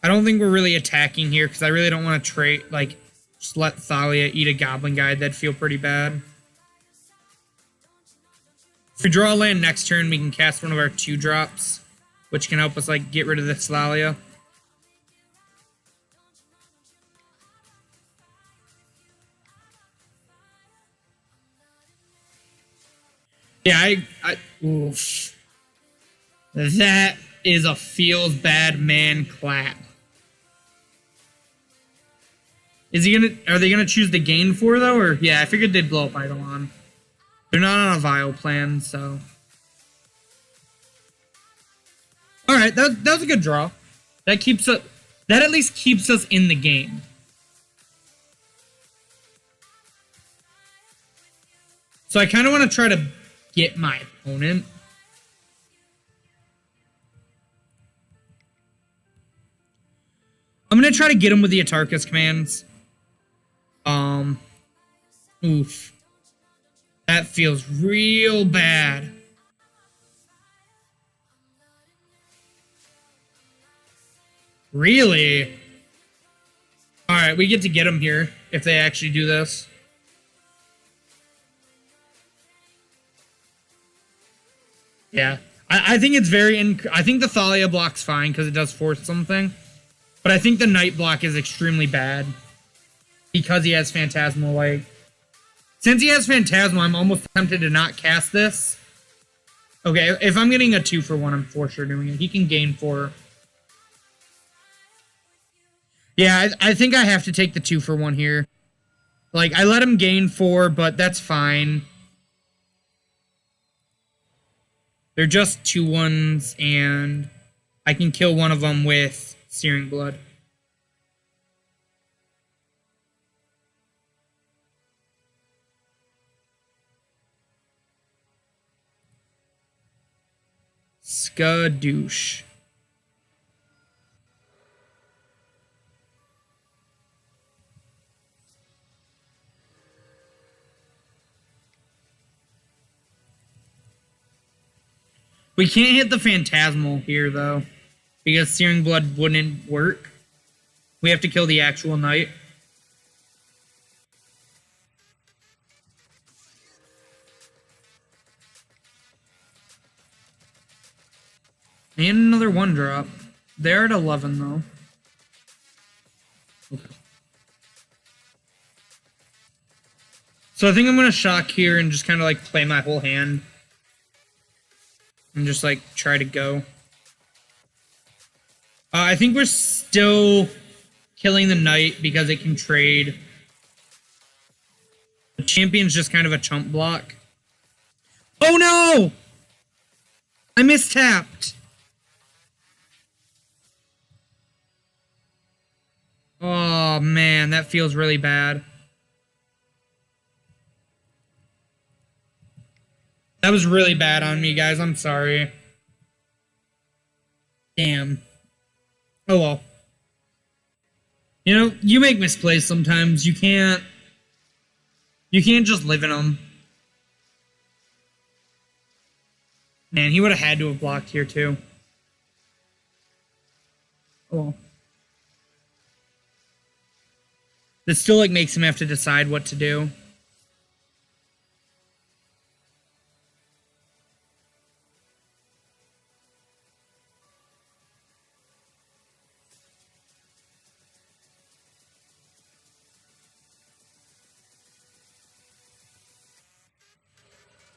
I don't think we're really attacking here because I really don't want to trade, like, just let Thalia eat a Goblin Guide. That'd feel pretty bad. If we draw a land next turn, we can cast one of our 2-drops, which can help us, like, get rid of this Thalia. Yeah, oof. That is a feels bad man clap. Is he gonna? Are they gonna choose the gain for though? Or yeah, I figured they'd blow up Eidolon. They're not on a Vile plan, so. All right, that was a good draw. That keeps us. That at least keeps us in the game. So I kind of want to try to get my opponent. I'm going to try to get him with the Atarkus commands. Oof. That feels real bad. Really? Alright, we get to get him here if they actually do this. Yeah. I think it's very... I think the Thalia block's fine because it does force something. But I think the Night block is extremely bad. Because he has Phantasmal, like... Since he has Phantasmal, I'm almost tempted to not cast this. Okay, if I'm getting a 2-for-1, I'm for sure doing it. He can gain 4. Yeah, I think I have to take the 2-for-1 here. Like, I let him gain 4, but that's fine. They're just 2-1s, and I can kill one of them with Searing Blood. Skadoosh. We can't hit the Phantasmal here, though, because Searing Blood wouldn't work. We have to kill the actual Knight. And another 1-drop. They're at 11, though. Okay. So I think I'm going to shock here and just kind of, like, play my whole hand. And just, like, try to go. I think we're still killing the Knight because it can trade. The Champion's just kind of a chump block. Oh, no! I mistapped. Oh, man, that feels really bad. That was really bad on me, guys. I'm sorry. Damn. Oh, well. You know, you make misplays sometimes. You can't just live in them. Man, he would have had to have blocked here, too. Oh, well. This still, like, makes him have to decide what to do.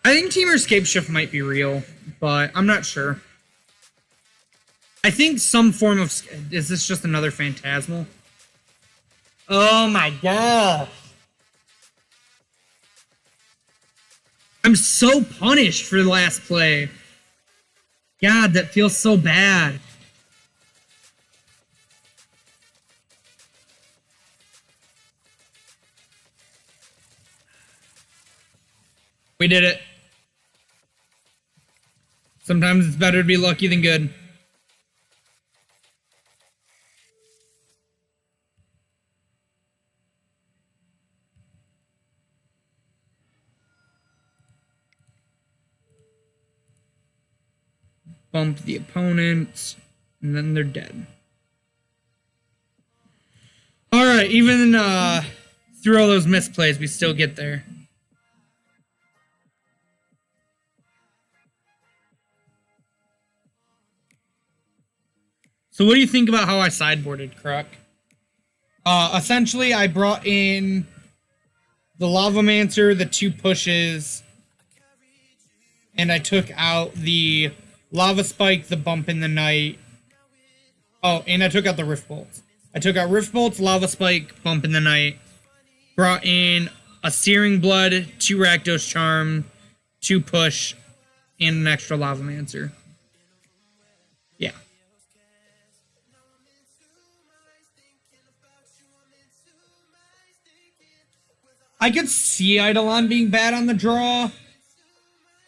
I think Temur Escape Shift might be real, but I'm not sure. I think some form of... Is this just another Phantasmal? Oh my god. I'm so punished for the last play. God, that feels so bad. We did it. Sometimes it's better to be lucky than good. Bump the opponent, and then they're dead. Alright, even through all those misplays, we still get there. So what do you think about how I sideboarded, Kruk? Essentially, I brought in the Lavamancer, the 2 pushes, And I took out the Lava Spike, the Bump in the Night. Oh, and I took out the Rift Bolts. I took out Rift Bolts, Lava Spike, Bump in the Night. Brought in a Searing Blood, 2 Rakdos Charm, 2 Push, and an extra Lavamancer. Yeah. I could see Eidolon being bad on the draw,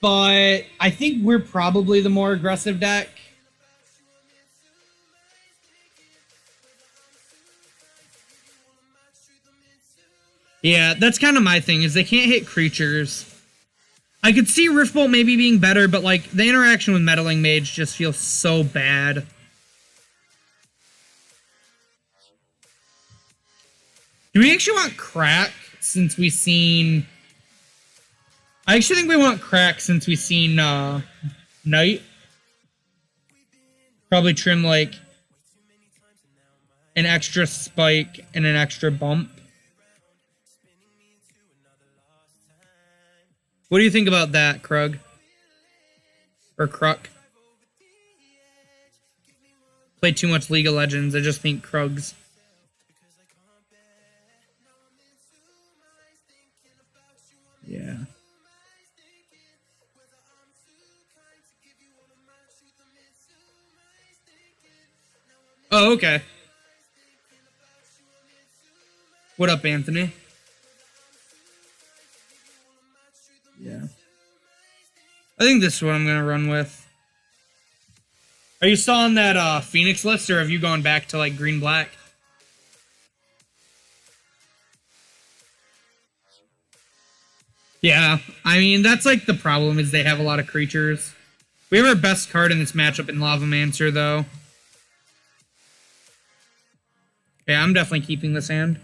but I think we're probably the more aggressive deck. Yeah, that's kind of my thing, is they can't hit creatures. I could see Riftbolt maybe being better, but like the interaction with Meddling Mage just feels so bad. Do we actually want Crack since we've seen... I actually think we want Crack since we've seen Knight. Probably trim like an extra spike and an extra bump. What do you think about that, Krug? Or Kruk? Play too much League of Legends. I just think Krugs. Yeah. Oh, okay. What up, Anthony? Yeah. I think this is what I'm going to run with. Are you still on that Phoenix list, or have you gone back to, like, green-black? Yeah, I mean, that's, like, the problem, is they have a lot of creatures. We have our best card in this matchup in Lavamancer, though. Yeah, I'm definitely keeping this hand.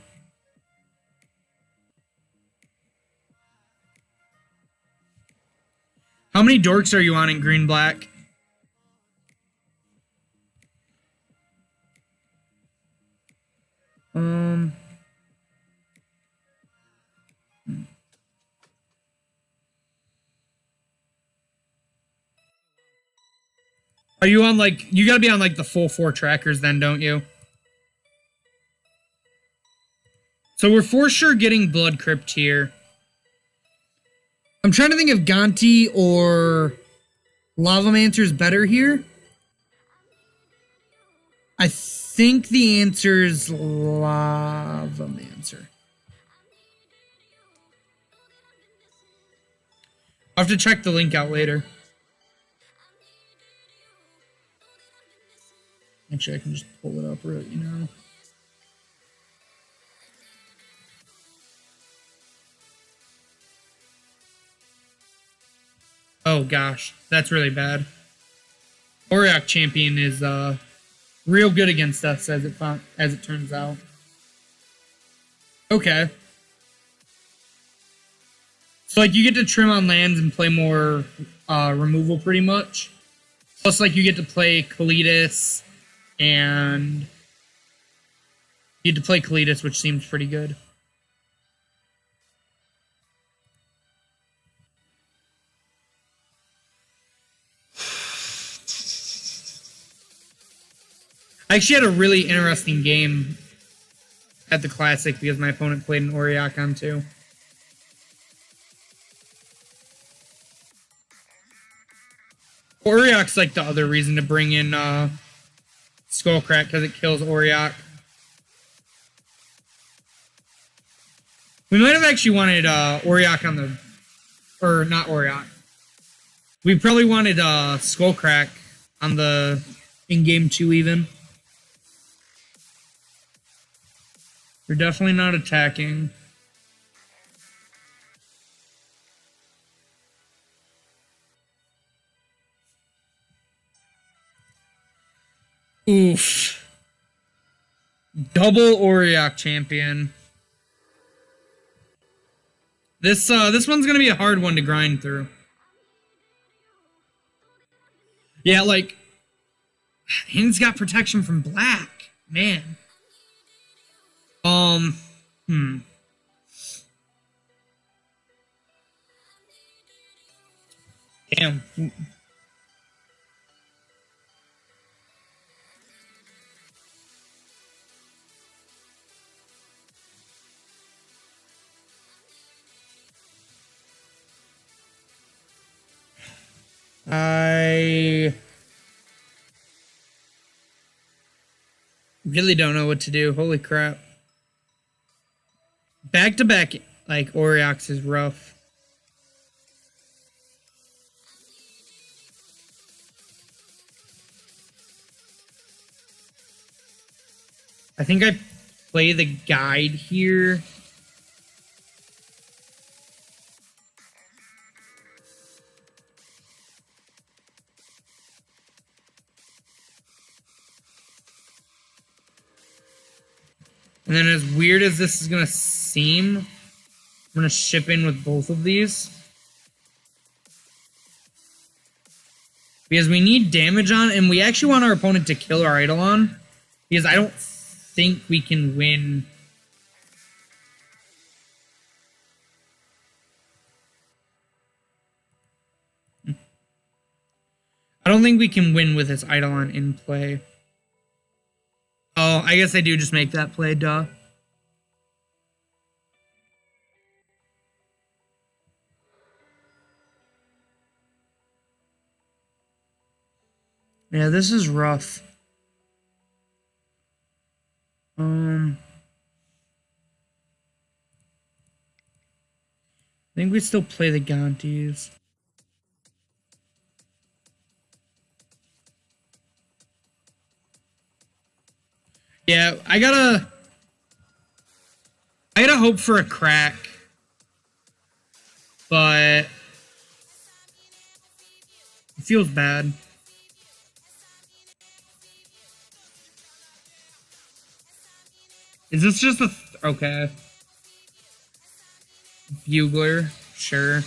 How many dorks are you on in green-black? Are you on, like... You gotta be on, like, the full 4 trackers then, don't you? So we're for sure getting Blood Crypt here. I'm trying to think if Gonti or Lavamancer's better here. I think the answer's Lavamancer. I'll have to check the link out later. Actually, I can just pull it up right now. Oh gosh, that's really bad. Auriok Champion is real good against us, as it turns out. Okay. So like you get to trim on lands and play more removal pretty much. Plus like you get to play Kalitas and you get to play Kalitas, which seems pretty good. I actually had a really interesting game at the Classic because my opponent played an Auriok on too. Auriok's like the other reason to bring in Skullcrack because it kills Auriok. We might have actually wanted Auriok on the... Or not Auriok. We probably wanted Skullcrack on the... In game 2 even. We're definitely not attacking. Oof. Double Auriok Champion. This one's gonna be a hard one to grind through. Yeah, like... And it's got protection from black. Man. Damn. I really don't know what to do. Holy crap. Back to back, like, Oriox is rough. I think I play the guide here. And then as weird as this is going to seem, I'm going to ship in with both of these. Because we need damage on, and we actually want our opponent to kill our Eidolon. Because I don't think we can win. I don't think we can win with this Eidolon in play. Oh, I guess I do just make that play, duh. Yeah, this is rough. I think we still play the Gontis. Yeah, I gotta hope for a crack. But it feels bad. Is this just a... okay. Bugler, sure.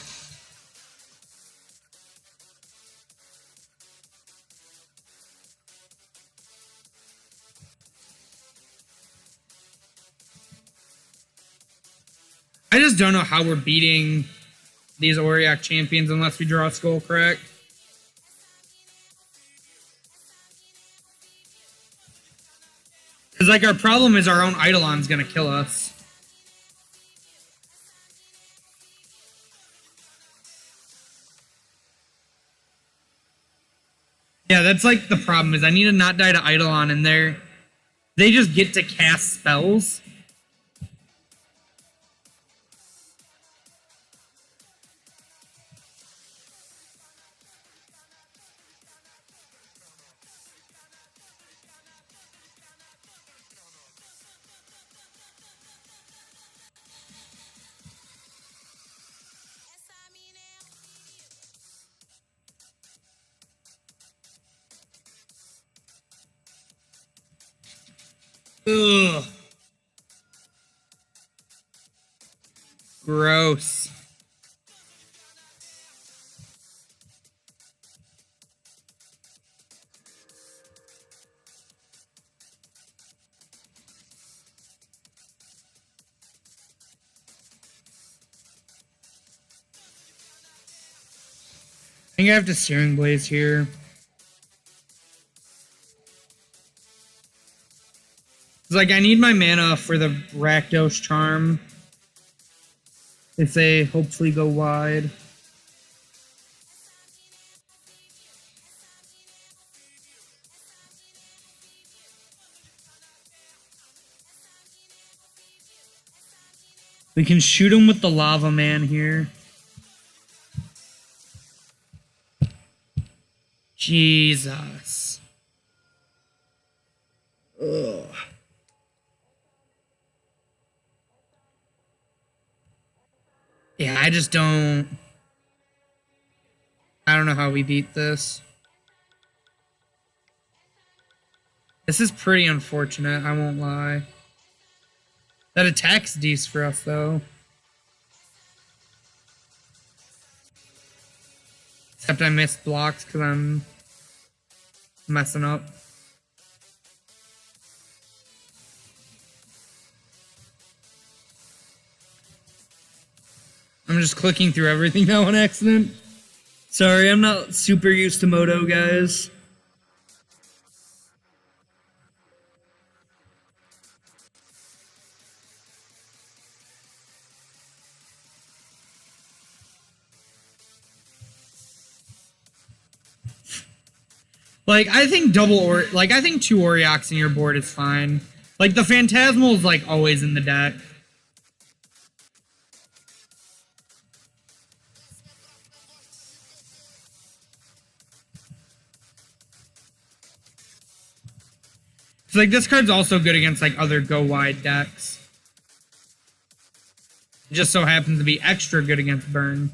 I just don't know how we're beating these Auriok champions unless we draw a Skull Crack. Because, like, our problem is our own Eidolon's gonna kill us. Yeah, that's, like, the problem, is I need to not die to Eidolon, and they just get to cast spells. Ugh. Gross. I think I have to Searing Blaze here. It's like, I need my mana for the Rakdos Charm. If they hopefully go wide. We can shoot him with the Lava Man here. Jesus. Ugh. Yeah, I just don't... I don't know how we beat this. This is pretty unfortunate, I won't lie. That attack's decent for us, though. Except I missed blocks because I'm messing up. I'm just clicking through everything now on accident. Sorry, I'm not super used to Moto, guys. Like, I think I think 2 Oriox in your board is fine. Like, the Phantasmal is, like, always in the deck. So, like, this card's also good against, like, other go-wide decks. It just so happens to be extra good against Burn.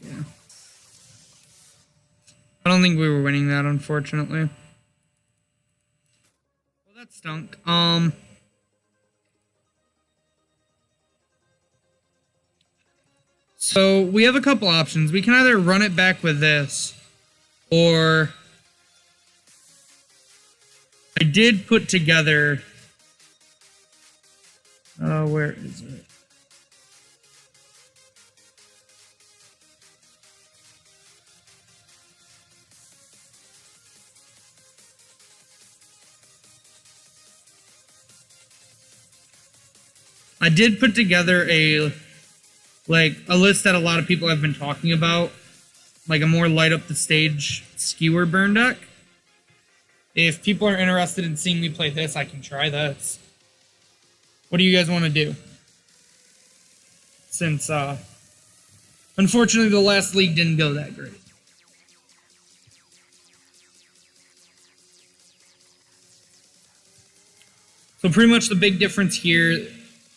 Yeah. I don't think we were winning that, unfortunately. Well, that stunk. So we have a couple options. We can either run it back with this, or I did put together. Where is it? I did put together a list that a lot of people have been talking about, like a more light up the stage skewer burn deck. If people are interested in seeing me play this, I can try this. What do you guys want to do? Since unfortunately the last league didn't go that great. So pretty much the big difference here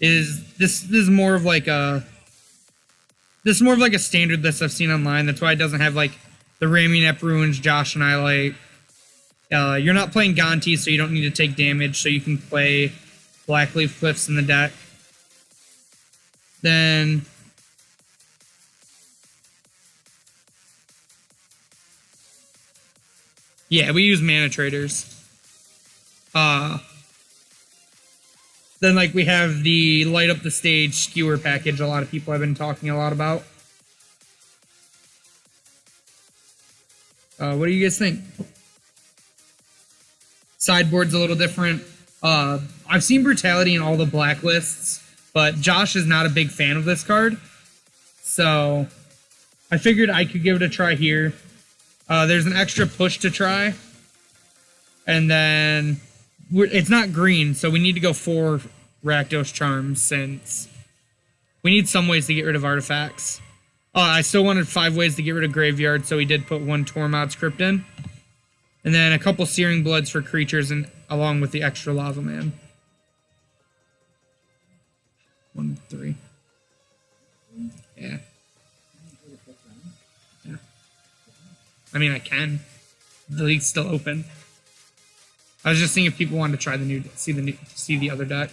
is this is more of like a standard list I've seen online. That's why it doesn't have like the Raminep ruins Josh and I like. You're not playing Gonti, so you don't need to take damage, so you can play Blackleaf Cliffs in the deck. Then yeah, we use mana traders. Then, like, we have the light up the stage skewer package a lot of people have been talking a lot about. What do you guys think? Sideboard's a little different. I've seen Brutality in all the blacklists, but Josh is not a big fan of this card. So, I figured I could give it a try here. There's an extra push to try. And then it's not green, so we need to go 4 Rakdos Charms since we need some ways to get rid of artifacts. I still wanted 5 ways to get rid of Graveyard, so we did put 1 Tormod's Crypt in. And then a couple Searing Bloods for creatures and along with the extra Lava Man. 1, 3. Yeah. Yeah. I mean, I can. The league's still open. I was just seeing if people wanted to try see the other deck.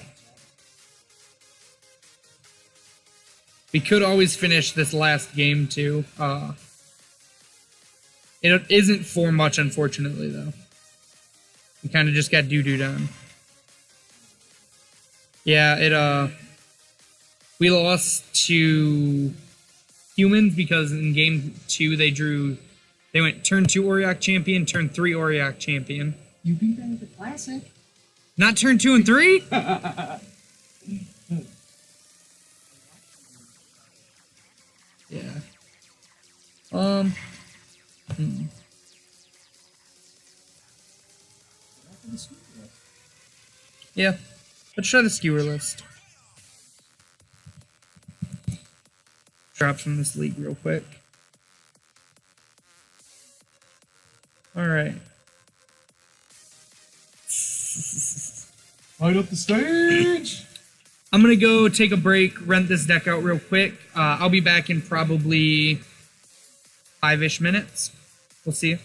We could always finish this last game too. It isn't for much, unfortunately, though. We kind of just got doo-doo done. Yeah, we lost to humans because in game 2 they went turn 2 Auriok champion, turn 3 Auriok champion. You beat them with the classic. Not turn 2 and 3? Yeah. Yeah. Let's try the skewer list. Drops from this league real quick. Alright. Light up the stage! I'm gonna go take a break, rent this deck out real quick. I'll be back in probably 5-ish minutes. We'll see you.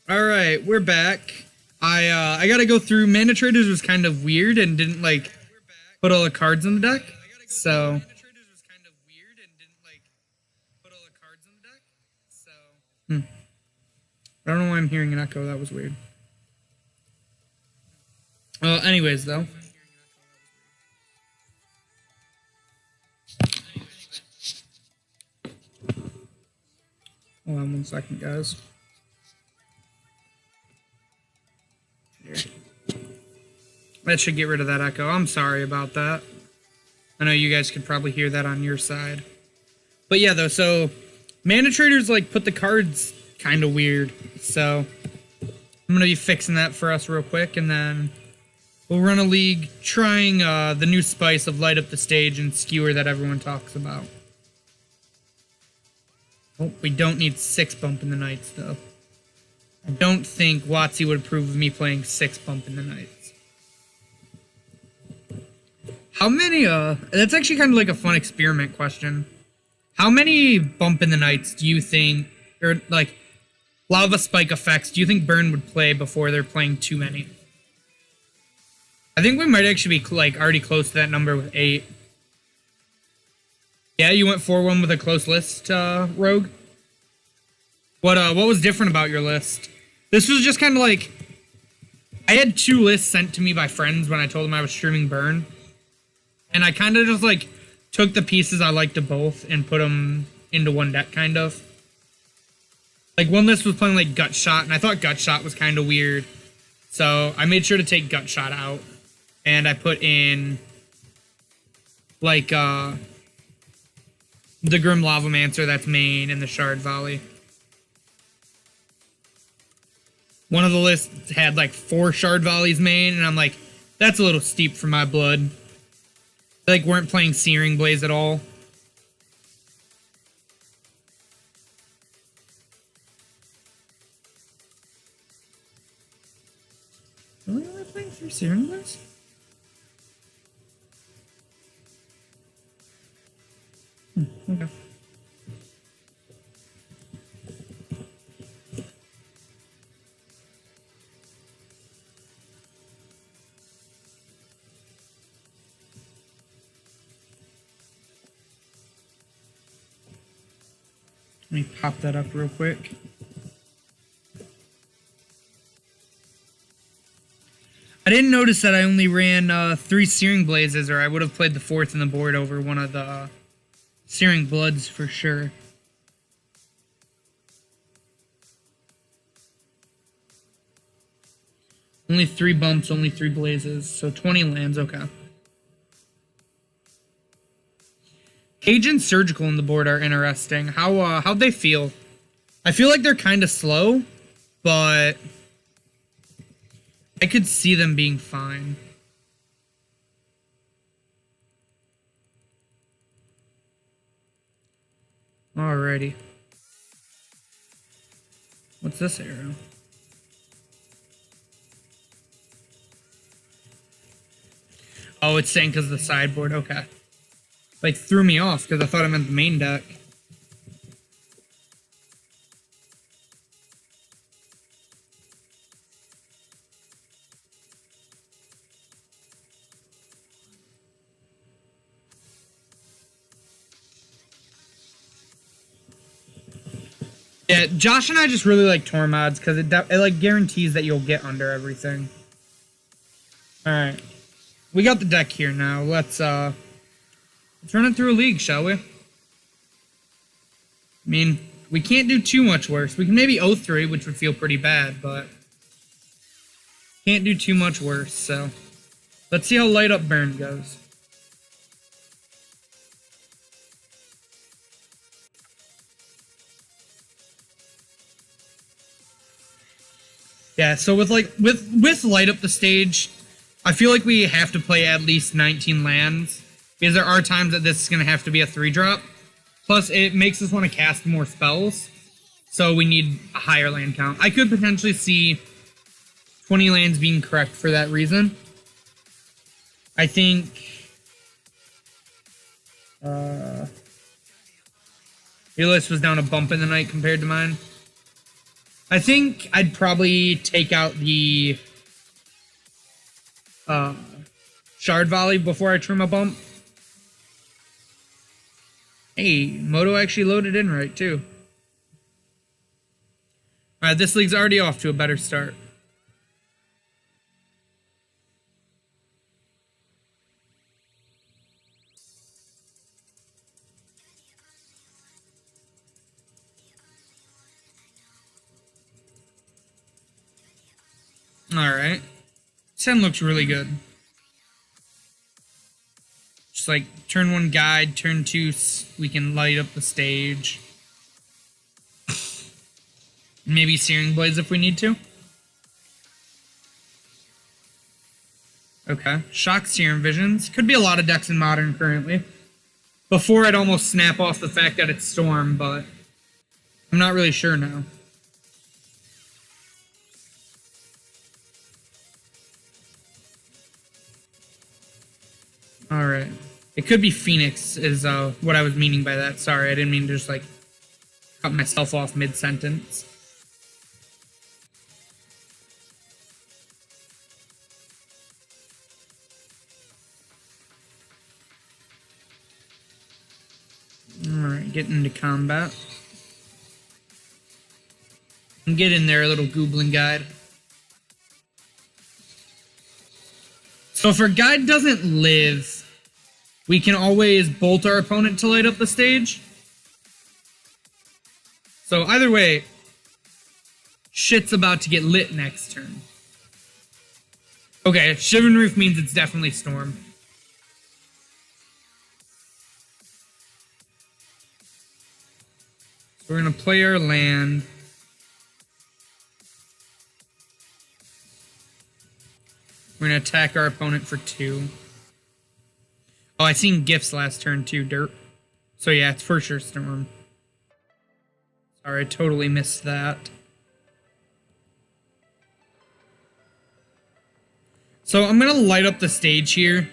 All right, we're back. I gotta go through. Mana Traders was kind of weird and didn't like put all the cards in the deck. So. I don't know why I'm hearing an echo. That was weird. Anyways, though. Hold on 1 second, guys. Here. That should get rid of that echo. I'm sorry about that. I know you guys could probably hear that on your side. But yeah, though, so Mana Traders, like, put the cards kind of weird. So I'm going to be fixing that for us real quick, and then we'll run a league trying the new spice of Light Up the Stage and Skewer that everyone talks about. Oh, we don't need 6 Bump in the Nights, though. I don't think WotC would approve of me playing 6 Bump in the Nights. How many, that's actually kind of like a fun experiment question. How many Bump in the Nights do you think, or like, Lava Spike effects, do you think Burn would play before they're playing too many? I think we might actually be, like, already close to that number with 8. Yeah, you went 4-1 with a close list, Rogue? What was different about your list? This was just kind of like, I had 2 lists sent to me by friends when I told them I was streaming Burn. And I kind of just, like, took the pieces I liked of both and put them into one deck, kind of. Like, one list was playing, like, Gut Shot, and I thought Gut Shot was kind of weird. So I made sure to take Gut Shot out. And I put in, like, the Grim Lavamancer that's main and the Shard Volley. One of the lists had, like, 4 Shard Volleys main, and I'm like, that's a little steep for my blood. They, like, weren't playing Searing Blaze at all. Really? Are we playing through Searing Blaze? Okay. Let me pop that up real quick. I didn't notice that I only ran 3 Searing Blazes, or I would have played the 4th in the board over one of the Searing Bloods for sure. Only 3 bumps, only 3 blazes, so 20 lands, okay. Cage and Surgical in the board are interesting. How'd they feel? I feel like they're kind of slow, but I could see them being fine. Alrighty. What's this arrow? Oh, it's saying because of the sideboard. Okay. Like, threw me off because I thought I meant the main deck. Yeah, Josh and I just really like Tor mods because it like guarantees that you'll get under everything. Alright. We got the deck here now. Let's run it through a league, shall we? I mean, we can't do too much worse. We can maybe 0-3, which would feel pretty bad, but can't do too much worse, so let's see how Light Up Burn goes. Yeah, so with Light Up the Stage, I feel like we have to play at least 19 lands, because there are times that this is going to have to be a 3-drop. Plus, it makes us want to cast more spells, so we need a higher land count. I could potentially see 20 lands being correct for that reason. I think your list was down a bump in the night compared to mine. I think I'd probably take out the Shard Volley before I trim a bump. Hey, Moto actually loaded in right, too. Alright, this league's already off to a better start. Alright. 10 looks really good. Just like turn 1 guide, turn 2 we can light up the stage. Maybe Searing Blades if we need to. Okay. Shock Searing Visions. Could be a lot of decks in Modern currently. Before I'd almost snap off the fact that it's Storm, but I'm not really sure now. Alright. It could be Phoenix is what I was meaning by that. Sorry, I didn't mean to just like cut myself off mid-sentence. Alright, getting into combat. And get in there, a little Goblin Guide. So if our guide doesn't live, we can always bolt our opponent to light up the stage. So either way, shit's about to get lit next turn. Okay, Shivan Roof means it's definitely Storm. So we're gonna play our land. We're gonna attack our opponent for 2. Oh, I seen gifts last turn too, Dirt. So yeah, it's for sure Storm. Sorry, I totally missed that. So I'm gonna light up the stage here.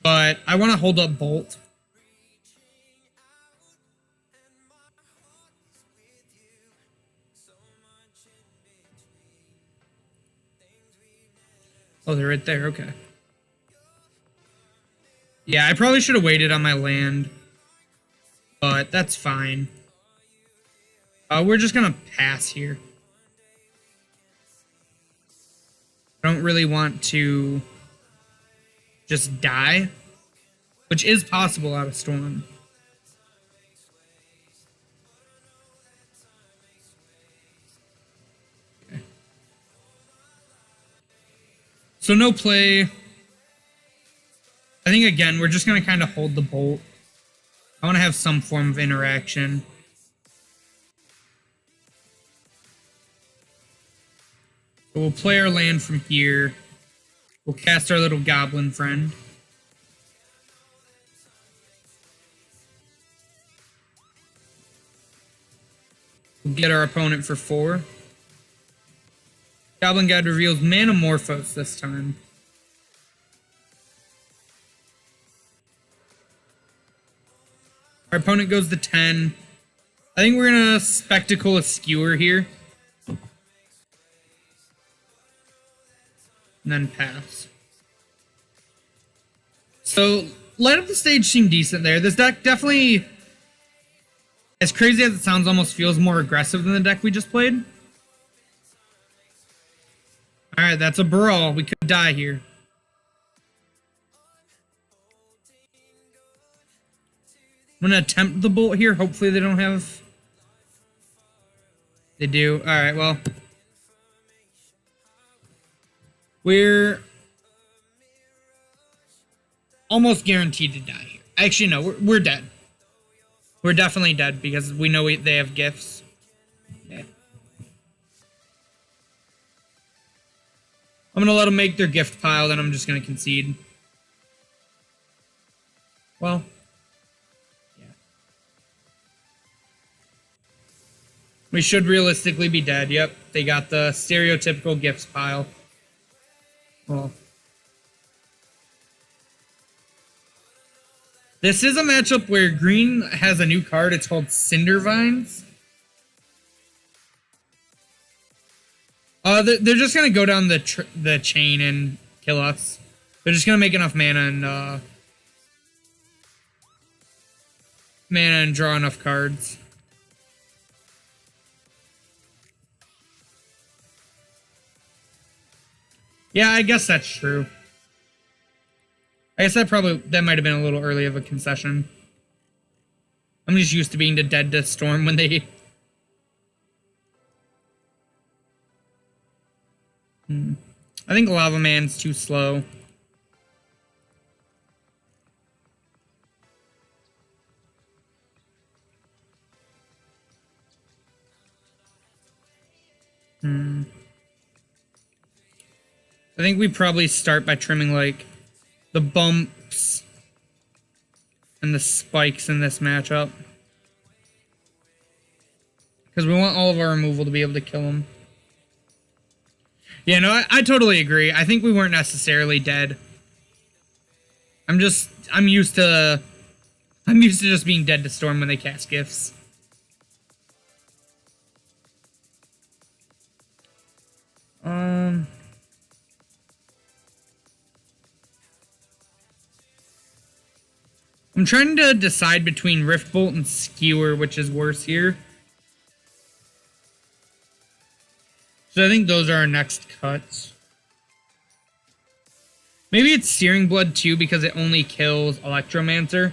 But I wanna hold up Bolt. Oh, they're right there, okay. Yeah, I probably should have waited on my land. But that's fine. We're just gonna pass here. I don't really want to just die. Which is possible out of Storm. Okay. So no play. I think, again, we're just going to kind of hold the Bolt. I want to have some form of interaction. So we'll play our land from here. We'll cast our little Goblin friend. We'll get our opponent for 4. Goblin Guide reveals Manamorphose this time. Our opponent goes to 10. I think we're gonna Spectacle a Skewer here. And then pass. So, light up the stage seemed decent there. This deck definitely, as crazy as it sounds, almost feels more aggressive than the deck we just played. Alright, that's a brawl. We could die here. I'm gonna attempt the Bolt here. Hopefully they don't have... They do. Alright, well. We're almost guaranteed to die here. Actually, no, we're dead. We're definitely dead because we know they have gifts. Yeah. I'm gonna let them make their gift pile, then I'm just gonna concede. Well... We should realistically be dead. Yep, they got the stereotypical gifts pile. Well, this is a matchup where green has a new card. It's called Cinder Vines. They're just gonna go down the chain and kill us. They're just gonna make enough mana and draw enough cards. Yeah, I guess that's true. I guess that might have been a little early of a concession. I'm just used to being dead to storm when they... I think Lava Man's too slow. I think we probably start by trimming, like, the bumps and the spikes in this matchup. Because we want all of our removal to be able to kill them. Yeah, no, I totally agree. I think we weren't necessarily dead. I'm used to just being dead to storm when they cast gifts. I'm trying to decide between Rift Bolt and Skewer, which is worse here. So I think those are our next cuts. Maybe it's Searing Blood too, because it only kills Electromancer.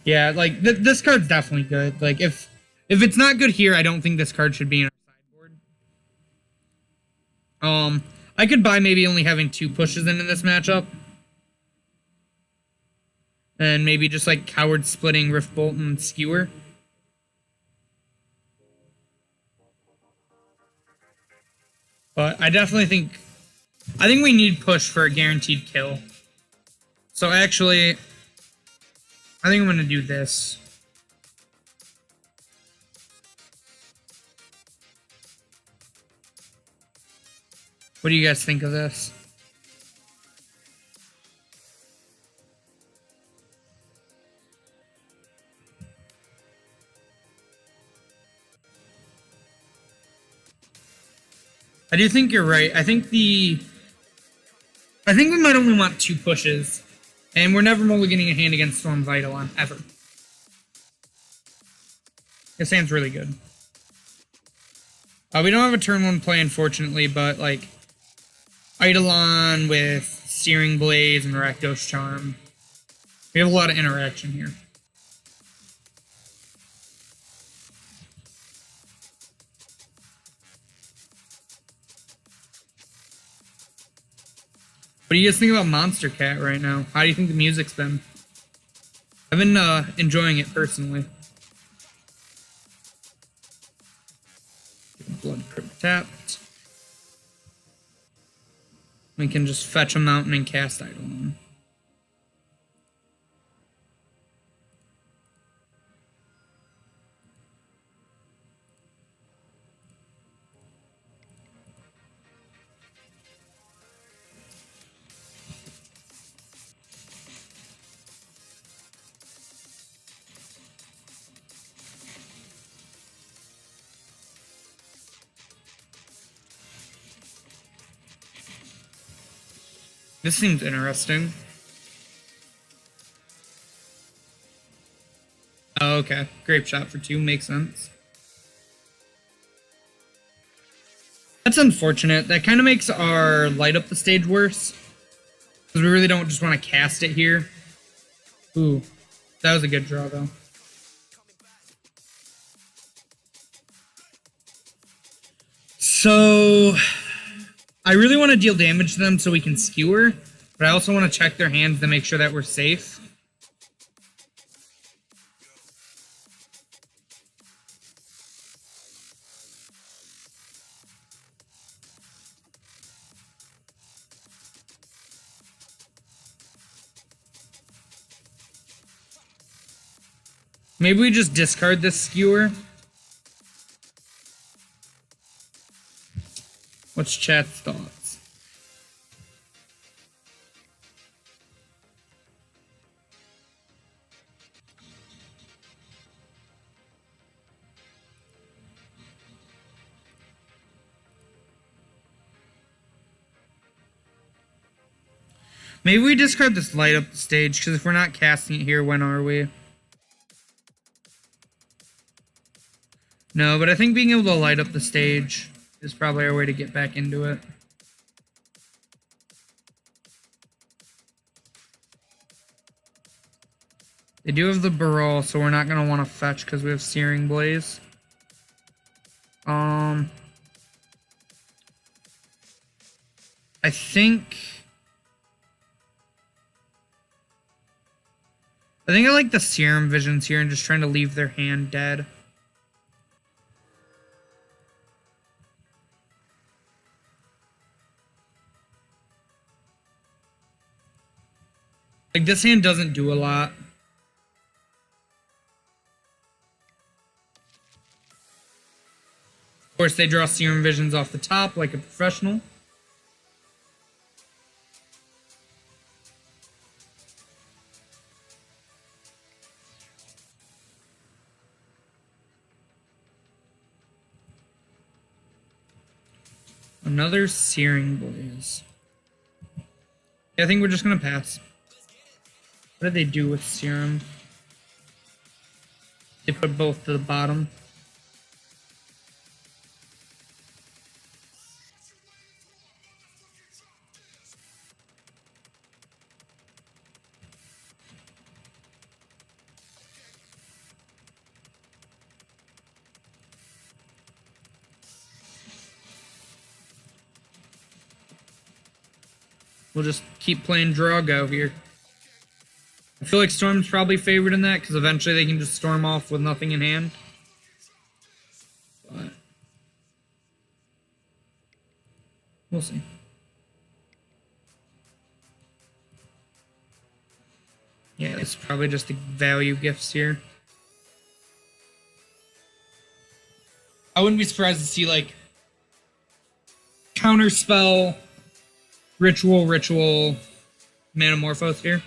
Yeah, like, this card's definitely good. Like, if it's not good here, I don't think this card should be in our sideboard. I could buy maybe only having 2 pushes in this matchup. And maybe just, like, Coward splitting Rift Bolt and Skewer. But I definitely think... I think we need push for a guaranteed kill. So actually... I think I'm going to do this. What do you guys think of this? I do think you're right. I think we might only want 2 pushes. And we're never mulliganing a hand against Storm Eidolon, ever. This hand's really good. We don't have a turn 1 play, unfortunately, but, like, Eidolon with Searing Blaze and Rakdos Charm. We have a lot of interaction here. What do you guys think about Monster Cat right now? How do you think the music's been? I've been enjoying it personally. Blood Crypt tapped. We can just fetch a mountain and cast Eidolon. This seems interesting. Oh, okay. Grape Shot for 2 makes sense. That's unfortunate. That kind of makes our light up the stage worse. Because we really don't just want to cast it here. Ooh. That was a good draw, though. So... I really want to deal damage to them so we can skewer, but I also want to check their hands to make sure that we're safe. Maybe we just discard this skewer. What's chat's thoughts? Maybe we discard this light up the stage, because if we're not casting it here, when are we? No, but I think being able to light up the stage is probably our way to get back into it. They do have the Baral, so we're not going to want to fetch because we have Searing Blaze. I think I like the Serum Visions here and just trying to leave their hand dead. Like, this hand doesn't do a lot. Of course, they draw Serum Visions off the top like a professional. Another Searing Blaze. Yeah, I think we're just gonna pass. What did they do with Serum? They put both to the bottom. We'll just keep playing Drago here. I feel like Storm's probably favored in that, because eventually they can just storm off with nothing in hand. But we'll see. Yeah, it's probably just the value gifts here. I wouldn't be surprised to see, like, Counterspell, Ritual, Manamorphose here.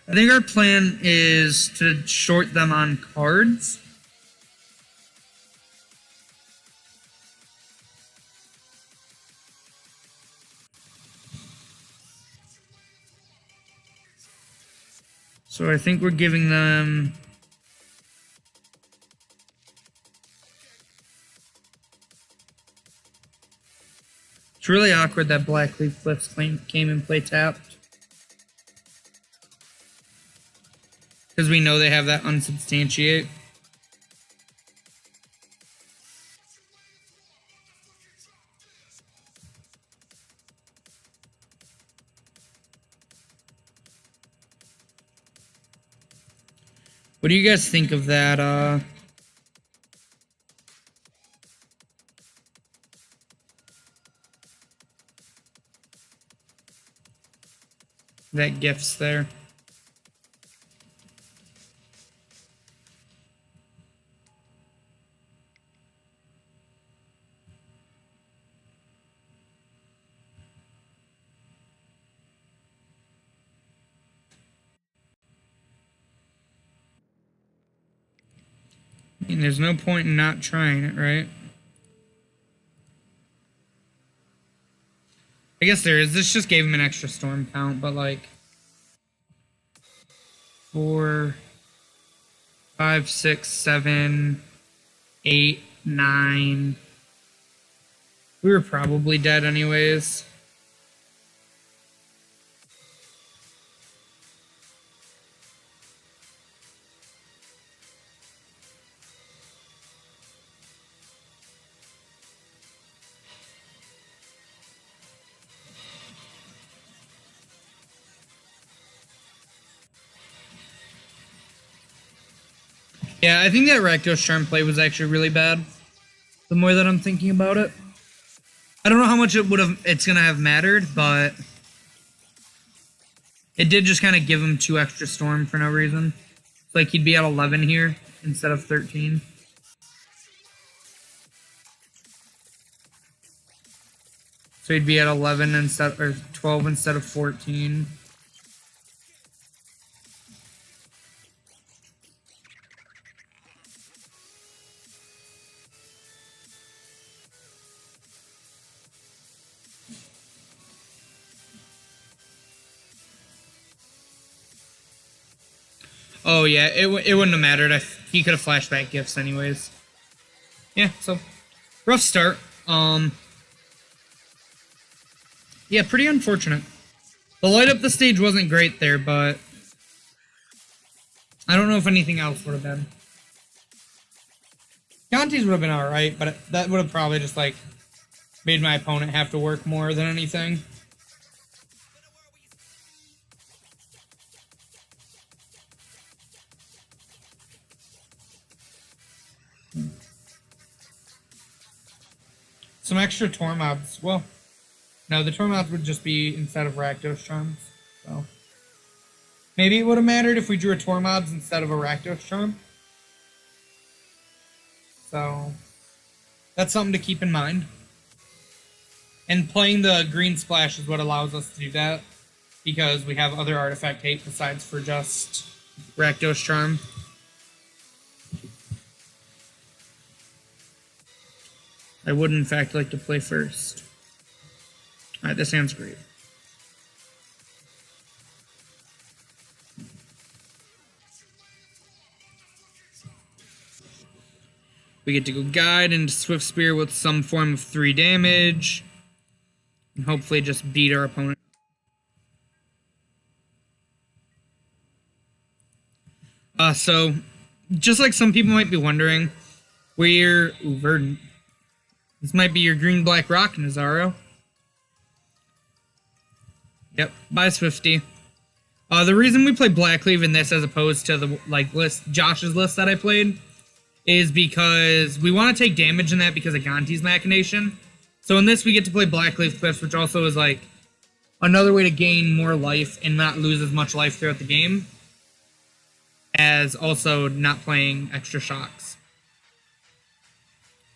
I think our plan is to short them on cards. So I think we're giving them... It's really awkward that Blackleaf Cliffs came and play tapped. Because we know they have that unsubstantiate. What do you guys think of that, that gifts there? I mean, there's no point in not trying it, right? I guess there is. This just gave him an extra storm count, but like 4, 5, 6, 7, 8, 9. We were probably dead anyways. Yeah, I think that Rakdos Charm play was actually really bad. The more that I'm thinking about it. I don't know how much it's gonna have mattered, but It did just kind of give him 2 extra storm for no reason. It's like he'd be at 11 here instead of 13. So he'd be at 11 instead, or 12 instead of 14. Oh yeah, it wouldn't have mattered. He could have flashback gifts anyways. Yeah, so rough start. Yeah, pretty unfortunate. The light up the stage wasn't great there, but I don't know if anything else would have been. Conti's would have been alright, but that would have probably just like made my opponent have to work more than anything. Some extra Tormobs. Well, no, the Tormobs would just be instead of Rakdos Charms. So maybe it would have mattered if we drew a Tormobs instead of a Rakdos Charm. So that's something to keep in mind. And playing the green splash is what allows us to do that, because we have other artifact hate besides for just Rakdos Charm. I would, in fact, like to play first. Alright, this hand's great. We get to go Guide into Swift Spear with some form of 3 damage. And hopefully just beat our opponent. So, just like some people might be wondering, we're... Ooh, Verdant. This might be your green-black rock, Nazaro. Yep, buy Swifty. The reason we play Blackleaf in this as opposed to the list, Josh's list that I played, is because we want to take damage in that because of Gonti's Machination. So in this we get to play Blackleaf Cliffs, which also is like another way to gain more life and not lose as much life throughout the game, as also not playing extra shocks.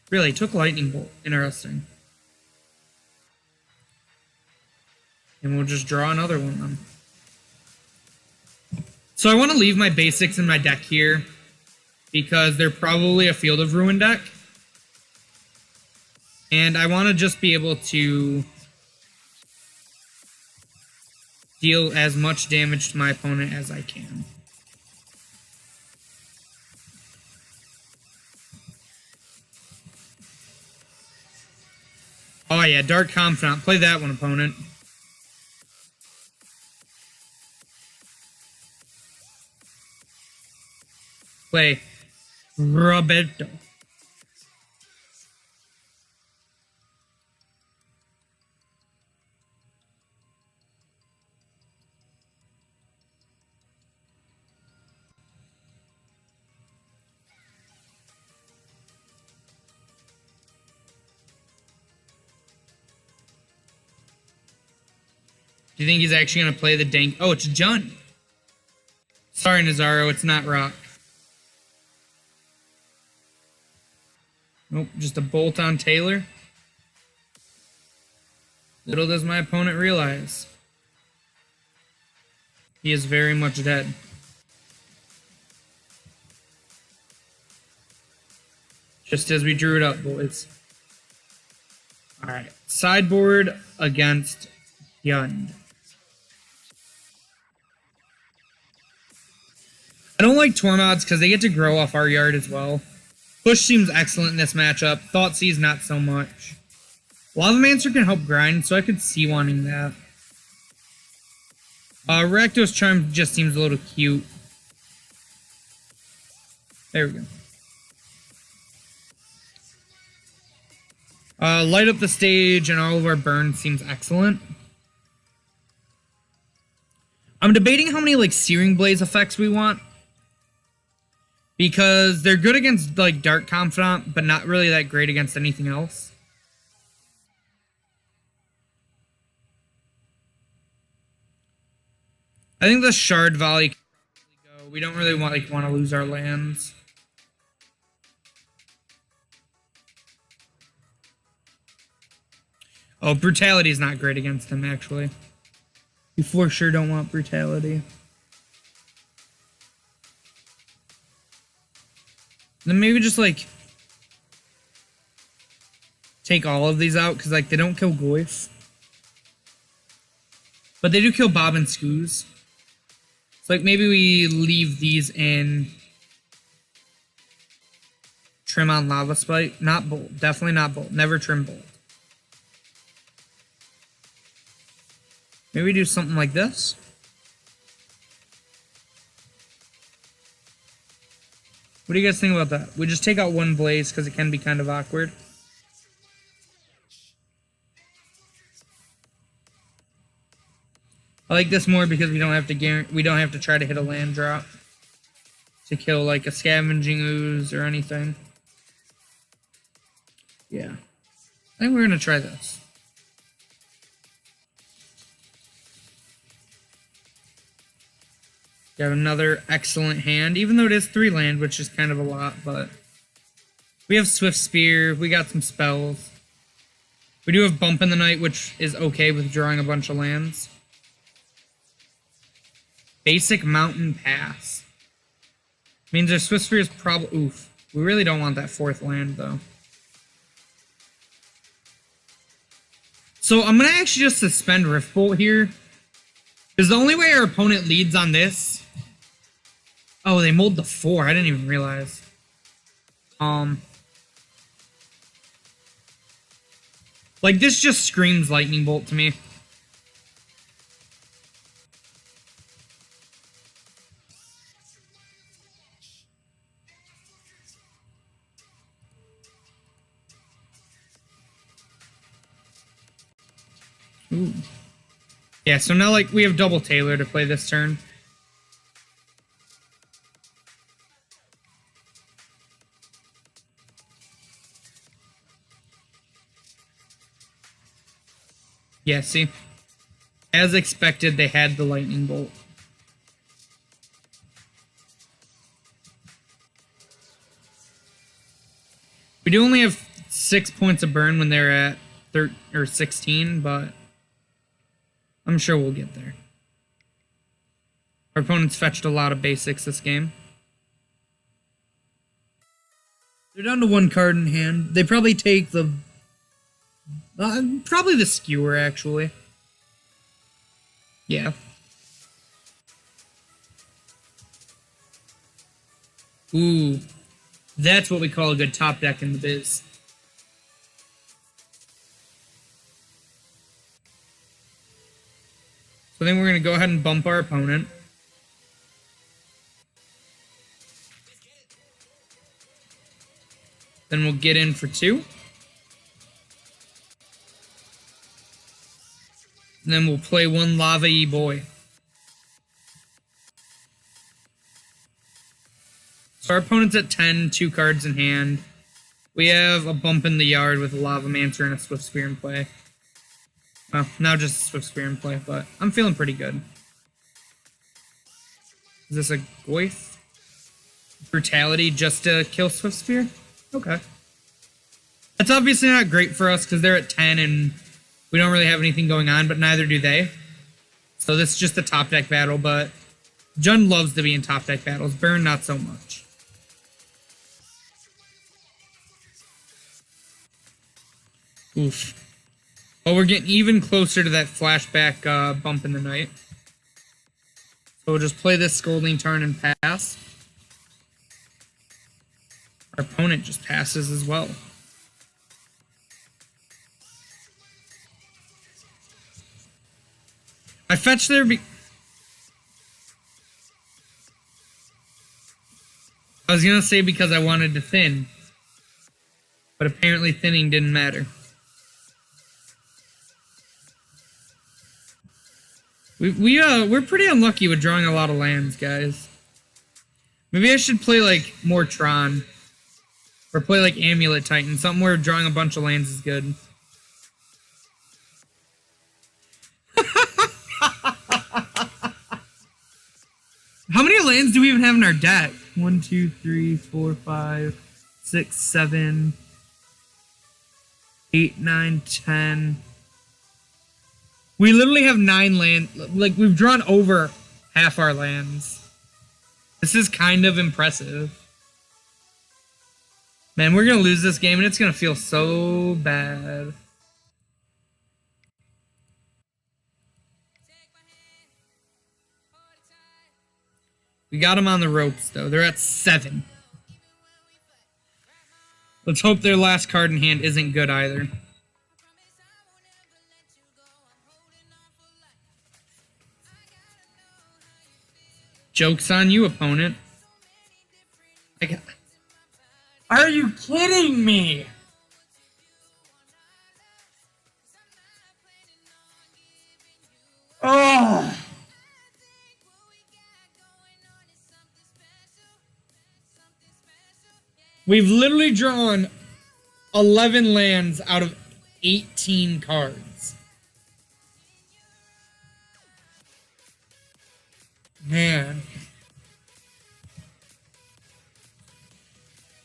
Really, took Lightning Bolt. Interesting. And we'll just draw another one then. So I want to leave my basics in my deck here, because they're probably a Field of Ruin deck. And I want to just be able to deal as much damage to my opponent as I can. Oh yeah, Dark Confidant. Play that one, opponent. Play Roberto. Do you think he's actually going to play the dank... Oh, it's Jund. Sorry, Nazaro, it's not Rock. Nope, just a bolt on Taylor. Little does my opponent realize, he is very much dead. Just as we drew it up, boys. Alright, sideboard against Jund. I don't like Tormods because they get to grow off our yard as well. Push seems excellent in this matchup. Thoughtseize not so much. Lavamancer can help grind, so I could see wanting that. Rakdos Charm just seems a little cute. There we go. Light up the stage and all of our burns seems excellent. I'm debating how many like Searing Blaze effects we want, because they're good against like Dark Confidant, but not really that great against anything else. I think the Shard Volley can probably go. We don't really want to lose our lands. Oh, Brutality is not great against him, actually. You for sure don't want Brutality. Then maybe just, like, take all of these out, because, like, they don't kill Goyf. But they do kill Bob and Skoos. So, like, maybe we leave these in. Trim on Lava Spike. Not Bolt. Definitely not Bolt. Never trim Bolt. Maybe we do something like this. What do you guys think about that? We just take out one Blaze because it can be kind of awkward. I like this more because we don't have to try to hit a land drop to kill like a Scavenging Ooze or anything. Yeah. I think we're gonna try this. We have another excellent hand, even though it is 3 land, which is kind of a lot, but we have Swift Spear, we got some spells. We do have Bump in the Night, which is okay with drawing a bunch of lands. Basic Mountain Pass. Means our Swift Spear is probably... Oof. We really don't want that 4th land, though. So I'm going to actually just suspend Riftbolt here. Because the only way our opponent leads on this... Oh, they mulled the 4. I didn't even realize. Like, this just screams Lightning Bolt to me. Ooh. Yeah, so now, like, we have double Tailor to play this turn. Yeah, see? As expected, they had the Lightning Bolt. We do only have 6 points of burn when they're at 16, but I'm sure we'll get there. Our opponents fetched a lot of basics this game. They're down to 1 card in hand. They probably take the... probably the Skewer, actually. Yeah. Ooh. That's what we call a good top deck in the biz. So then we're going to go ahead and bump our opponent. Then we'll get in for 2. And then we'll play 1 Lava-y boy. So our opponent's at 10, 2 cards in hand. We have a bump in the yard with a Lava Mancer and a Swift Spear in play. Well, now just a Swift Spear in play, but I'm feeling pretty good. Is this a Goyf? Brutality just to kill Swift Spear? Okay. That's obviously not great for us because they're at 10 and we don't really have anything going on, but neither do they. So this is just a top deck battle, but Jund loves to be in top deck battles. Burn, not so much. Oof. Well, we're getting even closer to that flashback bump in the night. So we'll just play this Scolding Tarn and pass. Our opponent just passes as well. I fetched there I was gonna say because I wanted to thin. But apparently thinning didn't matter. We're pretty unlucky with drawing a lot of lands, guys. Maybe I should play like more Tron. Or play like Amulet Titan. Something where drawing a bunch of lands is good. lands do we even have in our deck? 1, 2, 3, 4, 5, 6, 7, 8, 9, 10. We literally have 9 land. Like, we've drawn over half our lands. This is kind of impressive. Man, we're gonna lose this game and it's gonna feel so bad. We got them on the ropes, though. They're at 7. Let's hope their last card in hand isn't good either. Joke's on you, opponent. Are you kidding me? Oh! We've literally drawn 11 lands out of 18 cards. Man.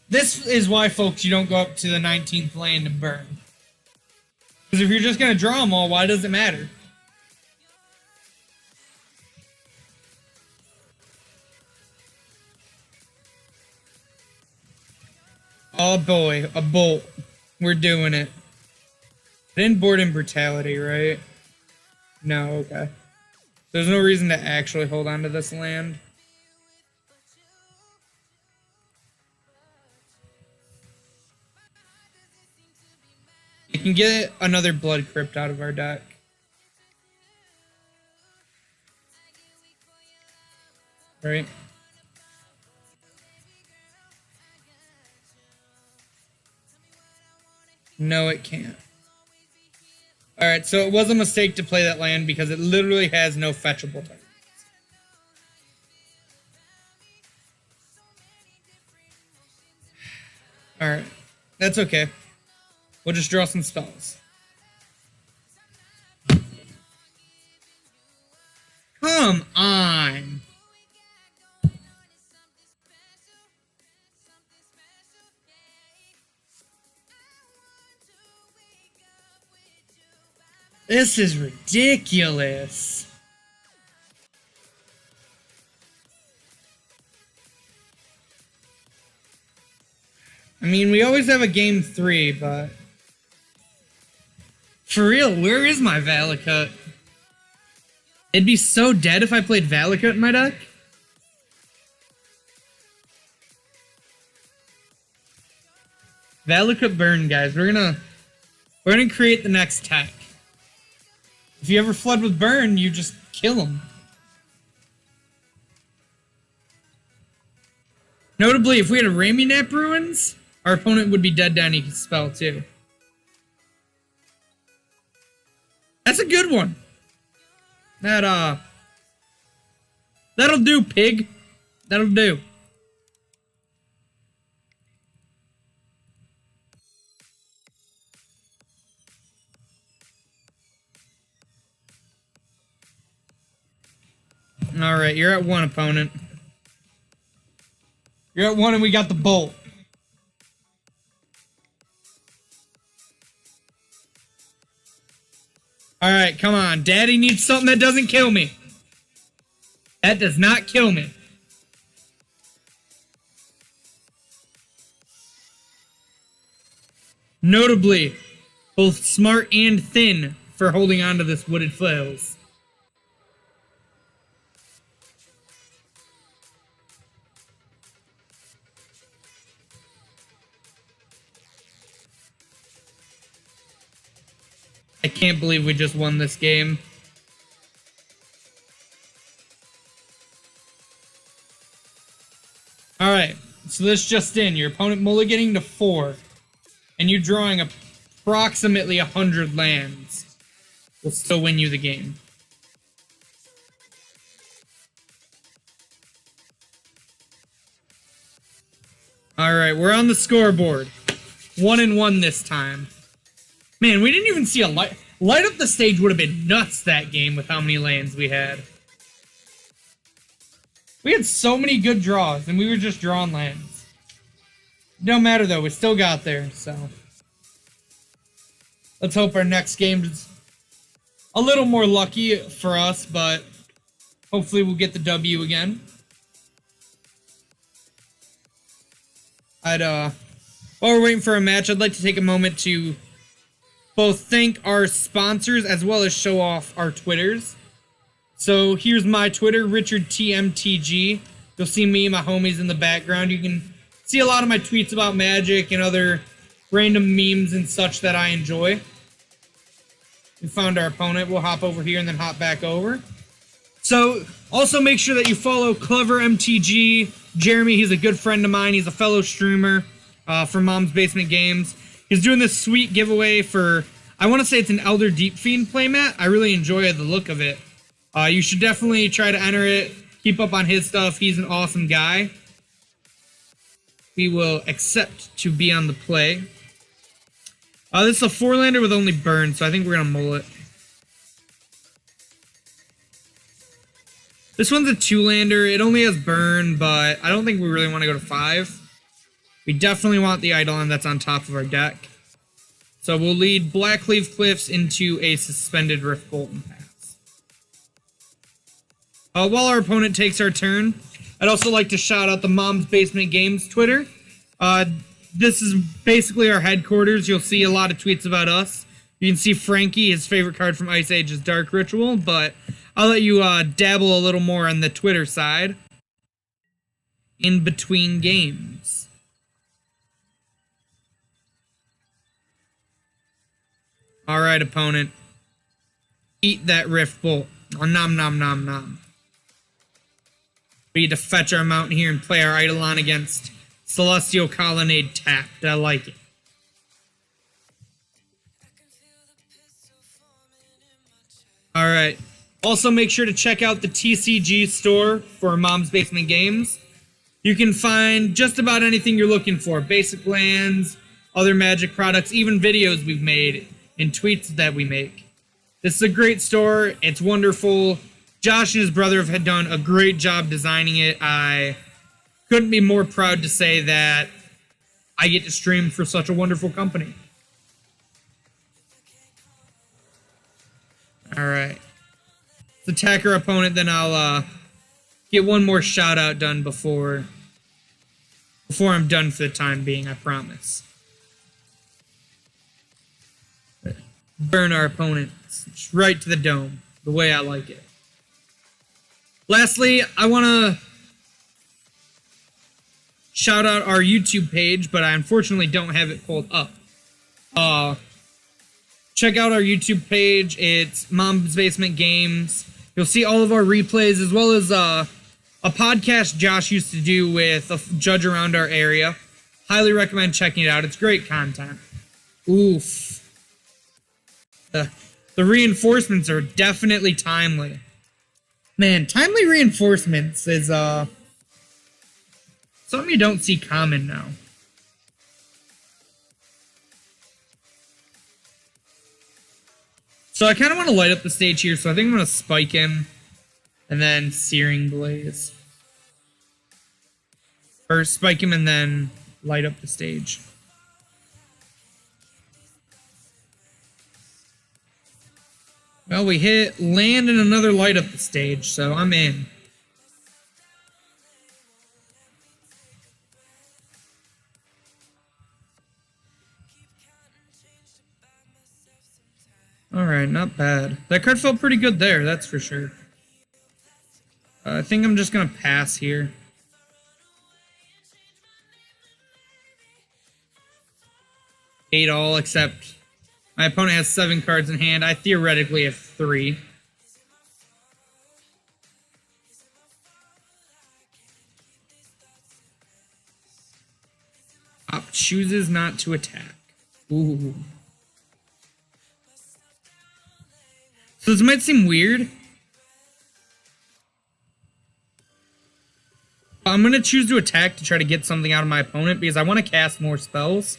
This is why, folks, you don't go up to the 19th land and burn. Because if you're just going to draw them all, why does it matter? Oh boy, a bolt. We're doing it. Didn't board in brutality, right? No, okay. There's no reason to actually hold on to this land. You can get another Blood Crypt out of our deck. Right? No, it can't. Alright, so it was a mistake to play that land because it literally has no fetchable targets. Alright, that's okay. We'll just draw some spells. Come on! This is ridiculous. I mean, we always have a game 3, but... For real, where is my Valakut? It'd be so dead if I played Valakut in my deck. Valakut Burn, guys. We're gonna create the next tech. If you ever flood with Burn, you just kill him. Notably, if we had a Raminap Ruins, our opponent would be dead to any spell too. That's a good one. That'll do, pig. That'll do. Alright, you're at 1, opponent. You're at 1 and we got the bolt. Alright, come on. Daddy needs something that doesn't kill me. That does not kill me. Notably, both smart and thin for holding on to this Wooded Flails. I can't believe we just won this game. Alright, so this just in. Your opponent mulliganing to 4. And you drawing approximately 100 lands. Will still win you the game. Alright, we're on the scoreboard. 1-1 this time. Man, we didn't even see a light. Light up the stage would have been nuts that game with how many lands we had. We had so many good draws, and we were just drawing lands. Don't matter, though. We still got there, so... Let's hope our next game's a little more lucky for us, but hopefully we'll get the W again. While we're waiting for a match, I'd like to take a moment to both thank our sponsors as well as show off our Twitters. So here's my Twitter, RichardTMTG. You'll see me and my homies in the background. You can see a lot of my tweets about Magic and other random memes and such that I enjoy. We found our opponent. We'll hop over here and then hop back over. So also make sure that you follow Clever MTG. Jeremy, he's a good friend of mine. He's a fellow streamer from Mom's Basement Games. He's doing this sweet giveaway for, I want to say it's an Elder Deep Fiend playmat. I really enjoy the look of it. You should definitely try to enter it. Keep up on his stuff. He's an awesome guy. We will accept to be on the play. This is a 4-lander with only burn, so I think we're going to mull it. This one's a 2-lander. It only has burn, but I don't think we really want to go to 5. We definitely want the Eidolon that's on top of our deck. So we'll lead Blackleaf Cliffs into a Suspended Rift Bolt and pass. While our opponent takes our turn, I'd also like to shout out the Mom's Basement Games Twitter. This is basically our headquarters. You'll see a lot of tweets about us. You can see Frankie, his favorite card from Ice Age is Dark Ritual, but I'll let you dabble a little more on the Twitter side. In between games. Alright, opponent. Eat that Rift Bolt. Oh, nom nom nom nom. We need to fetch our mountain here and play our Eidolon against Celestial Colonnade tapped. I like it. Alright. Also, make sure to check out the TCG store for Mom's Basement Games. You can find just about anything you're looking for. Basic lands, other Magic products, even videos we've made and tweets that we make. This is a great store. It's wonderful. Josh and his brother have done a great job designing it. I couldn't be more proud to say that I get to stream for such a wonderful company. Alright. Let's attack our opponent, then I'll get one more shout out done before I'm done for the time being, I promise. Burn our opponent right to the dome, the way I like it. Lastly, I want to shout out our YouTube page, but I unfortunately don't have it pulled up. Check out our YouTube page. It's Mom's Basement Games. You'll see all of our replays, as well as a podcast Josh used to do with a judge around our area. Highly recommend checking it out. It's great content. Oof. The reinforcements are definitely timely. Man, timely reinforcements is something you don't see common now. So I kind of want to light up the stage here, so I think I'm going to spike him and then Searing Blaze. Or spike him and then light up the stage. Well, we hit land and another light up the stage, so I'm in. Alright, not bad. That card felt pretty good there, that's for sure. I think I'm just gonna pass here. Eight all, except my opponent has 7 cards in hand. I theoretically have 3. Op chooses not to attack. Ooh. So this might seem weird. I'm going to choose to attack to try to get something out of my opponent because I want to cast more spells.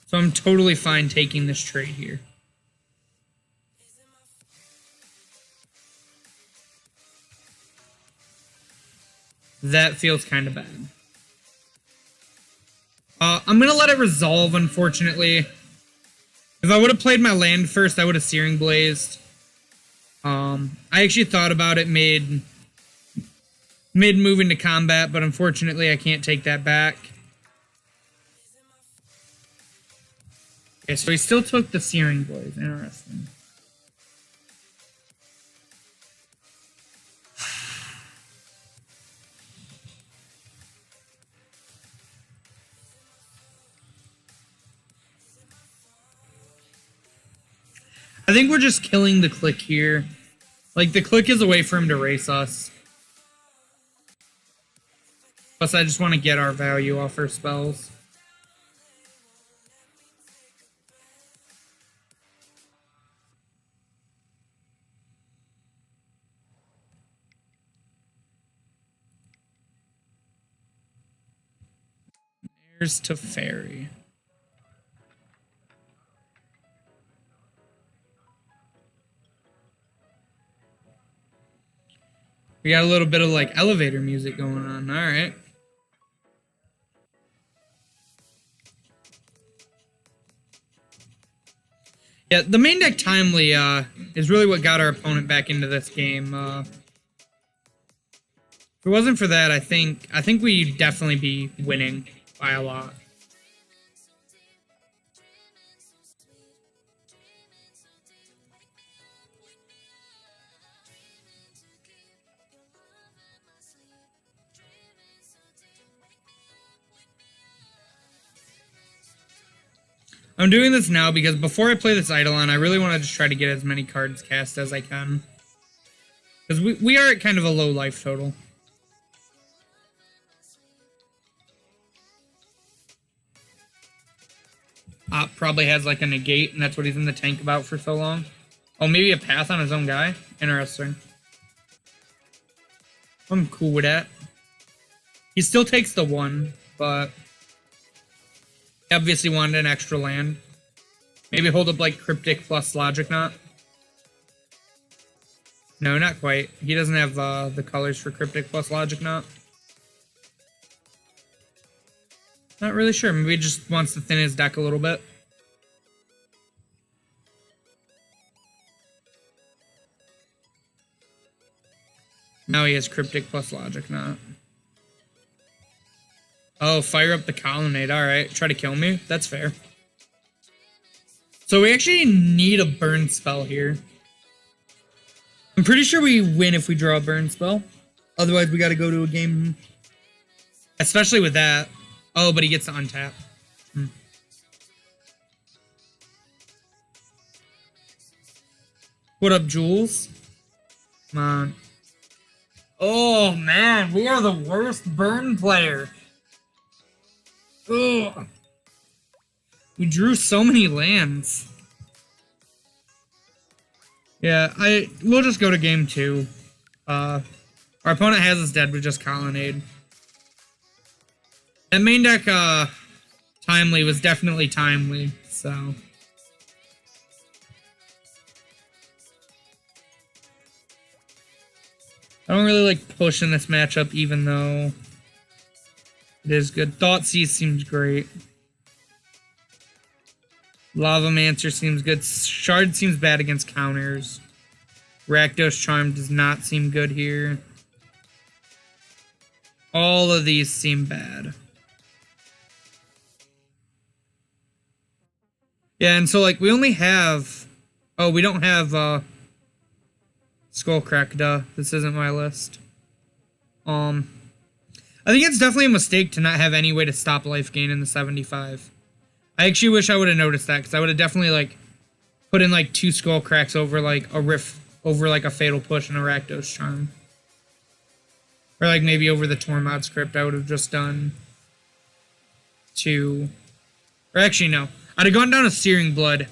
So So I'm totally fine taking this trade here. That feels kind of bad. I'm going to let it resolve, unfortunately. If I would have played my land first, I would have Searing Blazed. I actually thought about it mid moving to combat, but unfortunately I can't take that back. Okay, so he still took the Searing Blaze. Interesting. I think we're just killing the click here. Like, the click is a way for him to race us. Plus, I just want to get our value off our spells. Here's to Fairy. We got a little bit of, like, elevator music going on. All right. Yeah, the main deck Timely is really what got our opponent back into this game. If it wasn't for that, I think we'd definitely be winning by a lot. I'm doing this now because before I play this Eidolon, I really want to just try to get as many cards cast as I can. Because we are at kind of a low life total. Probably has like a negate, and that's what he's in the tank about for so long. Oh, maybe a path on his own guy? Interesting. I'm cool with that. He still takes the 1, but... obviously wanted an extra land. Maybe hold up like Cryptic plus Logic Knot. No, not quite. He doesn't have the colors for Cryptic plus Logic Knot. Not really sure. Maybe he just wants to thin his deck a little bit. Now he has Cryptic plus Logic Knot. Oh, fire up the Colonnade. Alright, try to kill me. That's fair. So we actually need a burn spell here. I'm pretty sure we win if we draw a burn spell. Otherwise, we gotta go to a game. Especially with that. Oh, but he gets to untap. What up, Jules? Come on. Oh, man. We are the worst burn player. Ugh. We drew so many lands. Yeah, we'll just go to game 2. Our opponent has us dead with just Colonnade. That main deck, Timely was definitely timely, so... I don't really like pushing this matchup, even though it is good. Thoughtseize seems great. Lavamancer seems good. Shard seems bad against counters. Rakdos Charm does not seem good here. All of these seem bad. Yeah, and so, like, we only have... Oh, we don't have, Skullcrack, duh. This isn't my list. I think it's definitely a mistake to not have any way to stop life gain in the 75. I actually wish I would have noticed that, because I would have definitely, like, put in, like, 2 Skullcracks over, like, a Rift, over, like, a Fatal Push and a Rakdos Charm. Or, like, maybe over the Tormod script, I would have just done 2. Or actually, no. I'd have gone down a Searing Blood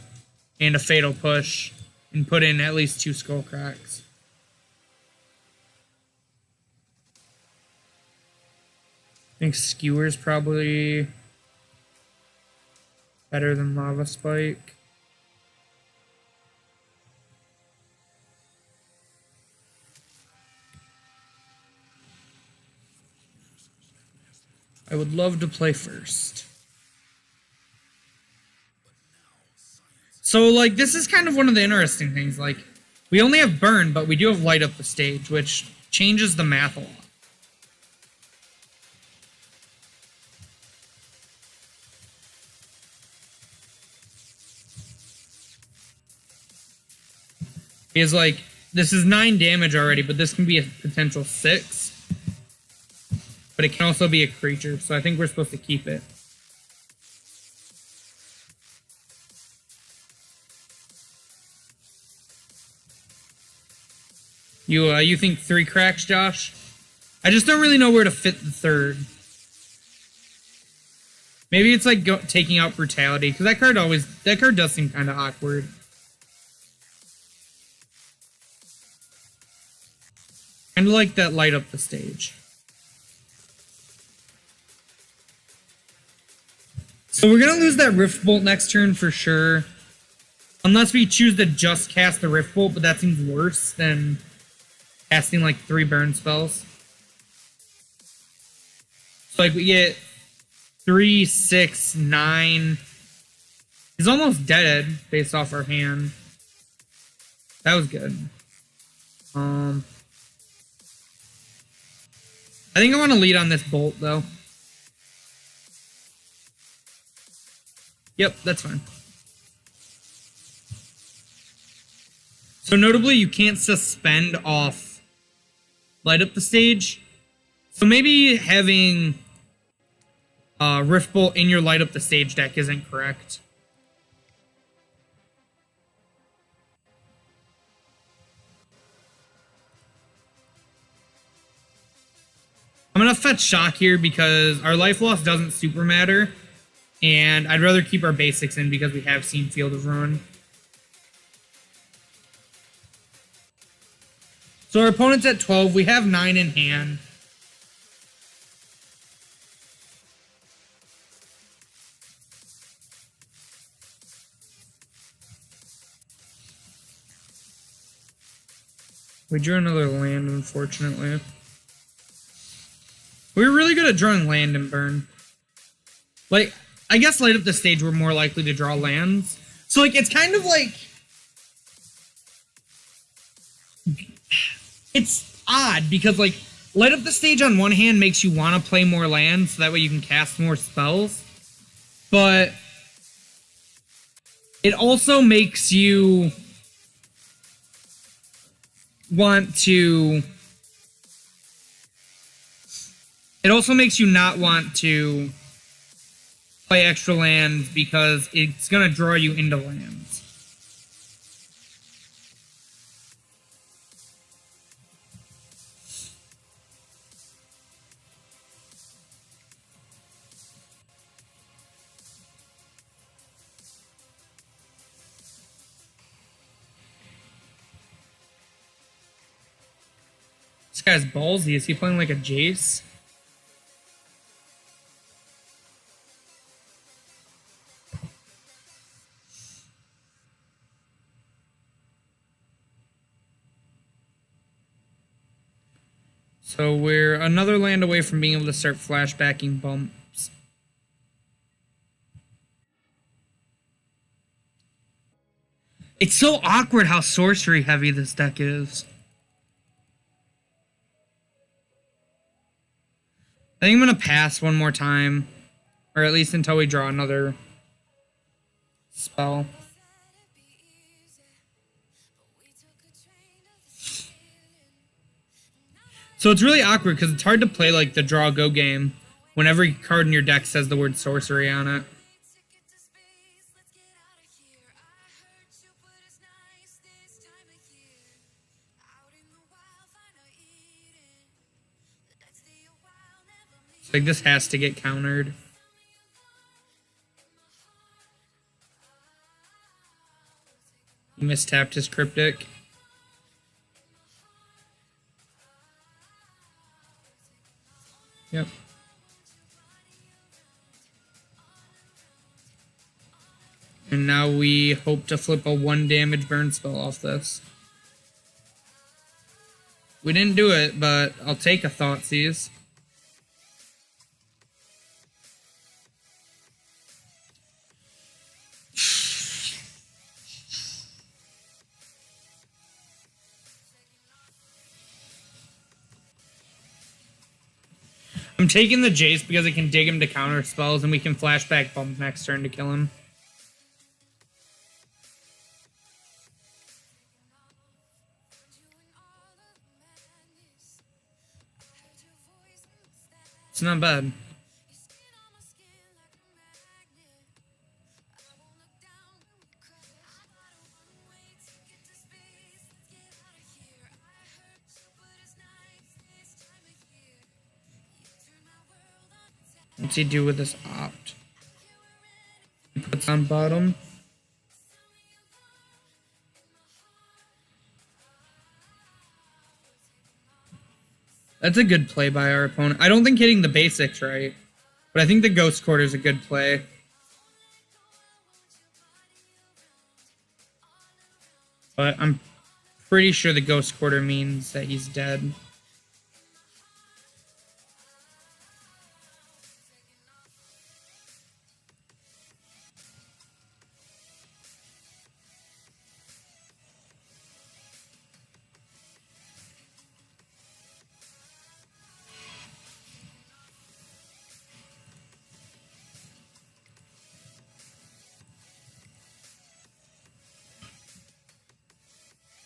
and a Fatal Push and put in at least 2 Skullcracks. I think Skewer's probably better than Lava Spike. I would love to play first. So, like, this is kind of one of the interesting things. Like, we only have Burn, but we do have Light Up the Stage, which changes the math a lot. Because, like, this is 9 damage already, but this can be a potential 6. But it can also be a creature, so I think we're supposed to keep it. You think 3 cracks, Josh? I just don't really know where to fit the 3rd. Maybe it's like taking out Brutality, because that card does seem kind of awkward. Kind of like that Light Up the Stage. So we're going to lose that Rift Bolt next turn for sure. Unless we choose to just cast the Rift Bolt, but that seems worse than casting like 3 burn spells. So like we get 3, 6, 9. He's almost dead based off our hand. That was good. I think I want to lead on this Bolt though. Yep, that's fine. So notably, you can't suspend off Light Up the Stage. So maybe having Rift Bolt in your Light Up the Stage deck isn't correct. I'm going to fetch Shock here because our life loss doesn't super matter. And I'd rather keep our basics in because we have seen Field of Ruin. So our opponent's at 12. We have 9 in hand. We drew another land, unfortunately. We were really good at drawing land in Burn. Like, I guess Light Up the Stage we're more likely to draw lands. So, like, it's kind of like... It's odd, because, like, Light Up the Stage on one hand makes you want to play more lands, so that way you can cast more spells. But... it also makes you... want to... It also makes you not want to play extra lands because it's going to draw you into lands. This guy's ballsy. Is he playing like a Jace? So we're another land away from being able to start flashbacking bumps. It's so awkward how sorcery heavy this deck is. I think I'm going to pass one more time. Or at least until we draw another spell. So it's really awkward because it's hard to play like the draw go game when every card in your deck says the word sorcery on it. Like this has to get countered. He mistapped his Cryptic. Yep. And now we hope to flip a 1 damage burn spell off this. We didn't do it, but I'll take a Thoughtseize. I'm taking the Jace because it can dig him to counter spells, and we can flashback bump next turn to kill him. It's not bad. What's he do with this opt? He puts on bottom. That's a good play by our opponent. I don't think hitting the basics right, but I think the Ghost Quarter is a good play. But I'm pretty sure the Ghost Quarter means that he's dead.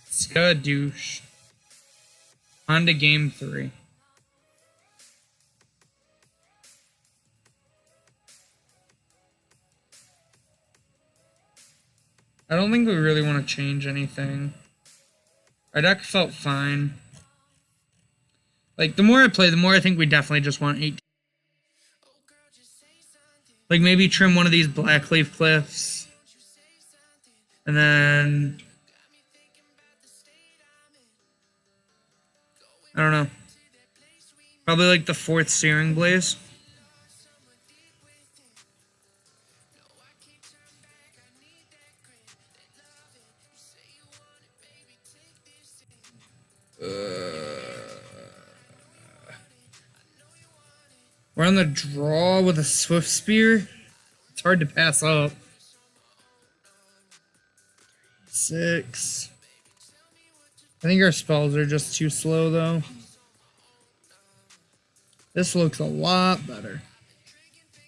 Skadoosh. On to game 3. I don't think we really want to change anything. Our deck felt fine. Like, the more I play, the more I think we definitely just want 18. Like, maybe trim one of these Blackleaf Cliffs. And then... I don't know. Probably like the 4th Searing Blaze. We're on the draw with a Swift Spear. It's hard to pass up. 6. I think our spells are just too slow, though. This looks a lot better.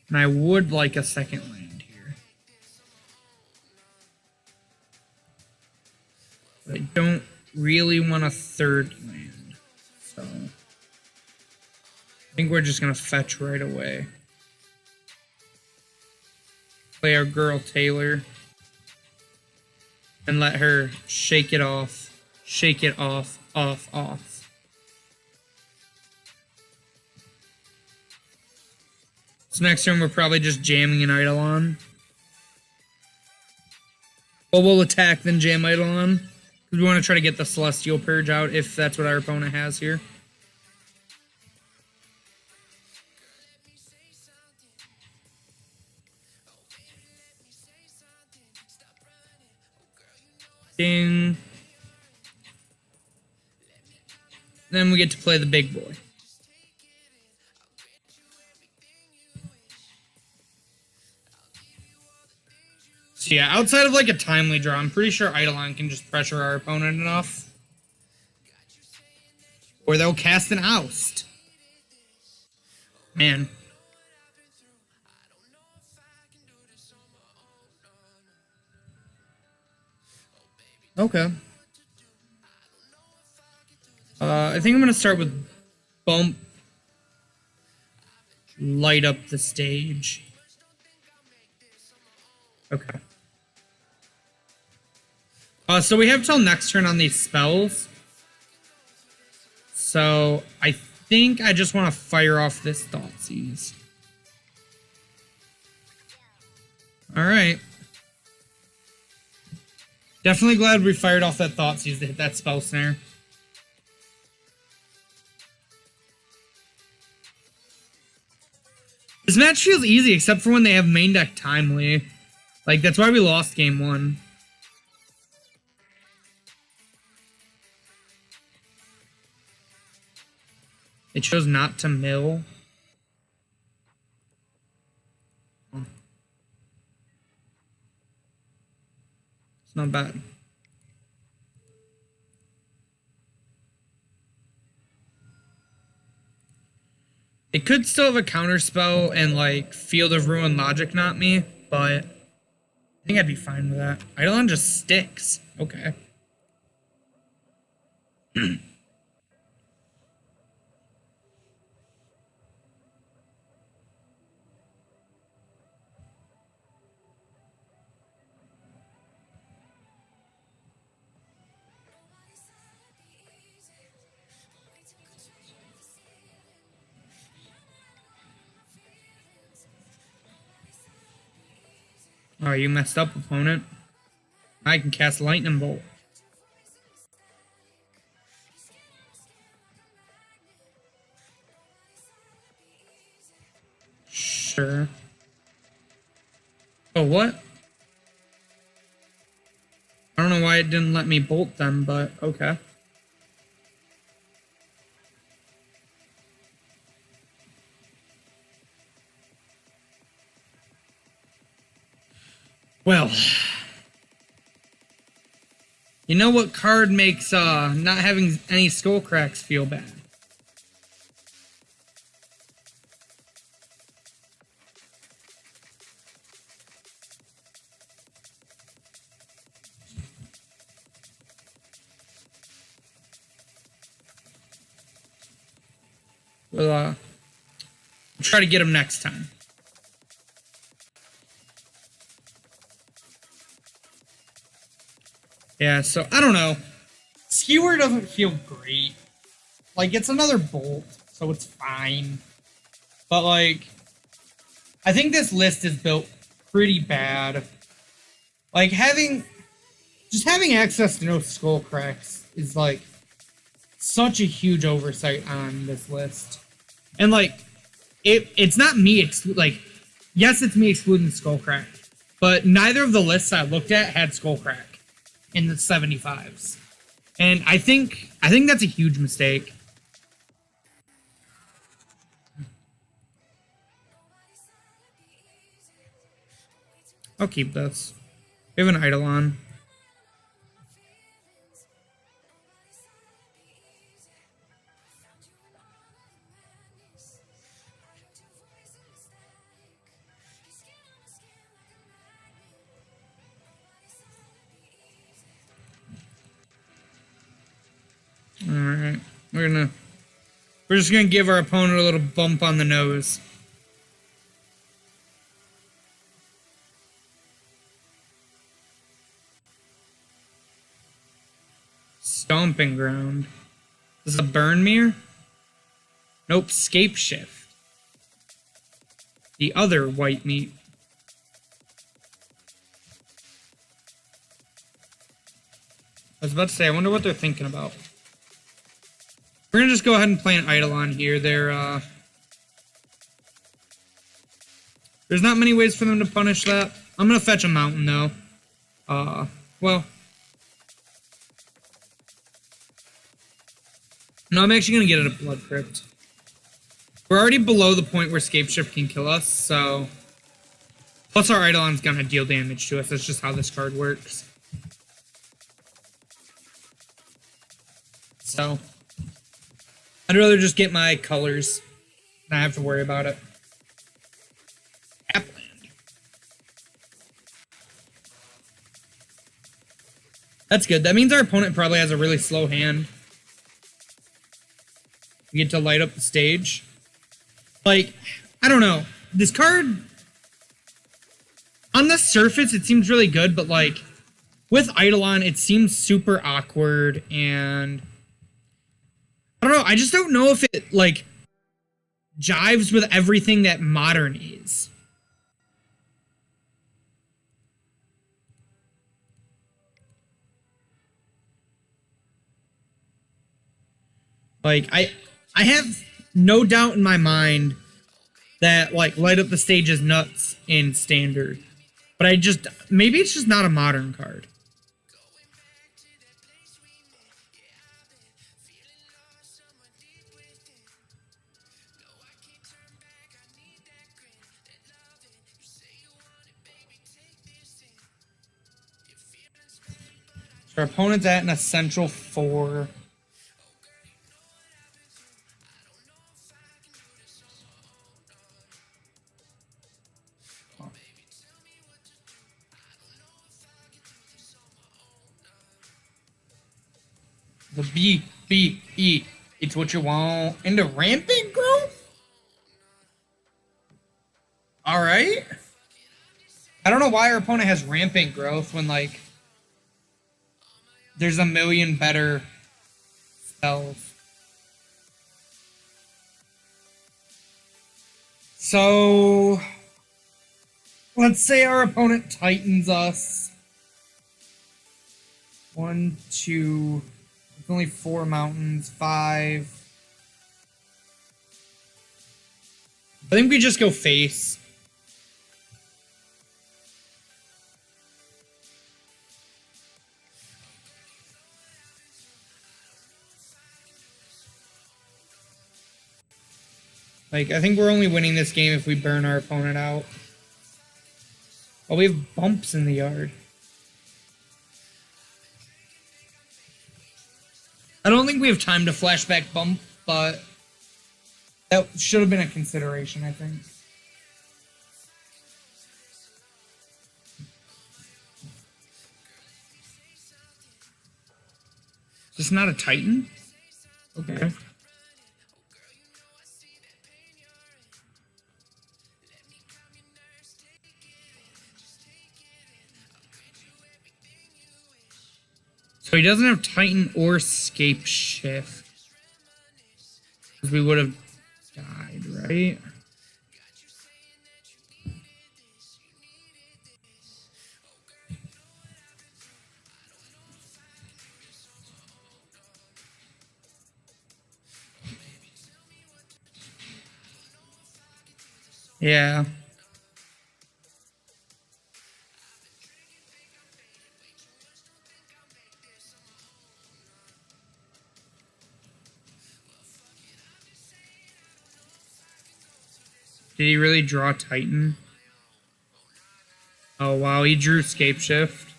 And I would like a second land here. But I don't really want a 3rd land. So... I think we're just going to fetch right away. Play our girl Taylor. And let her shake it off. Shake it off, off. So next turn we're probably just jamming an Eidolon. Well, we'll attack, then jam Eidolon. Because we want to try to get the Celestial Purge out if that's what our opponent has here. Ding. Then we get to play the big boy. So yeah, outside of like a timely draw, I'm pretty sure Eidolon can just pressure our opponent enough. Or they'll cast an Oust. Man. Okay. I think I'm going to start with Bump. Light up the stage. Okay. So we have till next turn on these spells. So I think I just want to fire off this Thoughtseize. Alright. Definitely glad we fired off that Thoughtseize to hit that spell snare. This match feels easy, except for when they have main deck Timely. Like, that's why we lost game 1. It chose not to mill. It's not bad. It could still have a counterspell and, like, Field of Ruin logic not me, but I think I'd be fine with that. Eidolon just sticks. Okay. Oh, you messed up, opponent. I can cast Lightning Bolt. Sure. Oh, what? I don't know why it didn't let me bolt them, but okay. Well, you know what card makes not having any skull cracks feel bad? We'll try to get him next time. Yeah, so I don't know. Skewer doesn't feel great. Like, it's another bolt, so it's fine. But, like, I think this list is built pretty bad. Like, just having access to no skull cracks is, like, such a huge oversight on this list. And, like, it's not me, like, yes, it's me excluding skull crack, but neither of the lists I looked at had skull crack in the 75s. And I think that's a huge mistake. I'll keep this. We have an Eidolon. Alright. We're just gonna give our opponent a little bump on the nose. Stomping Ground. This is a Burn Mirror? Nope, Scape Shift. The other white meat. I was about to say, I wonder what they're thinking about. We're gonna just go ahead and play an Eidolon here. There's not many ways for them to punish that. I'm gonna fetch a mountain though. Well. No, I'm actually gonna get it a Blood Crypt. We're already below the point where Scape Shift can kill us, so. Plus our Eidolon's gonna deal damage to us. That's just how this card works. So. I'd rather just get my colors. Not have to worry about it. Appland. That's good. That means our opponent probably has a really slow hand. We get to light up the stage. Like, I don't know. This card, on the surface, it seems really good, but like, with Eidolon, it seems super awkward, and I don't know, I just don't know if it, like, jives with everything that Modern is. Like, I have no doubt in my mind that, like, Light Up the Stage is nuts in Standard. But maybe it's just not a modern card. So our opponent's at an essential 4. The BBE. It's what you want. Into rampant growth? Alright. I don't know why our opponent has rampant growth when, like, there's a million better spells. So, let's say our opponent Titans us. 1, 2... It's only 4 mountains, 5. I think we just go face. Like, I think we're only winning this game if we burn our opponent out. Oh, we have bumps in the yard. I don't think we have time to flashback bump, but that should have been a consideration, I think. Is this not a Titan? Okay. So he doesn't have Titan or Scape Shift. Because we would have died, right? Yeah. Did he really draw Titan? Oh, wow. He drew Scape Shift.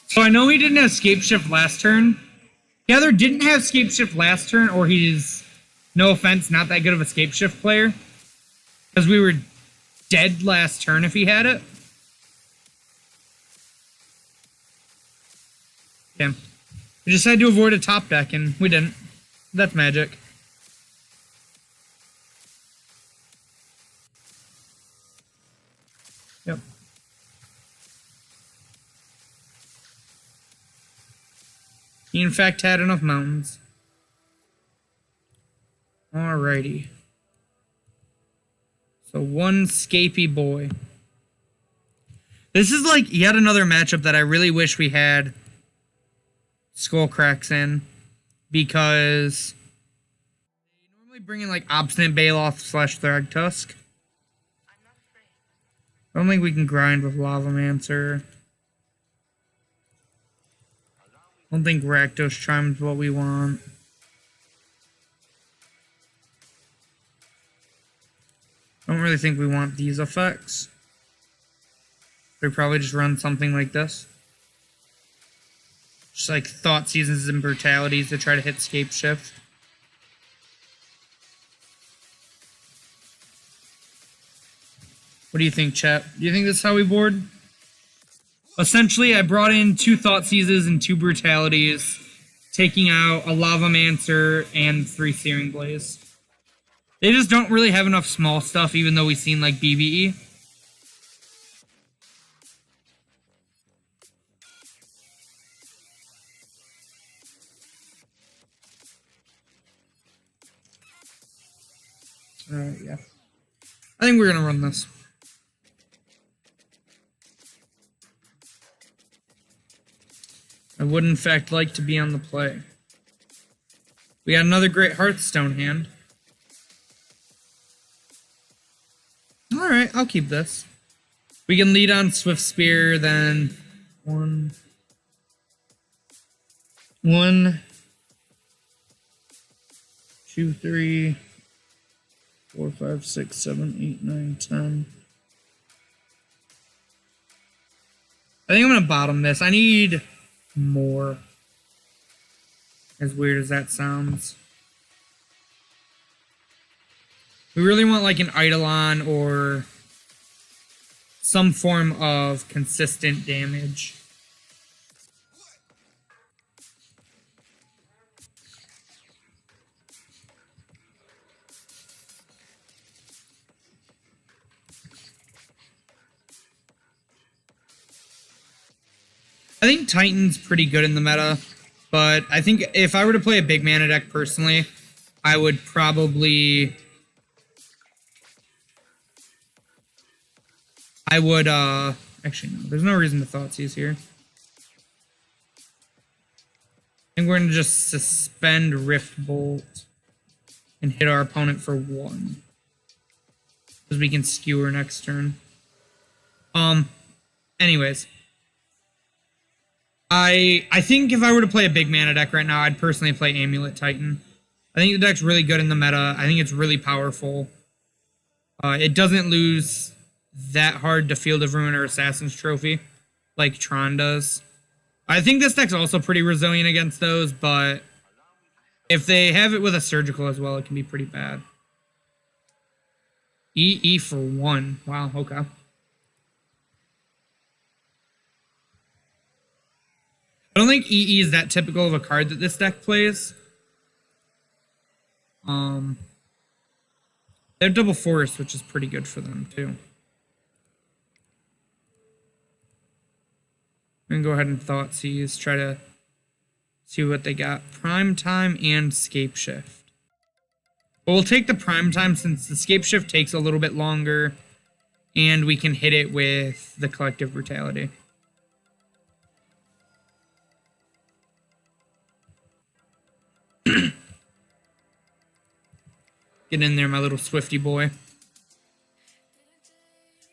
So I know he didn't have Scape Shift last turn. He either didn't have Scape Shift last turn, or he's, no offense, not that good of a Scape Shift player. Because we were dead last turn if he had it. Yeah. We just had to avoid a top deck, and we didn't. That's magic. Yep. He in fact had enough mountains. Alrighty. So one Scapey boy. This is like yet another matchup that I really wish we had Skullcracks in, because they normally bring in like Obstinate Baloth / Thragtusk. I don't think we can grind with Lavamancer. I don't think Rakdos Charm is what we want. I don't really think we want these effects. We probably just run something like this. Just like Thought Seasons and Brutalities to try to hit Scape Shift. What do you think, chat? Do you think this is how we board? Essentially, I brought in 2 Thought Seizes and 2 Brutalities, taking out a Lavamancer and 3 Searing Blaze. They just don't really have enough small stuff, even though we've seen, like, BBE. Alright, yeah. I think we're gonna run this. I would, in fact, like to be on the play. We got another great Hearthstone hand. Alright, I'll keep this. We can lead on Swift Spear, then 1, 2, 3, 4, 5, 6, 7, 8, 9, 10. I think I'm gonna bottom this. I need more. As weird as that sounds. We really want like an Eidolon or some form of consistent damage. I think Titan's pretty good in the meta, but I think if I were to play a big mana deck personally, I would probably... actually, no. There's no reason to Thoughtseize here. I think we're going to just suspend Rift Bolt and hit our opponent for 1. Because we can skewer next turn. Anyways. I think if I were to play a big mana deck right now, I'd personally play Amulet Titan. I think the deck's really good in the meta. I think it's really powerful. It doesn't lose that hard to Field of Ruin or Assassin's Trophy like Tron does. I think this deck's also pretty resilient against those, but if they have it with a Surgical as well, it can be pretty bad. EE for 1. Wow, okay. I don't think EE is that typical of a card that this deck plays. They have double force, which is pretty good for them, too. I'm going to go ahead and Thoughtseize, try to see what they got. Prime Time and Scape Shift. But we'll take the Prime Time since the Scape Shift takes a little bit longer, and we can hit it with the Collective Brutality. Get in there, my little Swifty boy.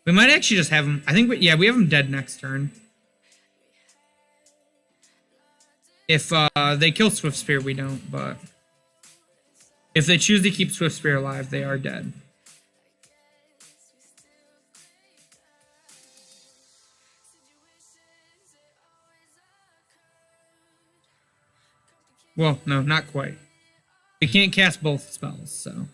We might actually just have him... I think, we have him dead next turn. If they kill Swift Spear, we don't, but... if they choose to keep Swift Spear alive, they are dead. Well, no, not quite. We can't cast both spells, so...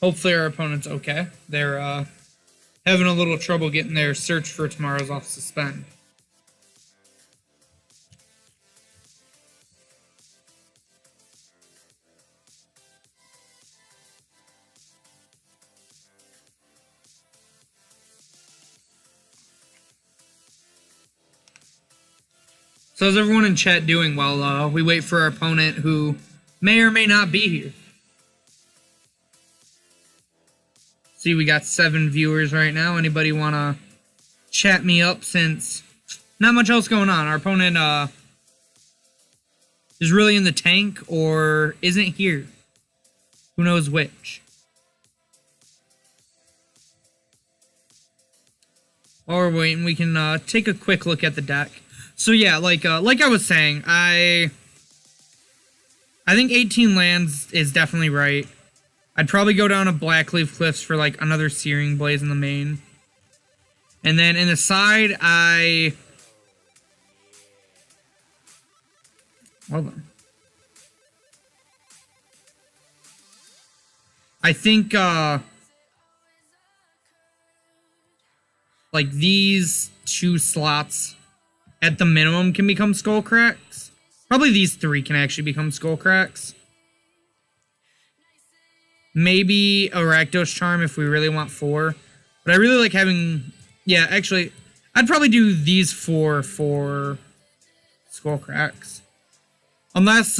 hopefully our opponent's okay. They're having a little trouble getting their Search for Tomorrow's off suspend. So how's everyone in chat doing while we wait for our opponent who may or may not be here? See, we got 7 viewers right now. Anybody want to chat me up since not much else going on? Our opponent is really in the tank or isn't here. Who knows which? While we're waiting, we can take a quick look at the deck. So yeah, like I was saying, I think 18 lands is definitely right. I'd probably go down to Blackleaf Cliffs for like another Searing Blaze in the main. And then in the side, hold on. I think like these 2 slots at the minimum can become Skull Cracks. Probably these 3 can actually become Skull Cracks. Maybe a Rakdos Charm if we really want 4. But I really like having... yeah, actually, I'd probably do these 4 for skull cracks. Unless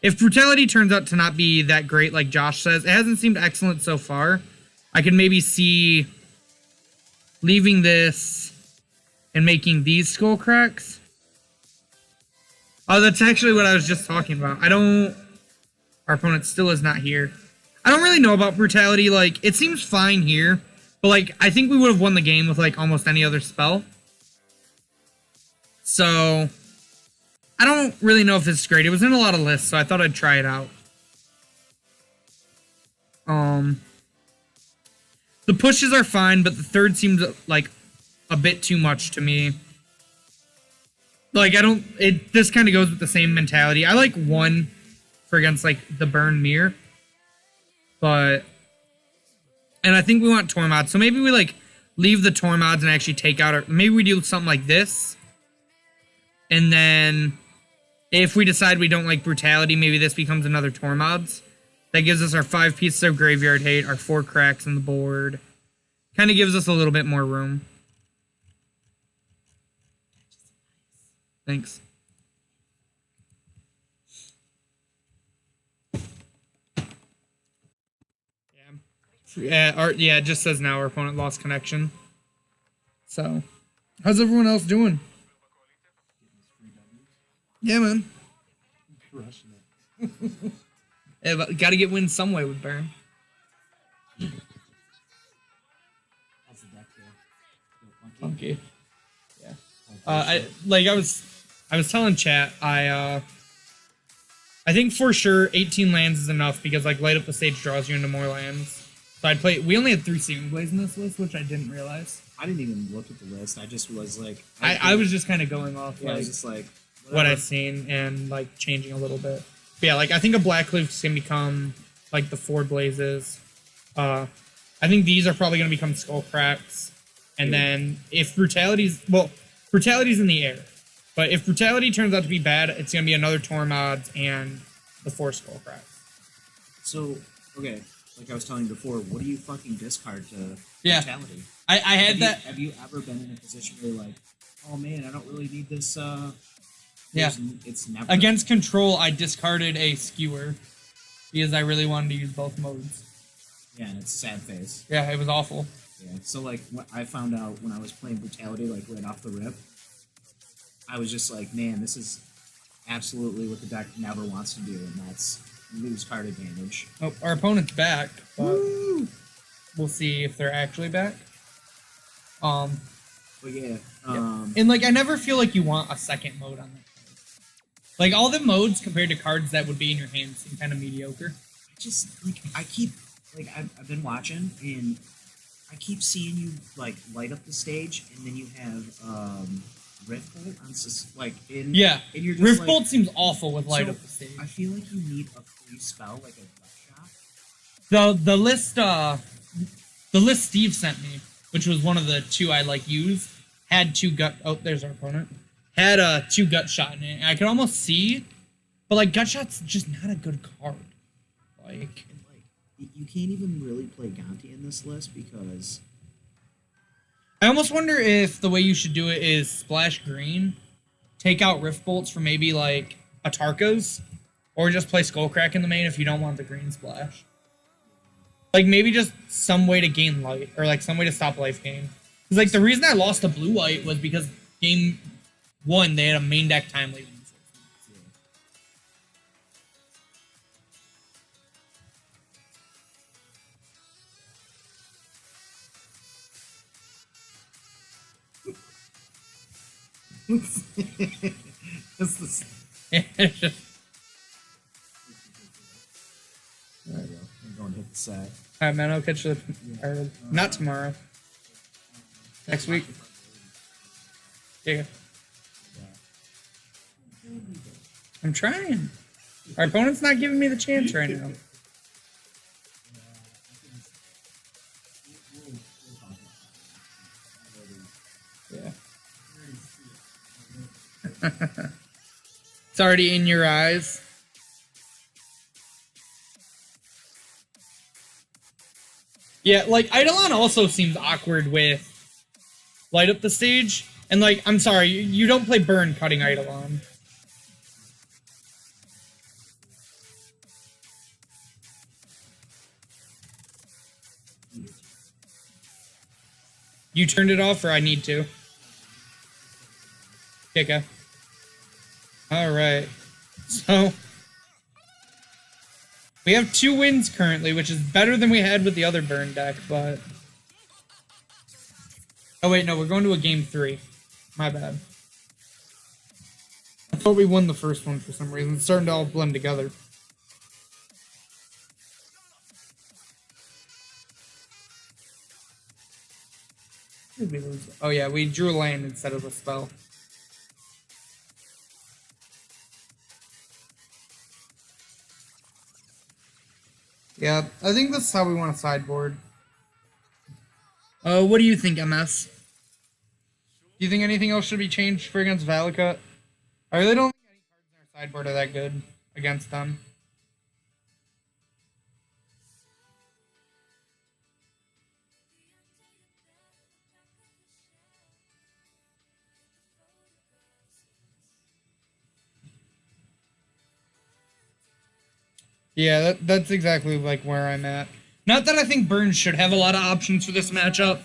if brutality turns out to not be that great, like Josh says, it hasn't seemed excellent so far. I could maybe see leaving this and making these skull cracks. Oh, that's actually what I was just talking about. Our opponent still is not here. I don't really know about brutality. Like, it seems fine here, but like, I think we would have won the game with like almost any other spell. So I don't really know if this is great. It was in a lot of lists, so I thought I'd try it out. The pushes are fine, but the third seems like a bit too much to me. Like, this kind of goes with the same mentality. I like 1 for against, like, the burn mirror. But, and I think we want Tormod. So maybe we, like, leave the Tormods and actually take out our, maybe we do something like this. And then, if we decide we don't like brutality, maybe this becomes another Tormods. That gives us our 5 pieces of graveyard hate, our 4 cracks in the board. Kind of gives us a little bit more room. Thanks. Yeah, it just says now our opponent lost connection. So, how's everyone else doing? Yeah, man. Crushing it. Yeah, but gotta get wins some way with Burn. That's the deck there. Funky. Yeah. I was telling chat, I think for sure 18 lands is enough because like light up the stage draws you into more lands. So I'd play. We only had 3 Searing Blades in this list, which I didn't realize. I didn't even look at the list. I just was like, I was just kind of going off I was like just like what I've seen and like changing a little bit. But yeah, like I think a Black Cliff's gonna become like the 4 Blazes. I think these are probably gonna become Skull Cracks, and then if brutality's in the air, but if brutality turns out to be bad, it's gonna be another Tormods and the 4 Skull Cracks. So okay, like I was telling you before, what do you fucking discard to Yeah. brutality? I had that. Have you ever been in a position where you're like, oh man, I don't really need this? Yeah. It's never Against control, I discarded a Skewer because I really wanted to use both modes. Yeah, and it's a sad face. Yeah, it was awful. Yeah. So like, what I found out when I was playing brutality, like right off the rip, I was just like, man, this is absolutely what the deck never wants to do, and that's lose card advantage. Oh, our opponent's back, but we'll see if they're actually back. But yeah, And like, I never feel like you want a second mode on that card. Like all the modes compared to cards that would be in your hand seem kind of mediocre. just like I keep like I've been watching and I keep seeing you like light up the stage and then you have Rift Bolt on like in Yeah, and you're just Rift like, Bolt seems awful with light so up the stage. I feel like you need a free spell like a gut shot. The list Steve sent me, which was one of the 2 I like used, had 2 gut. Oh, there's our opponent. Had 2 gut shot in it. And I could almost see, but like gut shot's just not a good card. Like, And like you can't even really play Gonti in this list because I almost wonder if the way you should do it is splash green, take out Rift Bolts for maybe like a Tarkas, or just play Skullcrack in the main if you don't want the green splash. Like maybe just some way to gain light, or like some way to stop life gain. Because like the reason I lost to blue white was because game 1 they had a main deck time leaving. That's the It's just, there you go. I'm going to hit the set. all right, man. I'll catch you. Or, not tomorrow. Next week. Yeah. I'm trying. Our opponent's not giving me the chance right now. Yeah. It's already in your eyes. Yeah, like Eidolon also seems awkward with light up the stage And like, I'm sorry, you don't play Burn cutting Eidolon. You turned it off, or I need to? Okay. Alright. So, we have 2 wins currently, which is better than we had with the other Burn deck, but... Oh wait, no, we're going to a game 3. My bad. I thought we won the first one for some reason. It's starting to all blend together. Oh yeah, we drew a land instead of a spell. Yeah, I think this is how we want to sideboard. What do you think, MS? Do you think anything else should be changed for against Valakut? I really don't think any cards in our sideboard are that good against them. Yeah, that's exactly like where I'm at. Not that I think Burns should have a lot of options for this matchup.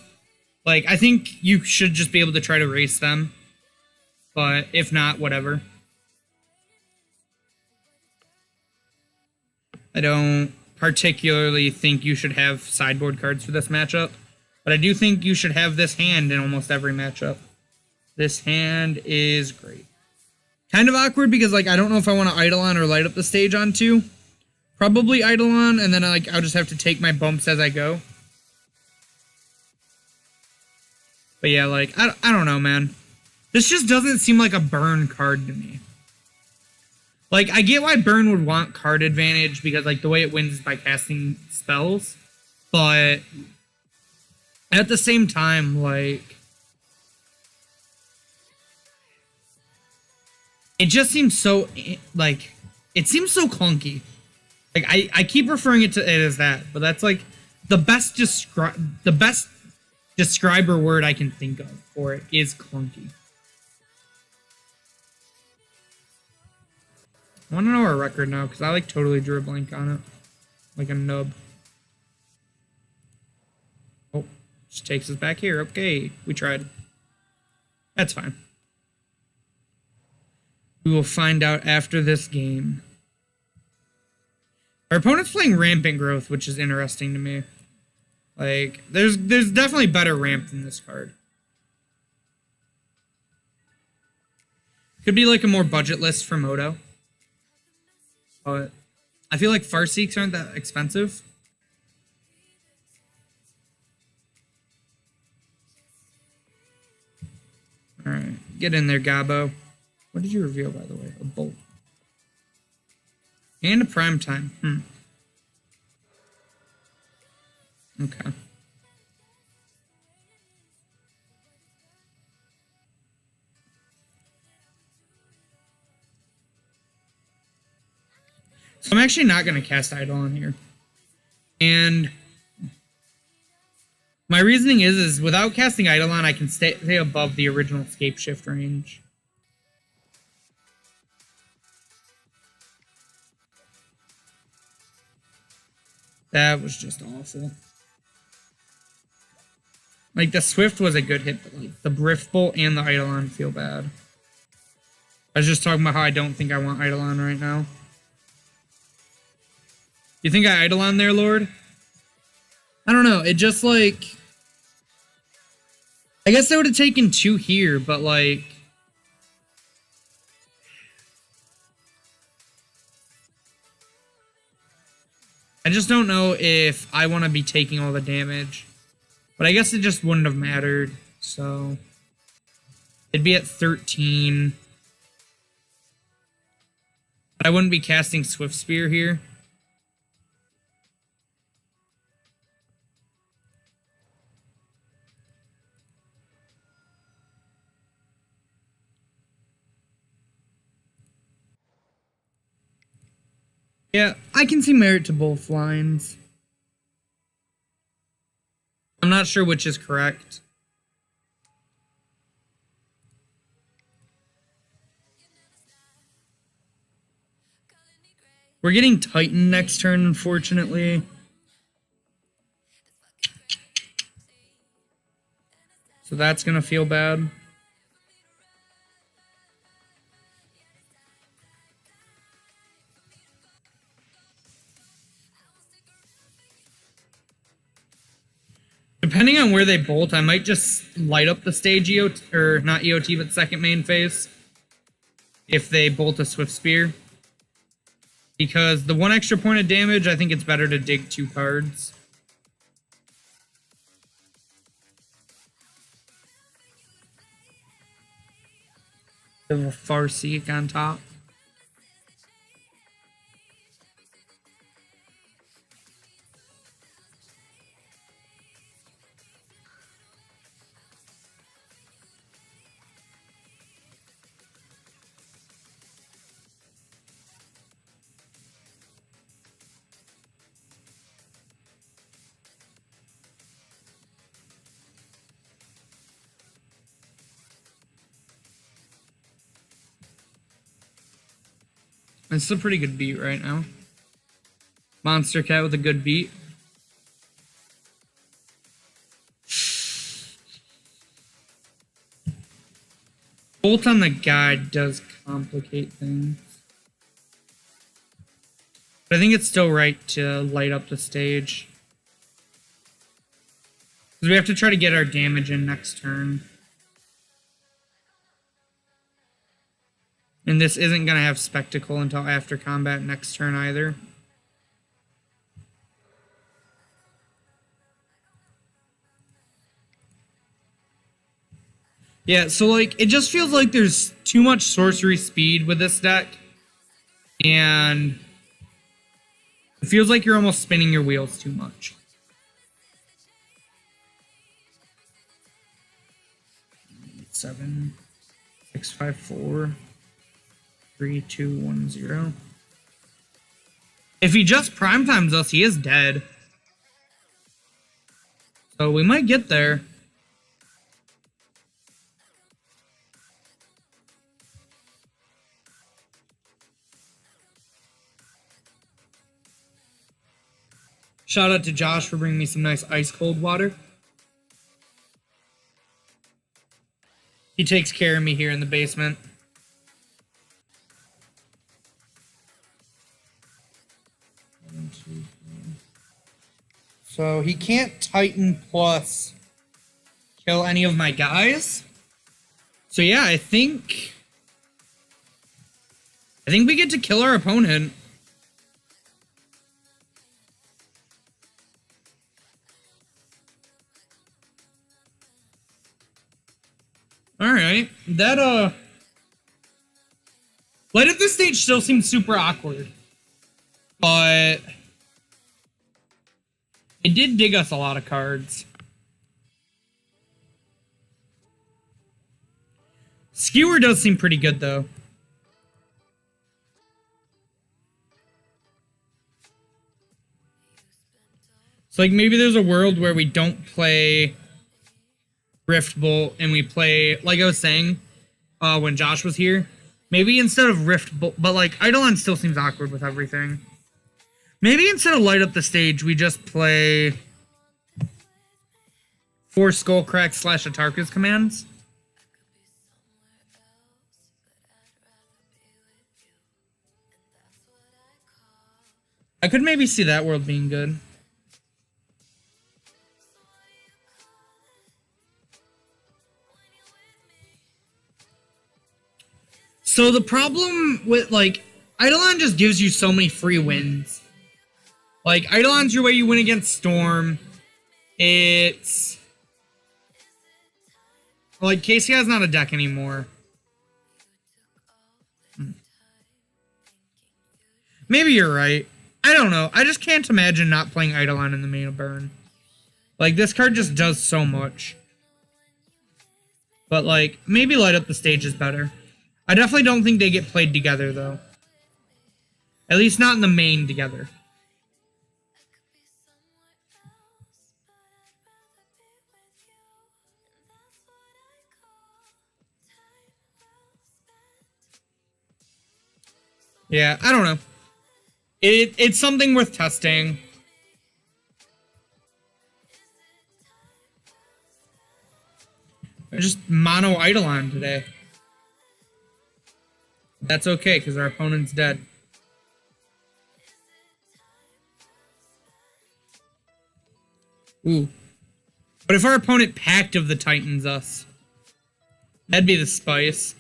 Like, I think you should just be able to try to race them. But if not, whatever. I don't particularly think you should have sideboard cards for this matchup. But I do think you should have this hand in almost every matchup. This hand is great. Kind of awkward because, like, I don't know if I want to Eidolon or light up the stage on 2. Probably Eidolon, and then I'll just have to take my bumps as I go. But yeah, like, I don't know, man. This just doesn't seem like a Burn card to me. Like, I get why Burn would want card advantage, because, like, the way it wins is by casting spells. But at the same time, like, it just seems so, like, it seems so clunky. Like, I keep referring it to it as that, but that's like the best describer word I can think of for it is clunky. I want to know our record now, because I like totally drew a blank on it. Like a nub. Oh, just takes us back here. Okay, we tried. That's fine. We will find out after this game. Our opponent's playing Rampant Growth, which is interesting to me. Like, there's definitely better ramp than this card. Could be like a more budget list for Moto. But I feel like Farseeks aren't that expensive. Alright, get in there, Gabo. What did you reveal, by the way? A bolt. And a prime time. Okay. So I'm actually not going to cast Eidolon here. And my reasoning is without casting Eidolon, I can stay above the original Scape Shift range. That was just awful. Like, the Swift was a good hit, but like the Brift Bolt and the Eidolon feel bad. I was just talking about how I don't think I want Eidolon right now. You think I Eidolon there, Lord? I don't know. It just, like... I guess I would have taken 2 here, but like... I just don't know if I want to be taking all the damage. But I guess it just wouldn't have mattered, so... It'd be at 13. But I wouldn't be casting Swift Spear here. Yeah, I can see merit to both lines. I'm not sure which is correct. We're getting Titan next turn, unfortunately. So that's gonna feel bad. Depending on where they bolt, I might just light up the stage EOT, or not EOT, but second main phase. If they bolt a Swift Spear. Because the 1 extra point of damage, I think it's better to dig 2 cards. Have a Farseek on top. It's a pretty good beat right now. Monster Cat with a good beat. Bolt on the guide does complicate things. But I think it's still right to light up the stage. Because we have to try to get our damage in next turn. And this isn't going to have Spectacle until after combat next turn either. Yeah, so like, it just feels like there's too much sorcery speed with this deck. And it feels like you're almost spinning your wheels too much. Seven, 6, 5, 4, 3, 2, 1, 0. If he just primetimes us, he is dead. So we might get there. Shout out to Josh for bringing me some nice ice cold water. He takes care of me here in the basement. So he can't Titan plus kill any of my guys. So yeah, I think we get to kill our opponent. Alright. That light up this stage still seems super awkward. But it did dig us a lot of cards. Skewer does seem pretty good, though. So, like, maybe there's a world where we don't play Rift Bolt and we play, like I was saying, when Josh was here. Maybe instead of Rift Bolt, but, like, Eidolon still seems awkward with everything. Maybe instead of light up the stage, we just play 4 Skullcrack / Atarka's commands. I could maybe see that world being good. So the problem with, like, Eidolon just gives you so many free wins. Like, Eidolon's your way you win against Storm. It's... like, KCI's not a deck anymore. Maybe you're right. I don't know. I just can't imagine not playing Eidolon in the main of Burn. Like, this card just does so much. But, like, maybe light up the stage is better. I definitely don't think they get played together, though. At least not in the main together. Yeah, I don't know. It's something worth testing. We're just mono Eidolon today. That's okay, because our opponent's dead. Ooh. But if our opponent Pact of the Titans us, that'd be the spice.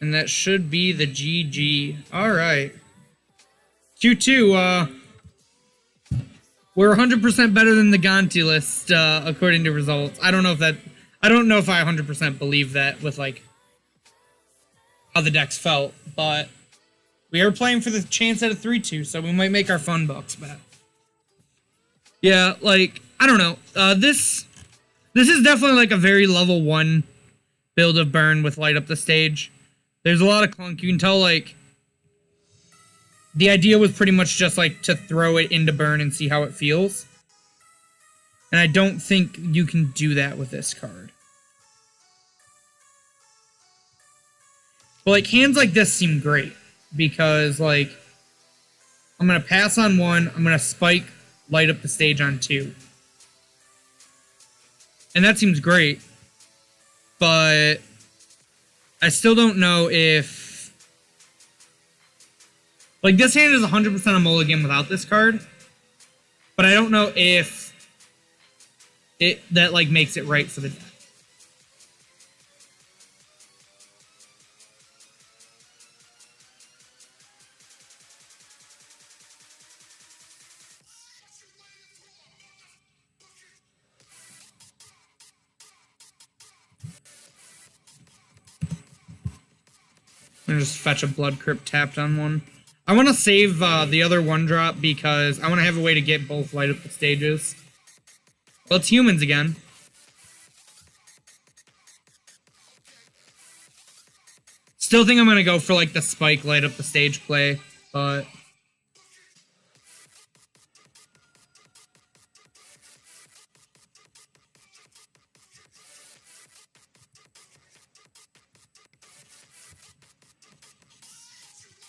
And that should be the GG. Alright. Q2, we're 100% better than the Gonti list, according to results. I don't know if I 100% believe that with, like, how the decks felt, but we are playing for the chance at a 3-2, so we might make our fun bucks back. Yeah, like, I don't know. This is definitely, like, a very level 1 build of Burn with Light Up the Stage. There's a lot of clunk. You can tell, like, the idea was pretty much just, like, to throw it into Burn and see how it feels. And I don't think you can do that with this card. But, like, hands like this seem great. Because, like, I'm going to pass on 1. I'm going to spike, Light Up the Stage on 2. And that seems great. But I still don't know if... Like, this hand is 100% a mulligan without this card. But I don't know if that, like, makes it right for the deck. I'm gonna just fetch a Blood Crypt tapped on 1. I want to save the other 1-drop because I want to have a way to get both Light Up the Stages. Well, it's humans again. Still think I'm gonna go for, like, the spike Light Up the Stage play, but...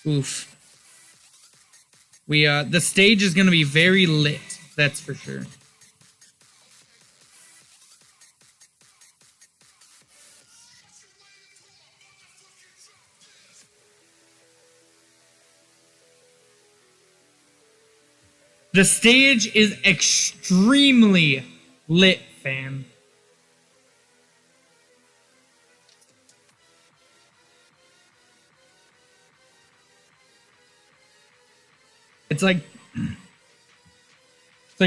Oof. The stage is gonna be very lit, that's for sure. The stage is extremely lit, fam. It's like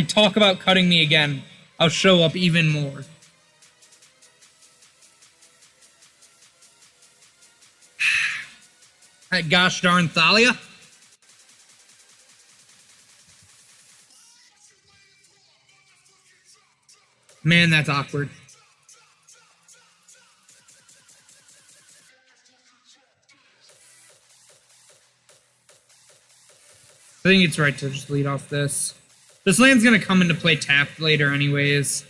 talk about cutting me again. I'll show up even more. That gosh darn Thalia. Man, that's awkward. I think it's right to just lead off this. This land's gonna come into play tapped later anyways.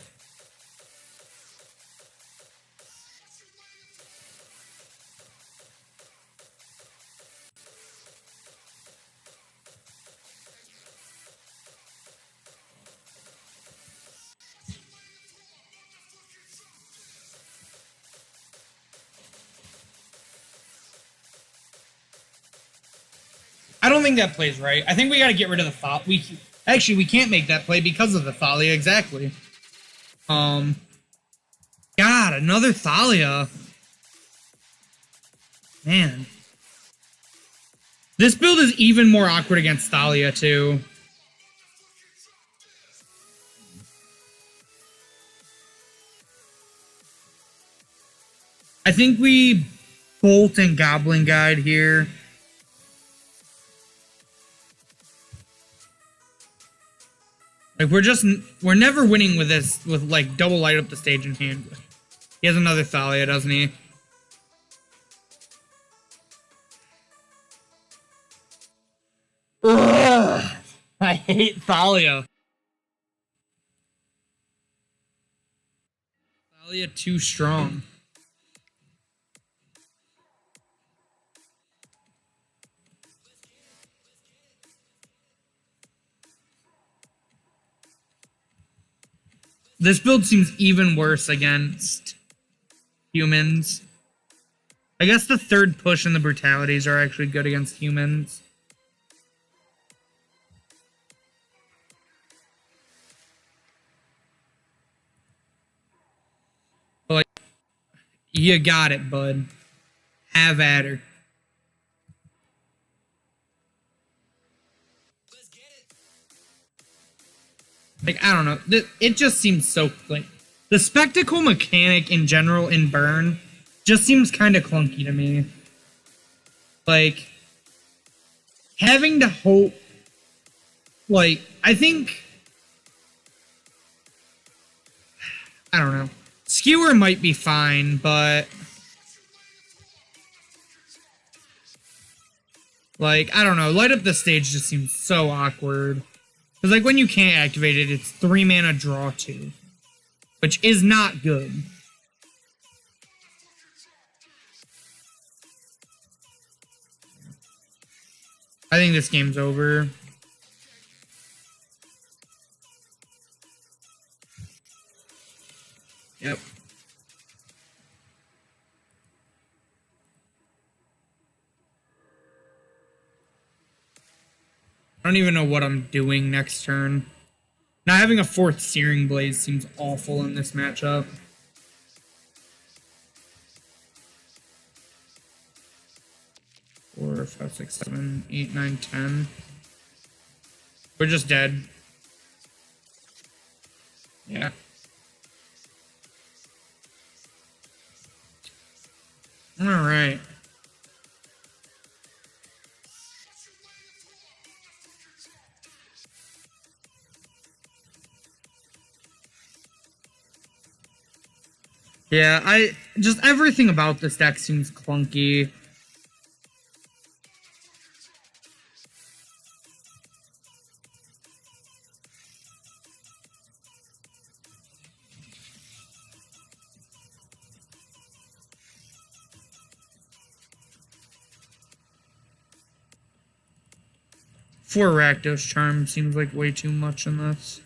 I don't think that plays right. I think we gotta get rid of the Thalia. Actually, we can't make that play because of the Thalia, exactly. God, another Thalia. Man. This build is even more awkward against Thalia, too. I think we bolt and Goblin Guide here. Like, we're never winning with this, with, like, double light up the stage in hand. He has another Thalia, doesn't he? Ugh, I hate Thalia. Thalia too strong. This build seems even worse against humans. I guess the third push and the brutalities are actually good against humans. But like, you got it, bud. Have at her. Like, I don't know. It just seems so, like, the spectacle mechanic in general in Burn just seems kind of clunky to me. Like, having to hope, like, I think, I don't know. Skewer might be fine, but, like, I don't know. Light up the stage just seems so awkward. Because, like, when you can't activate it, it's 3 mana draw 2. Which is not good. I think this game's over. Yep. I don't even know what I'm doing next turn. Not having a 4th Searing Blaze seems awful in this matchup. Four, 5, 6, 7, 8, 9, 10. We're just dead. Yeah. Alright. Yeah, just everything about this deck seems clunky. Four Rakdos Charm seems like way too much in this.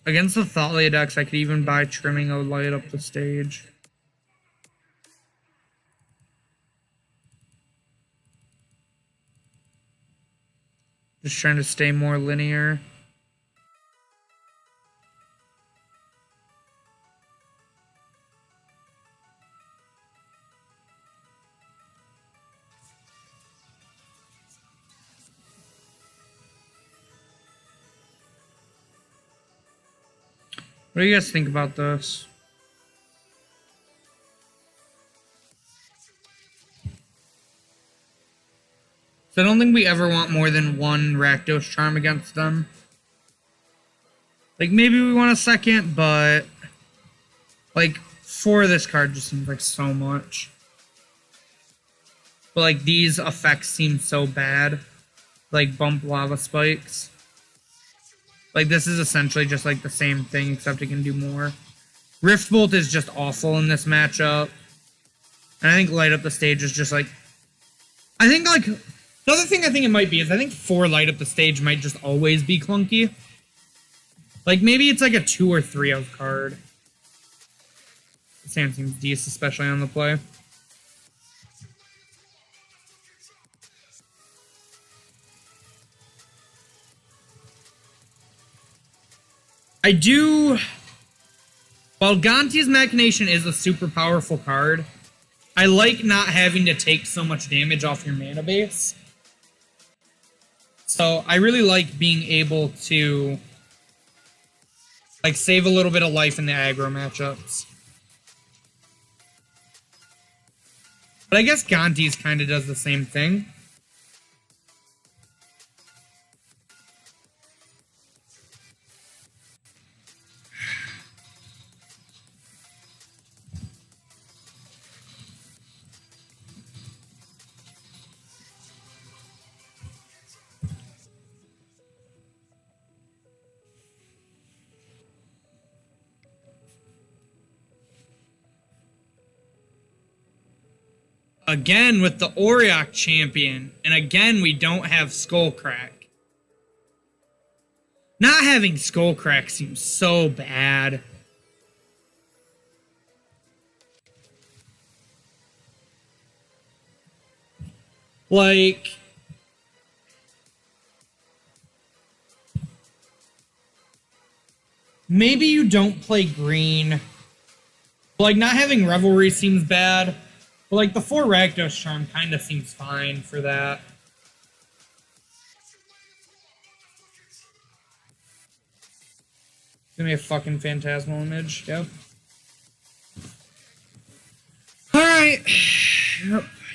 Against the Thalia decks, I could even buy Trimming or Light Up the Stage. Just trying to stay more linear. What do you guys think about this? So I don't think we ever want more than one Rakdos Charm against them. Like, maybe we want a second, but... like, 4 of this card just seems like so much. But, like, these effects seem so bad. Like, bump lava spikes. Like, this is essentially just, like, the same thing, except it can do more. Rift Bolt is just awful in this matchup. And I think Light Up the Stage is just, like... I think, like... The other thing I think it might be is I think 4 Light Up the Stage might just always be clunky. Like, maybe it's, like, a 2 or 3 of card. Sand seems decent, especially on the play. I do... While Gonti's Machination is a super powerful card, I like not having to take so much damage off your mana base. So I really like being able to Like, save a little bit of life in the aggro matchups. But I guess Gonti's kind of does the same thing. Again with the Auriok champion, and again we don't have Skullcrack. Not having Skullcrack seems so bad. Like, maybe you don't play green. Like, not having Revelry seems bad. But, like, the 4 Rakdos Charm kind of seems fine for that. Give me a fucking Phantasmal Image. Yep. Alright.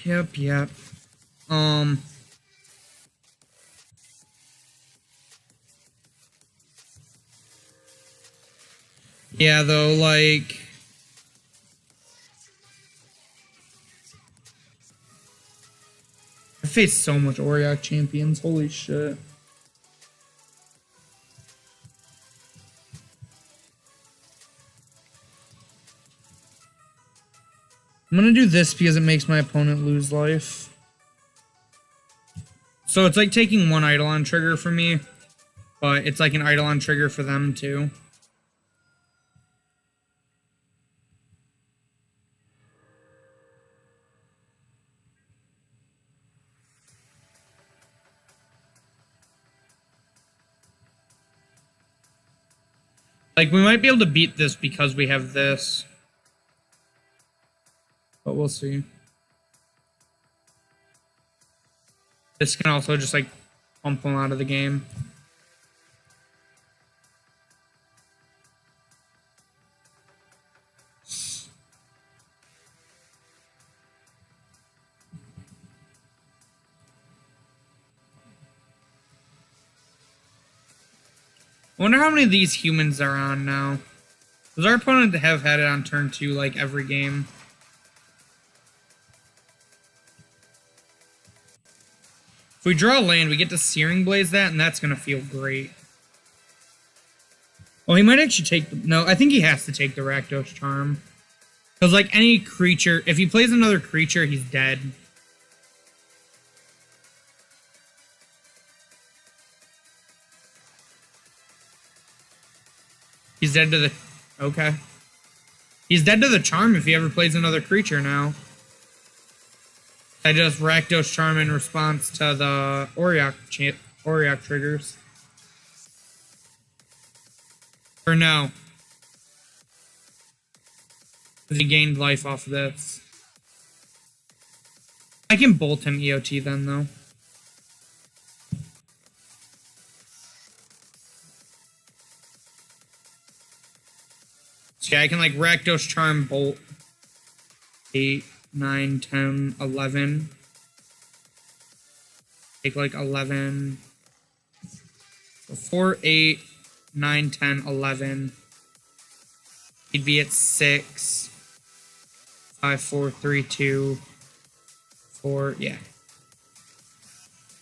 Yep. Yeah, though, like... I faced so much Auriok champions. Holy shit. I'm gonna do this because it makes my opponent lose life. So it's like taking one Eidolon trigger for me, but it's like an Eidolon trigger for them too. Like, we might be able to beat this because we have this. But we'll see. This can also just, like, pump them out of the game. I wonder how many of these humans are on now. Does our opponent have had it on turn 2, like, every game? If we draw a land, we get to Searing Blaze that, and that's gonna feel great. Well, he might actually take... No, I think he has to take the Rakdos Charm. Because, like, any creature... If he plays another creature, he's dead. He's dead to the... Okay. He's dead to the Charm if he ever plays another creature now. I just Rakdos Charm in response to the Auriok triggers. Or no. Because he gained life off of this. I can bolt him EOT then, though. So yeah, I can, like, Rakdos Charm, bolt. 8, 9, 10, 11. Take, like, 11. So 4, 8, 9, 10, 11. He'd be at 6. 5, 4, 3, 2. 4, yeah.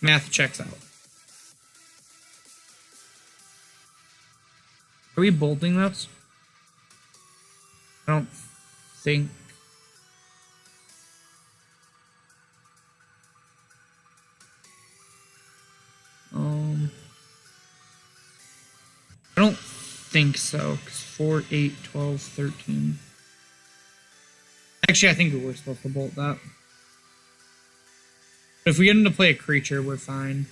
Math checks out. Are we bolting this? I don't think. I don't think so, because 4, 8, 12, 13. Actually, I think we were supposed to bolt that. But if we get him to play a creature, we're fine.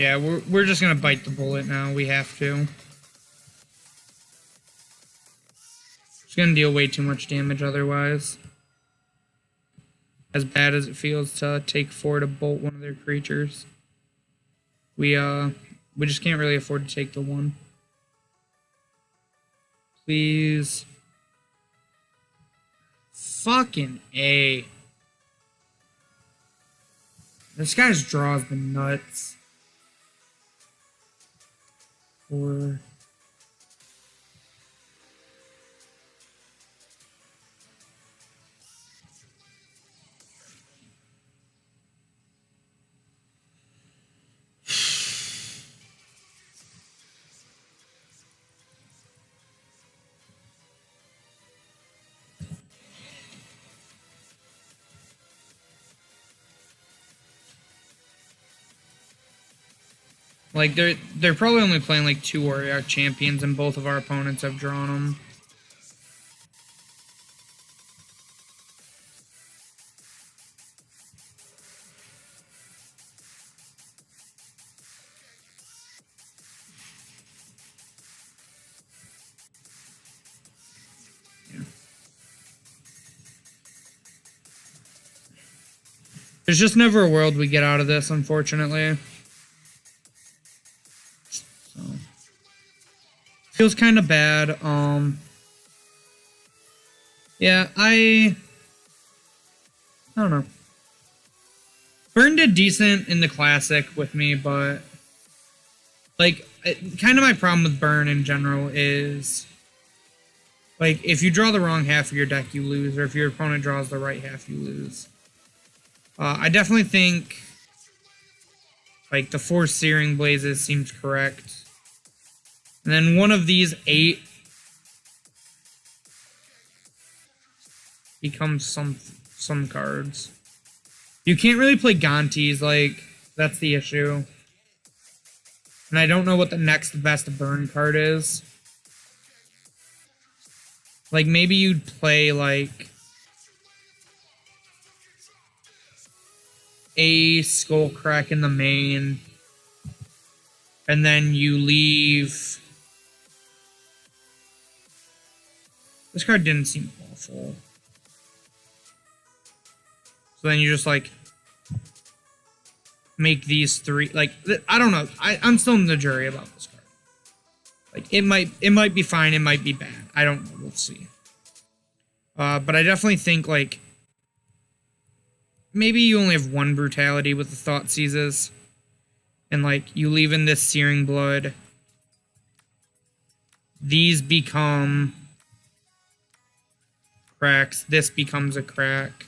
Yeah, we're just gonna bite the bullet now. We have to. It's gonna deal way too much damage otherwise. As bad as it feels to take 4 to bolt one of their creatures. We just can't really afford to take the 1. Please. Fucking A. This guy's draw has been nuts. 4. Like, they're probably only playing, like, 2 Warrior Champions, and both of our opponents have drawn them. Yeah. There's just never a world we get out of this, unfortunately. Feels kind of bad. Yeah, I don't know. Burn did decent in the Classic with me, but like, kind of my problem with Burn in general is, like, if you draw the wrong half of your deck, you lose, or if your opponent draws the right half, you lose. I definitely think, like, the 4 Searing Blazes seems correct. And then one of these 8 becomes some cards. You can't really play Gontis, like, that's the issue. And I don't know what the next best burn card is. Like, maybe you'd play, like, a Skullcrack in the main, and then you leave... This card didn't seem awful. So then you just, like, make these 3... Like, I don't know. I'm still in the jury about this card. Like, it might be fine, it might be bad. I don't know. We'll see. But I definitely think, like, maybe you only have 1 Brutality with the Thought Seizes. And, like, you leave in this Searing Blood. These become... cracks. This becomes a crack.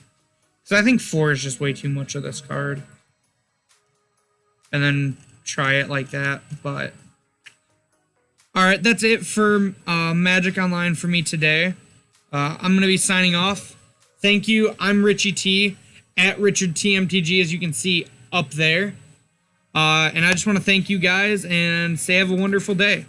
So I think 4 is just way too much of this card. And then try it like that, but... Alright, that's it for Magic Online for me today. I'm going to be signing off. Thank you. I'm Richie T, at RichardTMTG, as you can see up there. And I just want to thank you guys and say have a wonderful day.